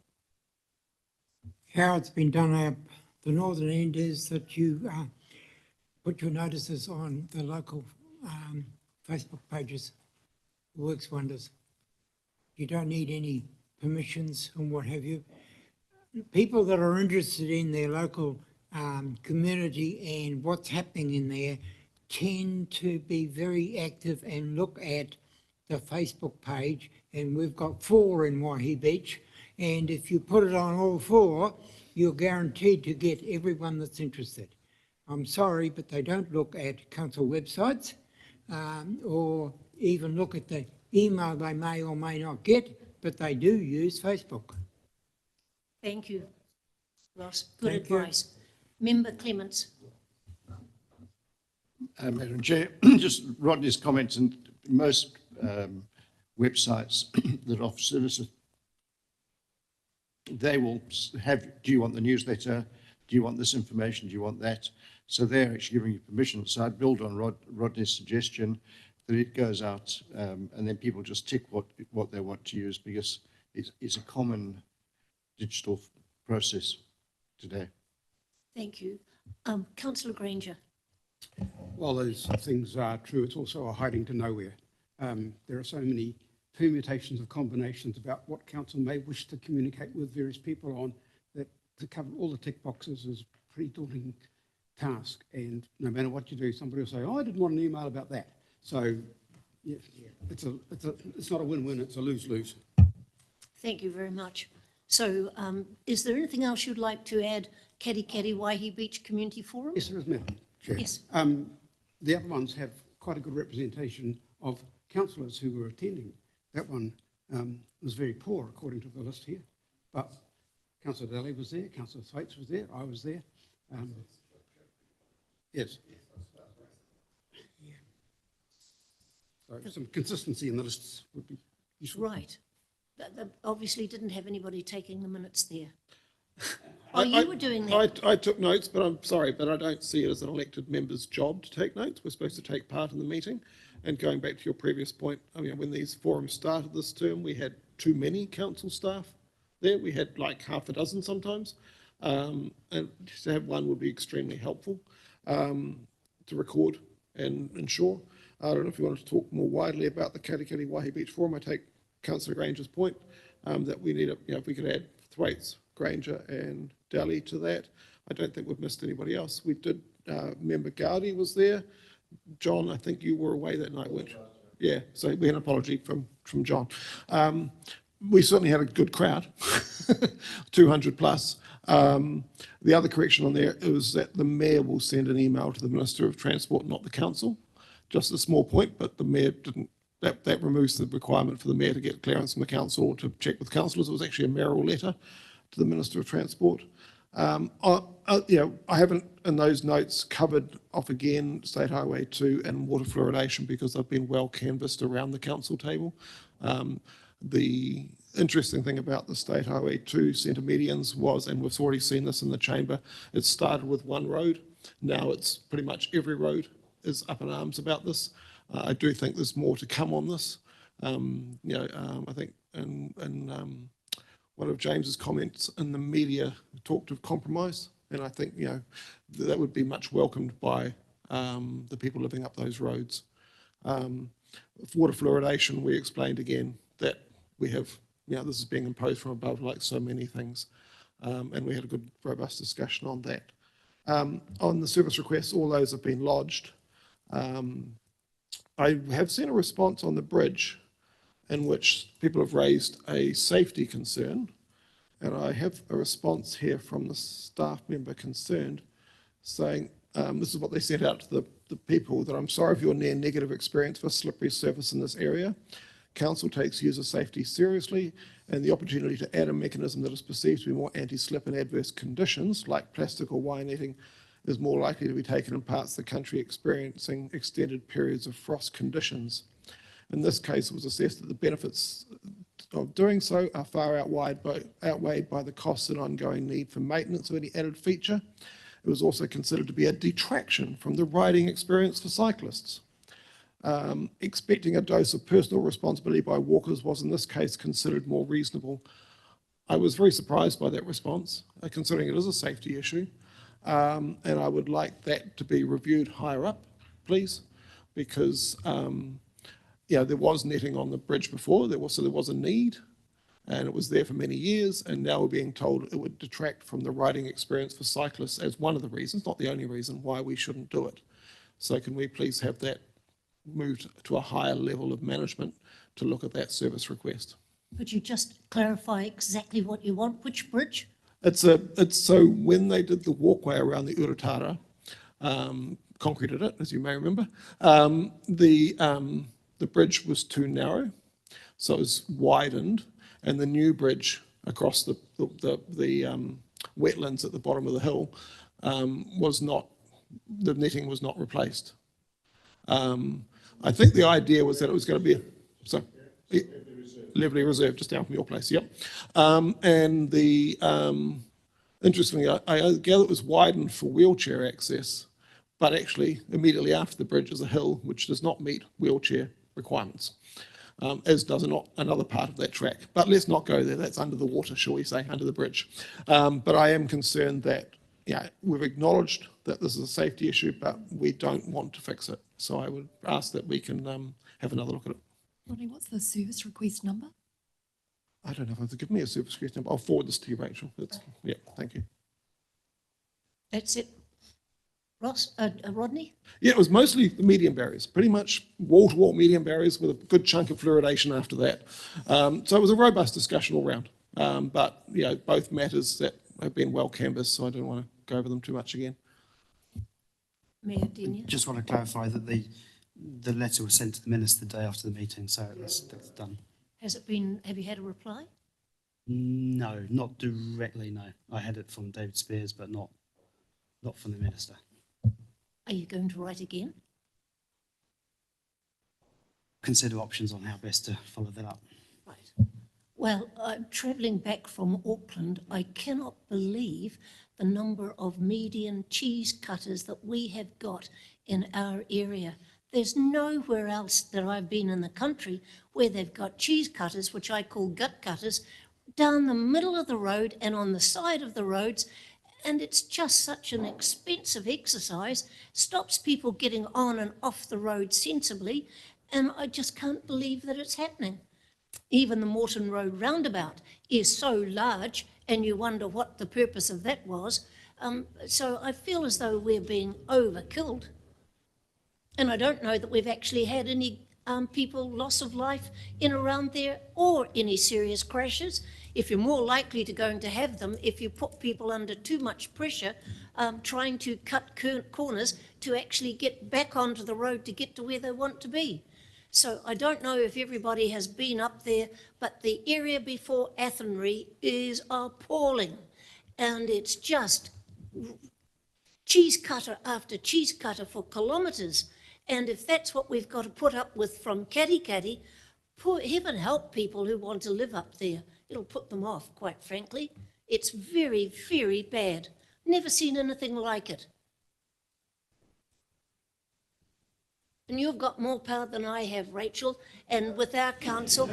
How it's been done at the northern end is that you put your notices on the local Facebook pages. It works wonders. You don't need any permissions and what have you. People that are interested in their local community and what's happening in there tend to be very active and look at the Facebook page, and we've got 4 in Waihi Beach, and if you put it on all 4, you're guaranteed to get everyone that's interested. I'm sorry, but they don't look at council websites or even look at the email they may or may not get, but they do use Facebook.
Thank you, Ross. Good
Thank you.
advice. Member Clements.
Madam Chair, just Rodney's comments, and most websites that offer they will have, do you want the newsletter? Do you want this information? Do you want that? So they're actually giving you permission. So I'd build on Rodney's suggestion that it goes out and then people just tick what they want to use, because it's a common digital process today.
Thank you. Councillor Granger.
While those things are true, it's also a hiding to nowhere. There are so many permutations of combinations about what council may wish to communicate with various people on, that to cover all the tick boxes is a pretty daunting task. And no matter what you do, somebody will say, oh, I didn't want an email about that. So yeah, it's not a win-win, it's a lose-lose.
Thank you very much. So is there anything else you'd like to add, Katikati Waihi Beach Community Forum?
Yes, there is, Madam Chair.
Yes.
The other ones have quite a good representation of councillors who were attending. That one was very poor, according to the list here. But Councillor Daly was there, Councillor Thwaites was there, I was there. Yes. So some consistency in the lists would be useful.
Right. They obviously didn't have anybody taking the minutes there. Oh, you were doing that?
I took notes, but I'm sorry, but I don't see it as an elected member's job to take notes. We're supposed to take part in the meeting. And going back to your previous point, I mean, when these forums started this term, we had too many council staff there. We had like half a dozen sometimes. And to have one would be extremely helpful to record and ensure. I don't know if you wanted to talk more widely about the Katikati Waihi Beach Forum. I take Councillor Granger's point that we need, if we could add Thwaites, Granger and Daly to that. I don't think we've missed anybody else. We did, member Gowdy was there. John, I think you were away that night, weren't you? Yeah, so we had an apology from John. We certainly had a good crowd, 200 plus. The other correction on there is that the mayor will send an email to the Minister of Transport, not the council. Just a small point, but the mayor didn't, that removes the requirement for the mayor to get clearance from the council or to check with councillors. It was actually a mayoral letter to the Minister of Transport. I haven't in those notes covered off again State Highway 2 and water fluoridation because they've been well canvassed around the council table. The interesting thing about the State Highway 2 centre medians was, and we've already seen this in the chamber, it started with one road. Now it's pretty much every road is up in arms about this. I do think there's more to come on this. I think in one of James's comments in the media talked of compromise, and I think that would be much welcomed by the people living up those roads. Water fluoridation, we explained again that we have, this is being imposed from above like so many things, and we had a good robust discussion on that. On the service requests, all those have been lodged. I have seen a response on the bridge in which people have raised a safety concern, and I have a response here from the staff member concerned saying, this is what they sent out to the people, that I'm sorry for your near negative experience for slippery surface in this area. Council takes user safety seriously, and the opportunity to add a mechanism that is perceived to be more anti-slip in adverse conditions, like plastic or wire netting, is more likely to be taken in parts of the country experiencing extended periods of frost conditions. In this case, it was assessed that the benefits of doing so are far outweighed by the costs and ongoing need for maintenance of any added feature. It was also considered to be a detraction from the riding experience for cyclists. Expecting a dose of personal responsibility by walkers was in this case considered more reasonable. I was very surprised by that response, considering it is a safety issue. And I would like that to be reviewed higher up, please, because there was netting on the bridge before, there was a need, and it was there for many years, and now we're being told it would detract from the riding experience for cyclists as one of the reasons, not the only reason, why we shouldn't do it. So can we please have that moved to a higher level of management to look at that service request?
Could you just clarify exactly what you want? Which bridge?
It's so when they did the walkway around the Urutara, concreted it, as you may remember, the bridge was too narrow, so it was widened, and the new bridge across the wetlands at the bottom of the hill the netting was not replaced. I think the idea was that it was going to be Leverley Reserve, just down from your place, yep. And the, interestingly, I gather it was widened for wheelchair access, but actually immediately after the bridge is a hill which does not meet wheelchair requirements, as does another part of that track. But let's not go there, that's under the water, shall we say, under the bridge. But I am concerned that, yeah, we've acknowledged that this is a safety issue, but we don't want to fix it. So I would ask that we can have another look at it.
Rodney, what's the service request number?
I don't know if it's give me a service request number. I'll forward this to you, Rachel. Yeah, thank you.
That's it. Ross, Rodney?
Yeah, it was mostly the medium barriers, pretty much wall-to-wall medium barriers with a good chunk of fluoridation after that. So it was a robust discussion all round. But, you know, both matters that have been well canvassed, so I don't want to go over them too much again.
Mayor Denia?
Just want to clarify that the letter was sent to the minister the day after the meeting, so that's done.
Has it been, have you had a reply?
No, not directly, no. I had it from David Spears, but not from the minister.
Are you going to write again?
Consider options on how best to follow that up.
Right. Well, I'm travelling back from Auckland. I cannot believe the number of median cheese cutters that we have got in our area. There's nowhere else that I've been in the country where they've got cheese cutters, which I call gut cutters, down the middle of the road and on the side of the roads. And it's just such an expensive exercise, stops people getting on and off the road sensibly, and I just can't believe that it's happening. Even the Moreton Road roundabout is so large, and you wonder what the purpose of that was. So I feel as though we're being overkilled. And I don't know that we've actually had any people loss of life in around there or any serious crashes. If you're more likely to going to have them if you put people under too much pressure trying to cut corners to actually get back onto the road to get to where they want to be. So I don't know if everybody has been up there, but the area before Athenry is appalling. And it's just cheese cutter after cheese cutter for kilometres. And if that's what we've got to put up with from Katikati, poor heaven help people who want to live up there. It'll put them off, quite frankly. It's very, very bad. Never seen anything like it. And you've got more power than I have, Rachel, and with our council,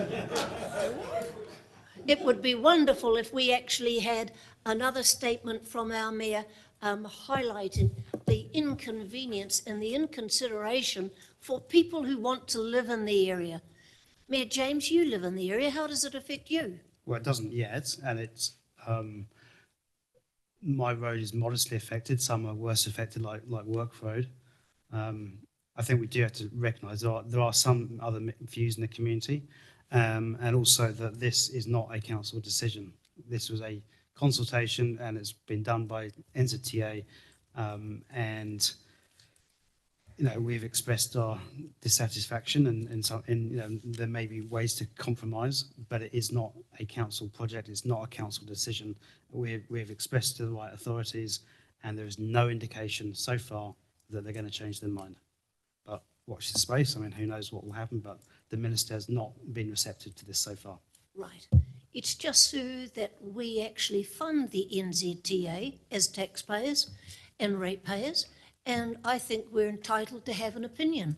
it would be wonderful if we actually had another statement from our mayor highlighting the inconvenience and the inconsideration for people who want to live in the area. Mayor James, you live in the area. How does it affect you?
Well, it doesn't yet, and it's my road is modestly affected. Some are worse affected, like Work Road. I think we do have to recognise there are some other views in the community, and also that this is not a council decision. This was a consultation, and it's been done by NZTA, and you know, we've expressed our dissatisfaction, and you know, there may be ways to compromise, but it is not a council project. It's not a council decision. We've expressed to the right authorities, and there is no indication so far that they're going to change their mind. But watch the space. I mean, who knows what will happen? But the minister has not been receptive to this so far.
Right. It's just so that we actually fund the NZTA as taxpayers and ratepayers. And I think we're entitled to have an opinion.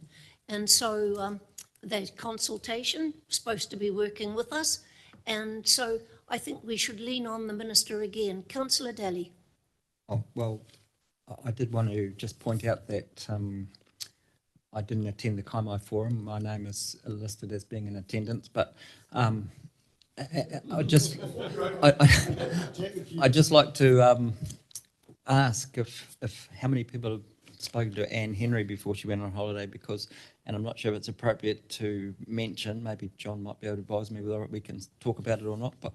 And so the consultation is supposed to be working with us. And so I think we should lean on the minister again. Councillor Daly.
Oh, well, I did want to just point out that I didn't attend the Kaimai Forum. My name is listed as being in attendance, but I'd just like to ask if how many people have spoken to Anne Henry before she went on holiday, because, and I'm not sure if it's appropriate to mention, maybe John might be able to advise me whether we can talk about it or not, but.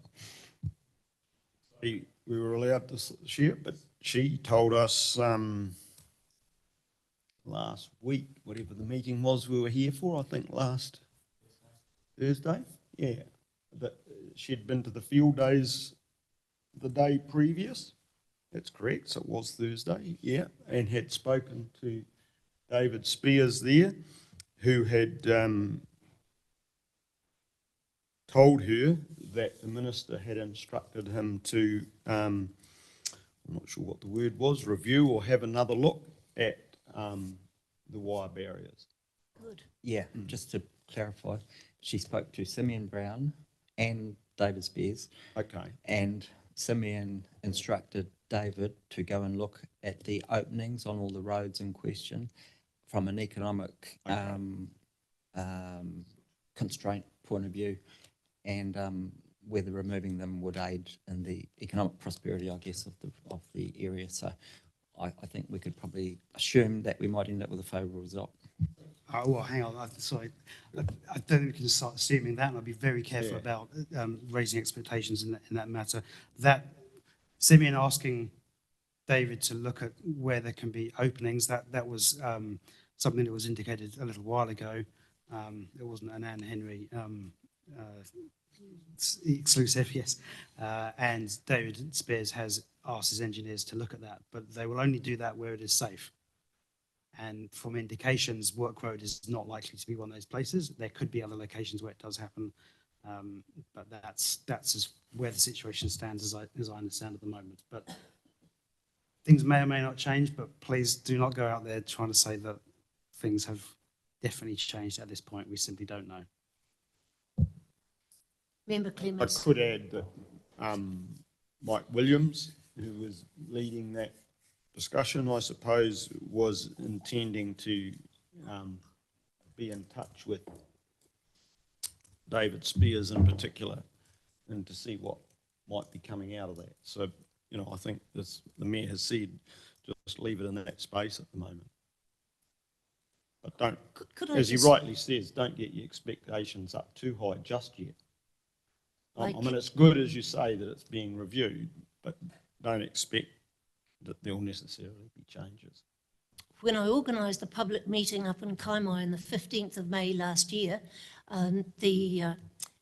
We were allowed to share it, but she told us last week, whatever the meeting was we were here for, I think last Thursday, yeah, that she'd been to the field days the day previous. That's correct, so it was Thursday, yeah, and had spoken to David Spears there, who had told her that the minister had instructed him to, I'm not sure what the word was, review or have another look at the wire barriers.
Good.
Yeah, just to clarify, she spoke to Simeon Brown and David Spears.
Okay.
And Simeon instructed David to go and look at the openings on all the roads in question from an economic constraint point of view, and whether removing them would aid in the economic prosperity, I guess, of the area. So I think we could probably assume that we might end up with a favourable result.
Oh, well, hang on. Sorry, I don't think we can just start assuming that, and I'll be very careful about raising expectations in that matter. That Simeon asking David to look at where there can be openings, that was something that was indicated a little while ago. It wasn't an Anne Henry exclusive, yes. And David Spears has asked his engineers to look at that, but they will only do that where it is safe. And from indications, Work Road is not likely to be one of those places. There could be other locations where it does happen, but that's where the situation stands as I understand at the moment. But things may or may not change, but please do not go out there trying to say that things have definitely changed at this point. We simply don't know.
Member Clements.
I could add that Mike Williams, who was leading that discussion, I suppose, was intending to be in touch with David Spears in particular and to see what might be coming out of that. So, you know, I think the Mayor has said just leave it in that space at the moment. But don't, as he rightly says, don't get your expectations up too high just yet. I mean, it's good, as you say, that it's being reviewed, but don't expect that there will necessarily be changes.
When I organised the public meeting up in Kaimai on the 15th of May last year,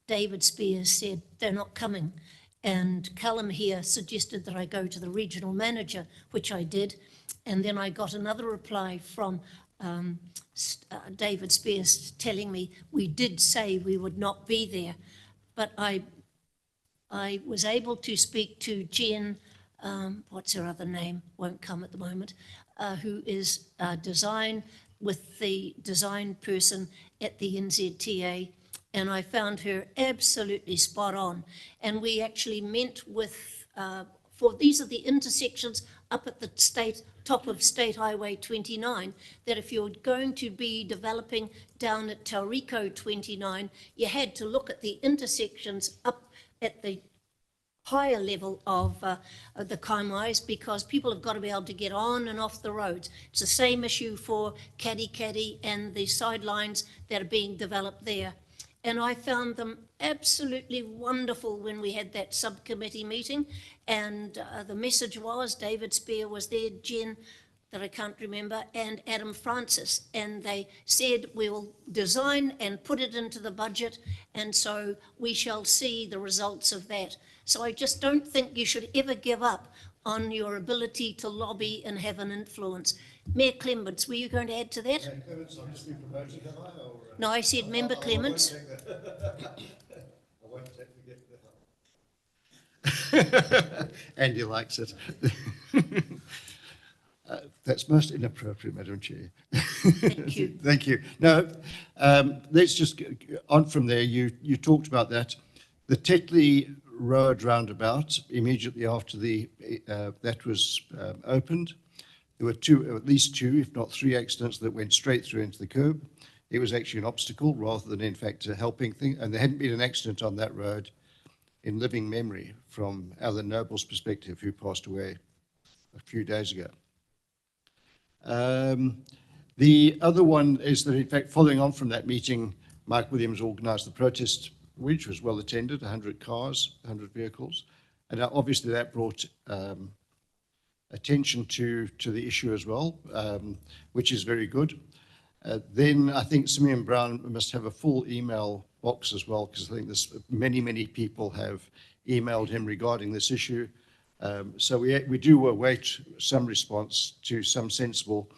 David Spears said they're not coming. And Callum here suggested that I go to the regional manager, which I did. And then I got another reply from David Spears telling me we did say we would not be there. But I was able to speak to Jen, what's her other name, won't come at the moment, who is design with the design person at the NZTA, and I found her absolutely spot on. And we actually met with, these are the intersections up at the top of State Highway 29, that if you're going to be developing down at Tauriko 29, you had to look at the intersections up at the higher level of the Kaimais, because people have got to be able to get on and off the roads. It's the same issue for Kadikadi and the sidelines that are being developed there. And I found them absolutely wonderful when we had that subcommittee meeting. And the message was, David Spear was there, Jen, that I can't remember, and Adam Francis. And they said, we will design and put it into the budget. And so we shall see the results of that. So I just don't think you should ever give up on your ability to lobby and have an influence. Mayor Clements, were you going to add to that?
Yeah, Clements, I've just been promoted, have I? Or,
No, I said Member Clements.
I won't forget that. Andy likes it. That's most inappropriate, Madam Chair.
Thank you.
Thank you. No, let's just on from there. You talked about that. The Tetley Road roundabout, immediately after that was opened, there were at least two, if not three accidents that went straight through into the curb. It was actually an obstacle rather than, in fact, a helping thing. And there hadn't been an accident on that road in living memory from Alan Noble's perspective, who passed away a few days ago. The other one is that, in fact, following on from that meeting, Mike Williams organised the protest, which was well attended, 100 cars, 100 vehicles. And obviously that brought attention to the issue as well, which is very good. Then I think Simeon Brown must have a full email box as well, because I think there's many people have emailed him regarding this issue. So we do await some response to some sensible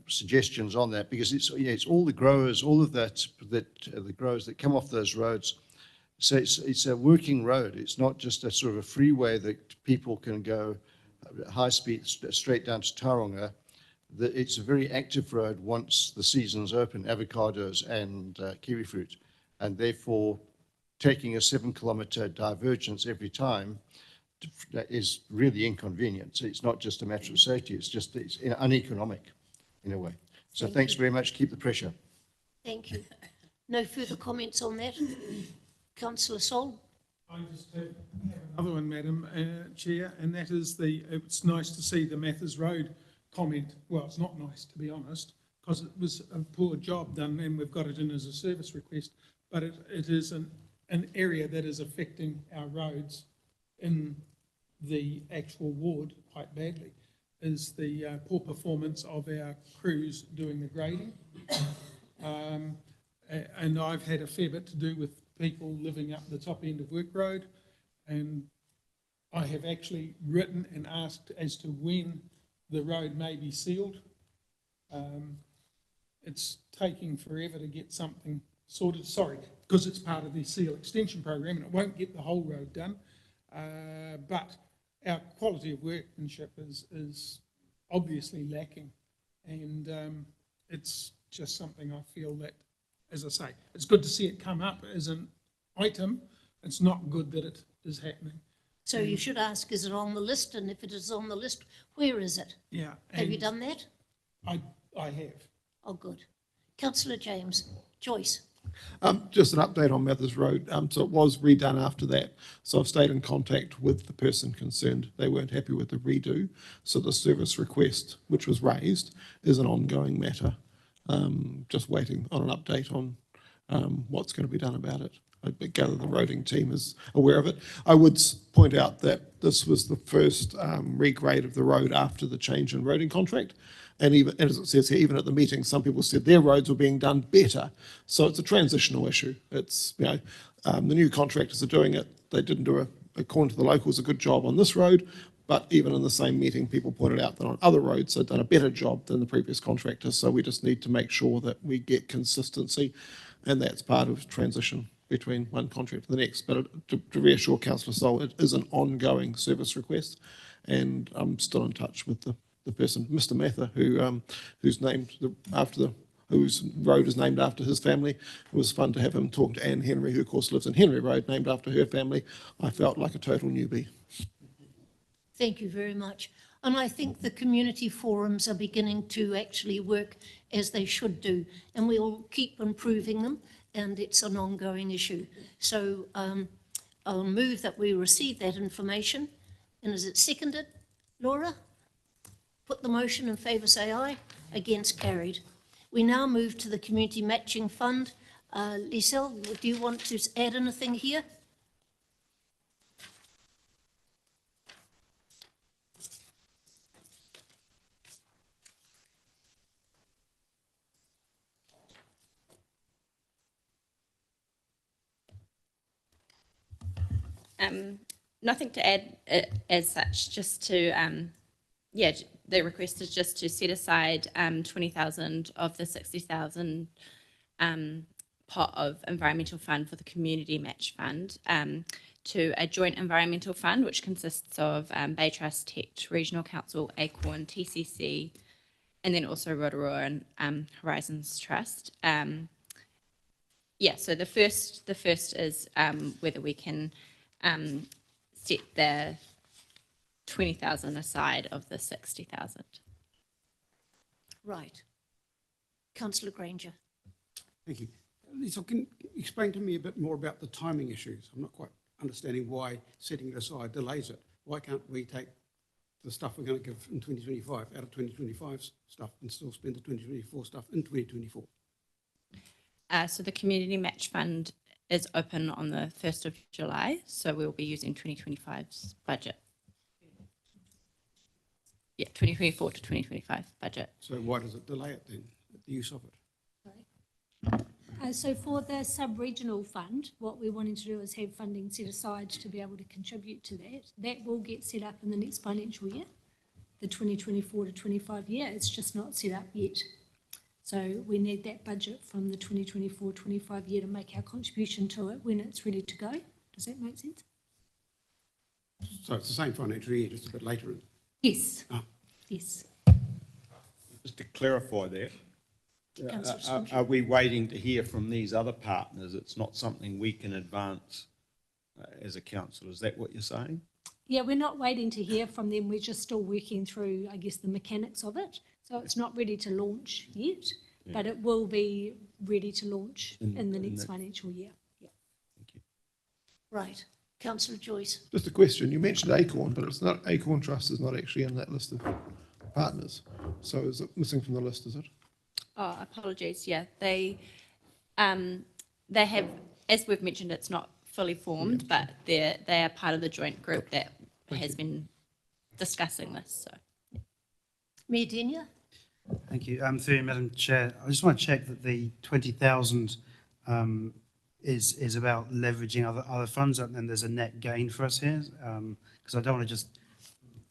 suggestions on that, because it's all the growers, all of that the growers that come off those roads So it's a working road. It's not just a sort of a freeway that people can go high speed straight down to Tauranga. It's a very active road once the season's open, avocados and kiwi fruit, and therefore taking a 7-kilometre divergence every time is really inconvenient. So it's not just a matter of safety, it's uneconomic in a way. So thanks very much. Keep the pressure.
Thank you. No further comments on that? Councillor Sol?
I just have another one, Madam Chair, and that is it's nice to see the Mathers Road comment. Well, it's not nice, to be honest, because it was a poor job done and we've got it in as a service request, but it is an area that is affecting our roads in the actual ward quite badly, is the poor performance of our crews doing the grading. And I've had a fair bit to do with people living up the top end of Work Road, and I have actually written and asked as to when the road may be sealed. It's taking forever to get something sorted, because it's part of the seal extension program and it won't get the whole road done. But our quality of workmanship is obviously lacking, and it's just something I feel that, as I say, it's good to see it come up as an item. It's not good that it is happening.
So you should ask, is it on the list? And if it is on the list, where is it?
Yeah.
Have you done that?
I have.
Oh, good. Councillor Joyce.
Just an update on Mathers Road. So it was redone after that. So I've stayed in contact with the person concerned. They weren't happy with the redo. So the service request, which was raised, is an ongoing matter. Just waiting on an update on what's going to be done about it. I gather the roading team is aware of it. I would point out that this was the first regrade of the road after the change in roading contract. And even, as it says here, even at the meeting, some people said their roads were being done better. So it's a transitional issue. It's, the new contractors are doing it. They didn't do, according to the locals, a good job on this road. But even in the same meeting, people pointed out that on other roads, they've done a better job than the previous contractors. So we just need to make sure that we get consistency. And that's part of transition between one contract to the next. But to reassure Councillor Sol, it is an ongoing service request. And I'm still in touch with the person, Mr. Mather, who's named whose road is named after his family. It was fun to have him talk to Anne Henry, who of course lives in Henry Road, named after her family. I felt like a total newbie.
Thank you very much. And I think the community forums are beginning to actually work as they should do, and we'll keep improving them, and it's an ongoing issue. So I'll move that we receive that information. And is it seconded, Laura? Put the motion in favour, say aye. Against, carried. We now move to the Community Matching Fund. Liesel, do you want to add anything here?
Nothing to add as such, just to, the request is just to set aside 20,000 of the 60,000 pot of environmental fund for the community match fund to a joint environmental fund, which consists of Bay Trust, TECT, Regional Council, Acorn, TCC, and then also Rotorua and Horizons Trust. So the first is whether we can set the 20,000 aside of the 60,000.
Right. Councillor Granger.
Thank you. Lisa, can you explain to me a bit more about the timing issues? I'm not quite understanding why setting it aside delays it. Why can't we take the stuff we're going to give in 2025 out of 2025 stuff and still spend the 2024 stuff in 2024?
So the community match fund is open on the 1st of July, so we'll be using 2025's budget. 2024 to 2025 budget.
So why does it delay it then, the use of it?
So for the sub-regional fund, what we're wanting to do is have funding set aside to be able to contribute to that. That will get set up in the next financial year, the 2024 to 25 year. It's just not set up yet. So we need that budget from the 2024-25 year to make our contribution to it when it's ready to go. Does that make sense?
So it's the same financial year, just a bit later.
Yes.
Ah.
Yes.
Just to clarify that,
Councillor Swanshaw.
are we waiting to hear from these other partners? It's not something we can advance as a council. Is that what you're saying?
Yeah, we're not waiting to hear from them. We're just still working through, I guess, the mechanics of it. So it's not ready to launch yet, but it will be ready to launch in the next financial year. Yeah.
Thank you.
Right. Councillor Joyce.
Just a question. You mentioned Acorn, but it's not, Acorn Trust is not actually in that list of partners. So is it missing from the list, is it?
Oh, apologies. Yeah, they have, as we've mentioned, it's not fully formed, but they are part of the joint group that has been discussing this. So,
Mayor Denia.
Thank you. Through you, Madam Chair, I just want to check that the 20,000 is about leveraging other funds, and then there's a net gain for us here, because I don't want to just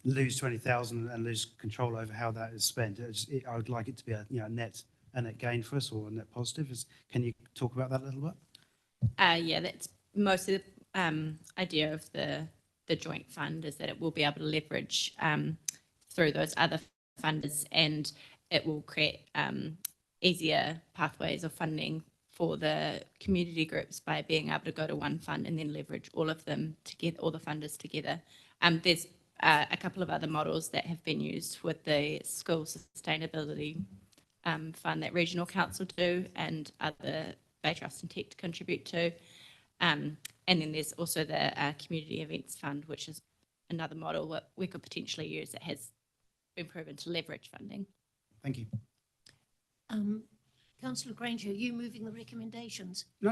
lose 20,000 and lose control over how that is spent. I would like it to be a net gain for us, or a net positive. Can you talk about that a little bit?
yeah, that's mostly the idea of the joint fund, is that it will be able to leverage through those other funders, and it will create easier pathways of funding for the community groups by being able to go to one fund and then leverage all of them together, all the funders together. There's a couple of other models that have been used with the school sustainability fund that regional council do, and other Bay Trust and Tech to contribute to. And then there's also the community events fund, which is another model that we could potentially use that has been proven to leverage funding.
Thank you.
Councillor Granger, are you moving the recommendations?
No.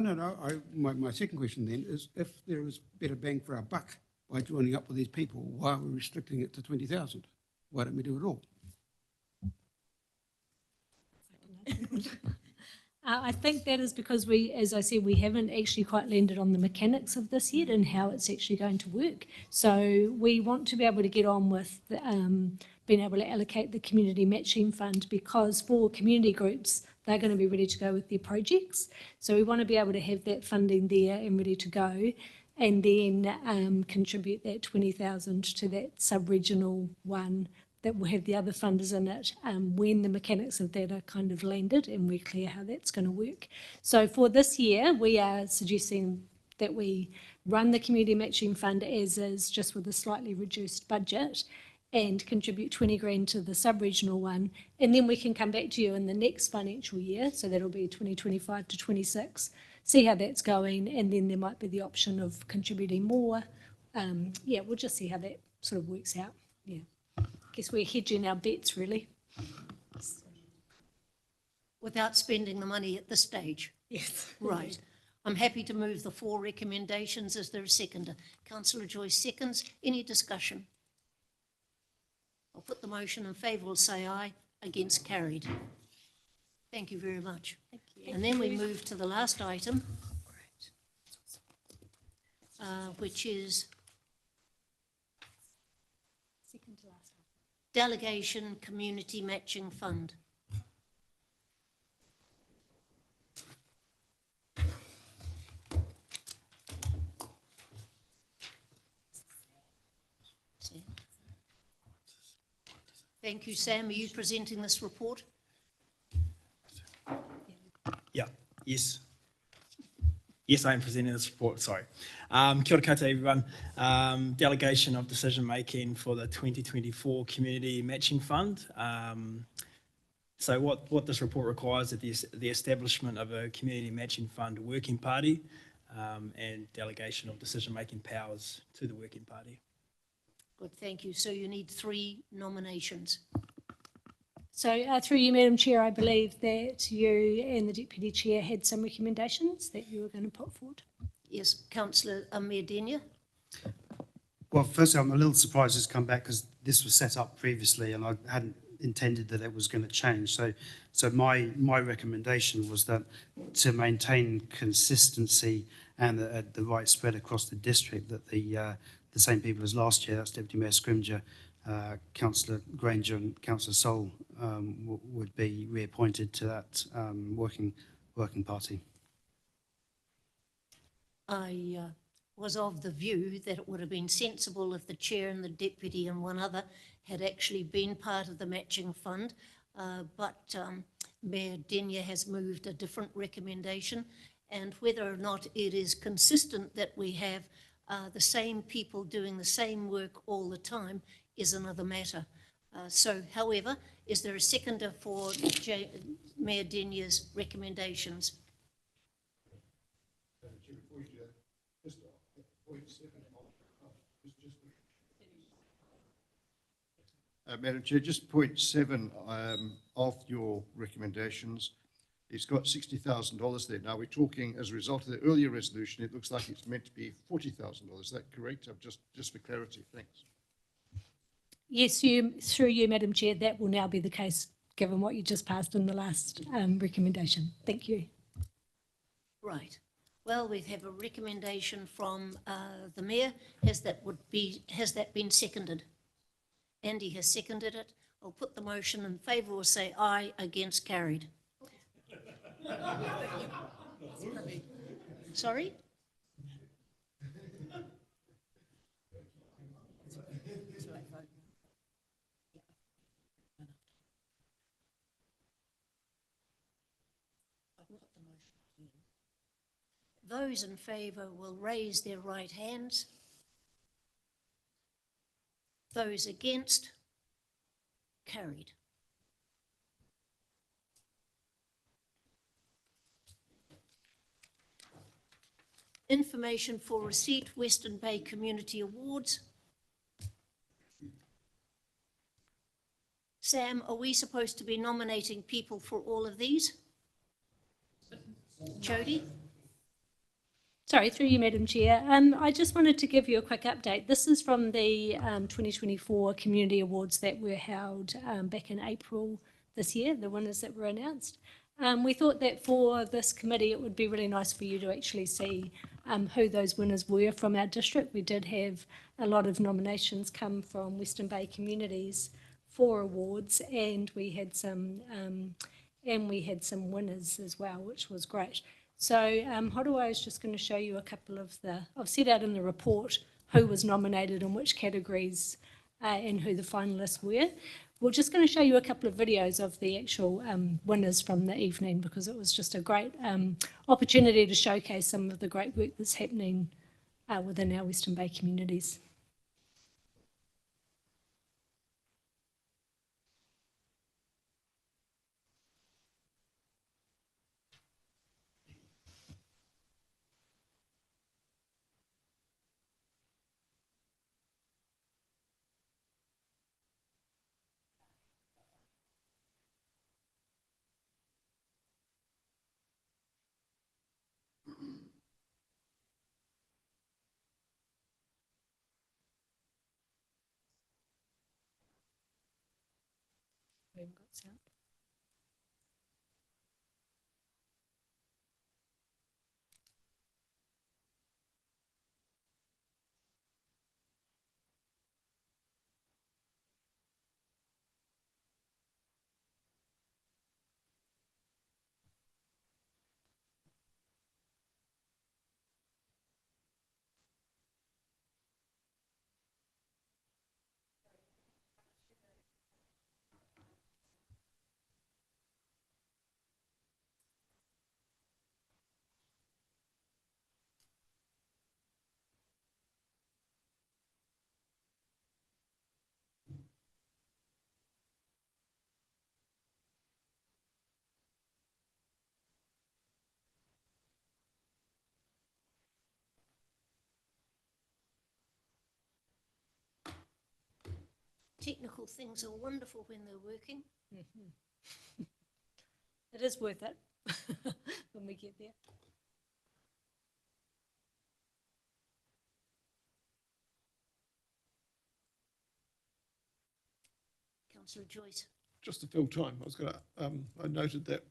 My second question then is, if there is better bang for our buck by joining up with these people, why are we restricting it to 20,000? Why don't we do it all?
I think that is because we, as I said, we haven't actually quite landed on the mechanics of this yet and how it's actually going to work. So we want to be able to get on with being able to allocate the community matching fund, because for community groups, they're going to be ready to go with their projects. So we want to be able to have that funding there and ready to go, and then contribute that 20,000 to that sub-regional one that will have the other funders in it when the mechanics of that are kind of landed and we're clear how that's going to work. So for this year, we are suggesting that we run the community matching fund as is, just with a slightly reduced budget, and contribute 20 grand to the sub-regional one. And then we can come back to you in the next financial year, so that'll be 2025 to 26, see how that's going, and then there might be the option of contributing more. Yeah, we'll just see how that sort of works out. Yeah. Guess we're hedging our bets, really.
Without spending the money at this stage?
Yes.
Right. I'm happy to move the 4 recommendations. Is there a seconder? Councillor Joyce seconds. Any discussion? I'll put the motion in favour, will say aye. Against, carried. Thank you very much.
Thank you.
And then we move to the last item, which is
Second to last.
Delegation Community Matching Fund. Thank you, Sam. Are you presenting this report?
Yeah, yes. Yes, I am presenting this report, sorry. Kia ora koutou, everyone. Delegation of decision making for the 2024 Community Matching Fund. So what this report requires is the establishment of a Community Matching Fund working party and delegation of decision making powers to the working party.
Good, thank you. So you need 3 nominations.
So through you, Madam Chair, I believe that you and the Deputy Chair had some recommendations that you were going to put forward.
Yes, Councillor Mayor Denia.
Well, firstly, I'm a little surprised it's come back, because this was set up previously and I hadn't intended that it was going to change. So my recommendation was that to maintain consistency and the right spread across the district, that the same people as last year, that's Deputy Mayor Scrimgeour, Councillor Granger and Councillor Sol would be reappointed to that working party.
I was of the view that it would have been sensible if the chair and the deputy and one other had actually been part of the matching fund, but Mayor Denyer has moved a different recommendation, and whether or not it is consistent that we have the same people doing the same work all the time is another matter. So, however, is there a seconder for Mayor Denyer's recommendations?
Madam Chair, just point 7 of your recommendations. It's got $60,000 there. Now, we're talking, as a result of the earlier resolution, it looks like it's meant to be $40,000. Is that correct? Just for clarity, thanks.
Yes, through you, Madam Chair, that will now be the case, given what you just passed in the last recommendation. Thank you.
Right. Well, we have a recommendation from the Mayor. Has that been seconded? Andy has seconded it. I'll put the motion in favour or say aye, against, carried. Sorry? Those in favour will raise their right hands. Those against, carried. Information for receipt, Western Bay Community Awards. Sam, are we supposed to be nominating people for all of these? Jody?
Sorry, through you, Madam Chair. I just wanted to give you a quick update. This is from the 2024 Community Awards that were held back in April this year, the winners that were announced. We thought that for this committee, it would be really nice for you to actually see who those winners were from our district. We did have a lot of nominations come from Western Bay communities for awards, and we had some winners as well, which was great. So Hodawai is just going to show you a couple of I've set out in the report who was nominated in which categories and who the finalists were. We're just going to show you a couple of videos of the actual winners from the evening, because it was just a great opportunity to showcase some of the great work that's happening within our Western Bay communities. We haven't got sound.
Technical things are wonderful when they're working.
Mm-hmm. It is worth it when we get there.
Councillor Joyce.
Just to fill time, I noted that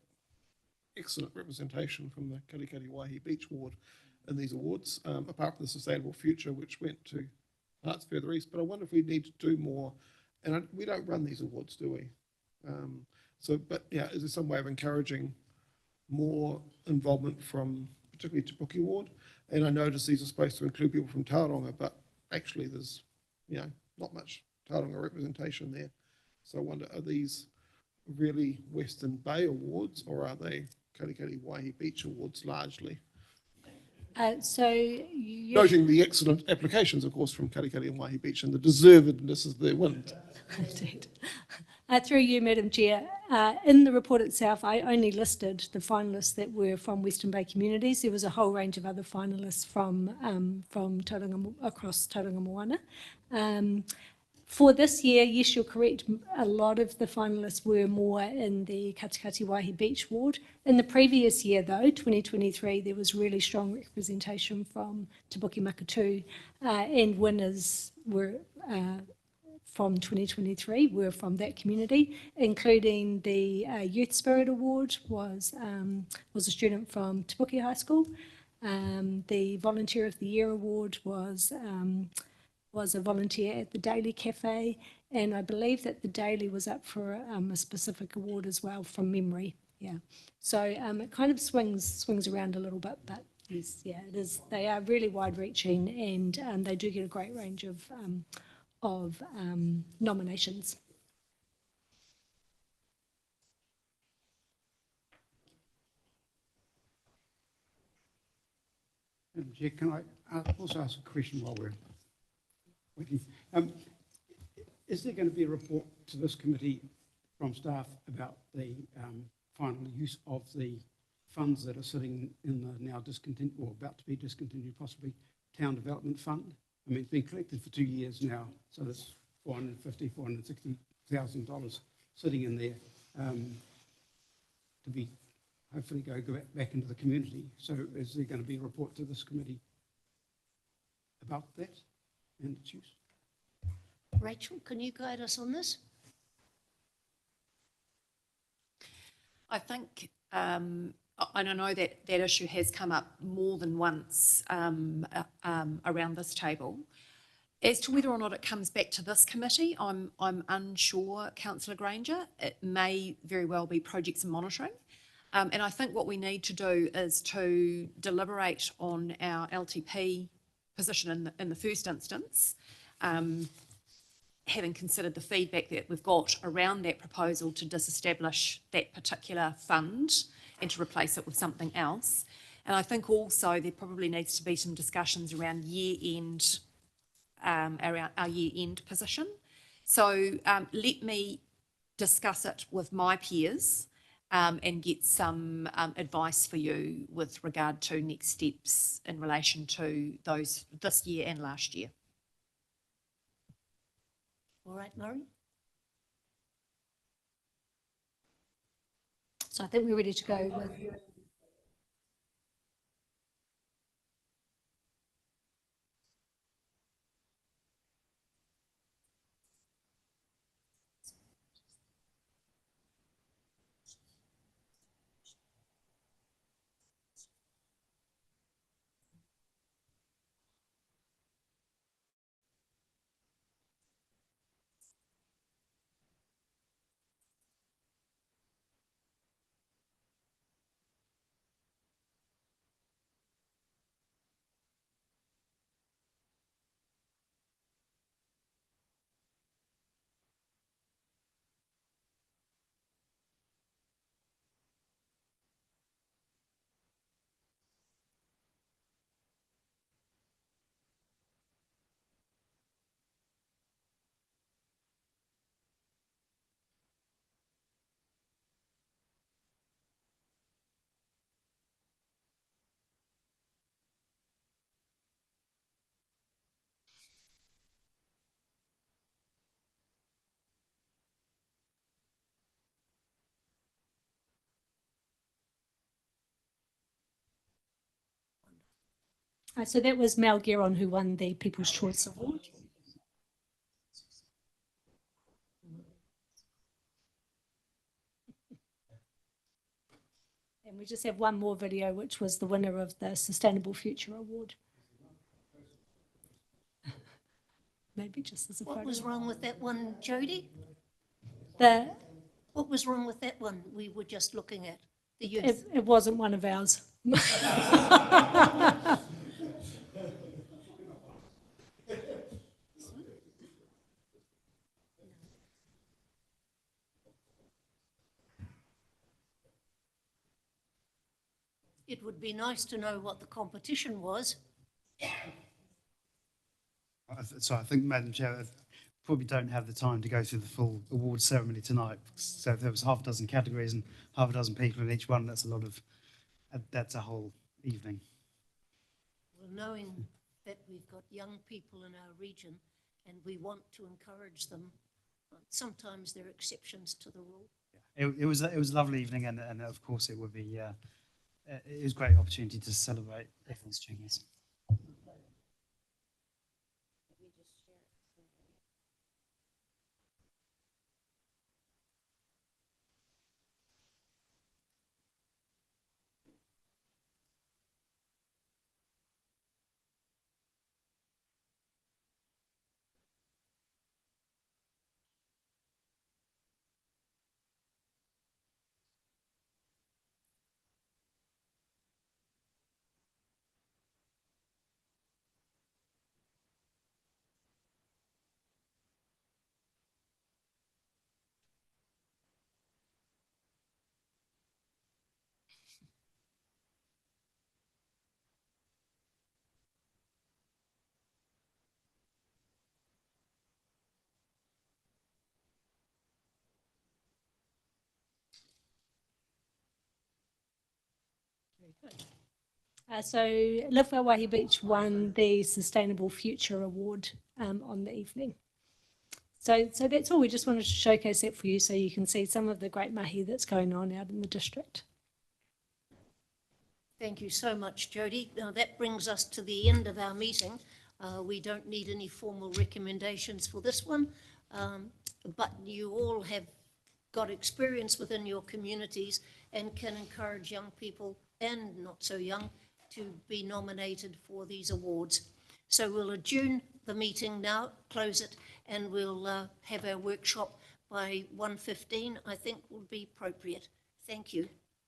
excellent representation from the Katikati Waihi Beach Ward in these awards, apart from the Sustainable Future, which went to Hearts Further East. But I wonder if we need to do more And we don't run these awards, do we? But yeah, is there some way of encouraging more involvement from particularly Te Puke Ward? And I notice these are supposed to include people from Tauranga, but actually there's, not much Tauranga representation there. So I wonder, are these really Western Bay Awards, or are they Katikati Waihi Beach Awards largely? Noting the excellent applications, of course, from Katikati and Waihi Beach and the deservedness of their wins.
Indeed. Through you, Madam Chair, in the report itself, I only listed the finalists that were from Western Bay communities. There was a whole range of other finalists from Tauranga, across Tauranga Moana. For this year, yes, you're correct, a lot of the finalists were more in the Katikati Waihi Beach ward. In the previous year, though, 2023, there was really strong representation from Te Puke Makatū, and winners were from 2023 were from that community, including the Youth Spirit Award was a student from Te Puke High School. The Volunteer of the Year Award was a volunteer at the Daily Cafe, and I believe that the Daily was up for a specific award as well from memory. Yeah, so it kind of swings around a little bit, but yes, yeah, it is. They are really wide-reaching, and they do get a great range of nominations.
Chair, can I also ask a question while we're waiting? Is there going to be a report to this committee from staff about the final use of the funds that are sitting in the now discontinued, or about to be discontinued, possibly Town Development Fund? I mean, it's been collected for 2 years now, so there's $460,000 sitting in there to be hopefully go back into the community. So is there going to be a report to this committee about that and its use?
Rachel, can you guide us on this?
I think, and I know that that issue has come up more than once around this table. As to whether or not it comes back to this committee, I'm unsure, Councillor Granger. It may very well be projects and monitoring. And I think what we need to do is to deliberate on our LTP position in the first instance, having considered the feedback that we've got around that proposal to disestablish that particular fund and to replace it with something else. And I think also there probably needs to be some discussions around year-end, around our year-end position. So let me discuss it with my peers and get some advice for you with regard to next steps in relation to those this year and last year.
All right, Murray. So I think we're ready to go with. So that was Mel Geron who won the People's Choice Award. And we just have one more video, which was the winner of the Sustainable Future Award.
maybe just as a
What
photo.
was wrong with that one, Jody?
The,
What was wrong with that one we were just looking at? The youth?
it wasn't one of ours.
It would be nice to know what the competition was.
So I think, Madam Chair, I probably don't have the time to go through the full award ceremony tonight. So if there was half a dozen categories and half a dozen people in each one, that's a lot of, that's a whole evening.
Well, knowing that we've got young people in our region and we want to encourage them, sometimes there are exceptions to the rule.
It was a lovely evening, and of course it would be, it was a great opportunity to celebrate everyone's juniors.
So Live Well Waihi Beach won the Sustainable Future Award on the evening. So that's all. We just wanted to showcase that for you so you can see some of the great mahi that's going on out in the district.
Thank you so much, Jody. Now that brings us to the end of our meeting. We don't need any formal recommendations for this one, but you all have got experience within your communities and can encourage young people and not so young to be nominated for these awards. So we'll adjourn the meeting now, close it, and we'll have our workshop by 1:15, I think would be appropriate. Thank you.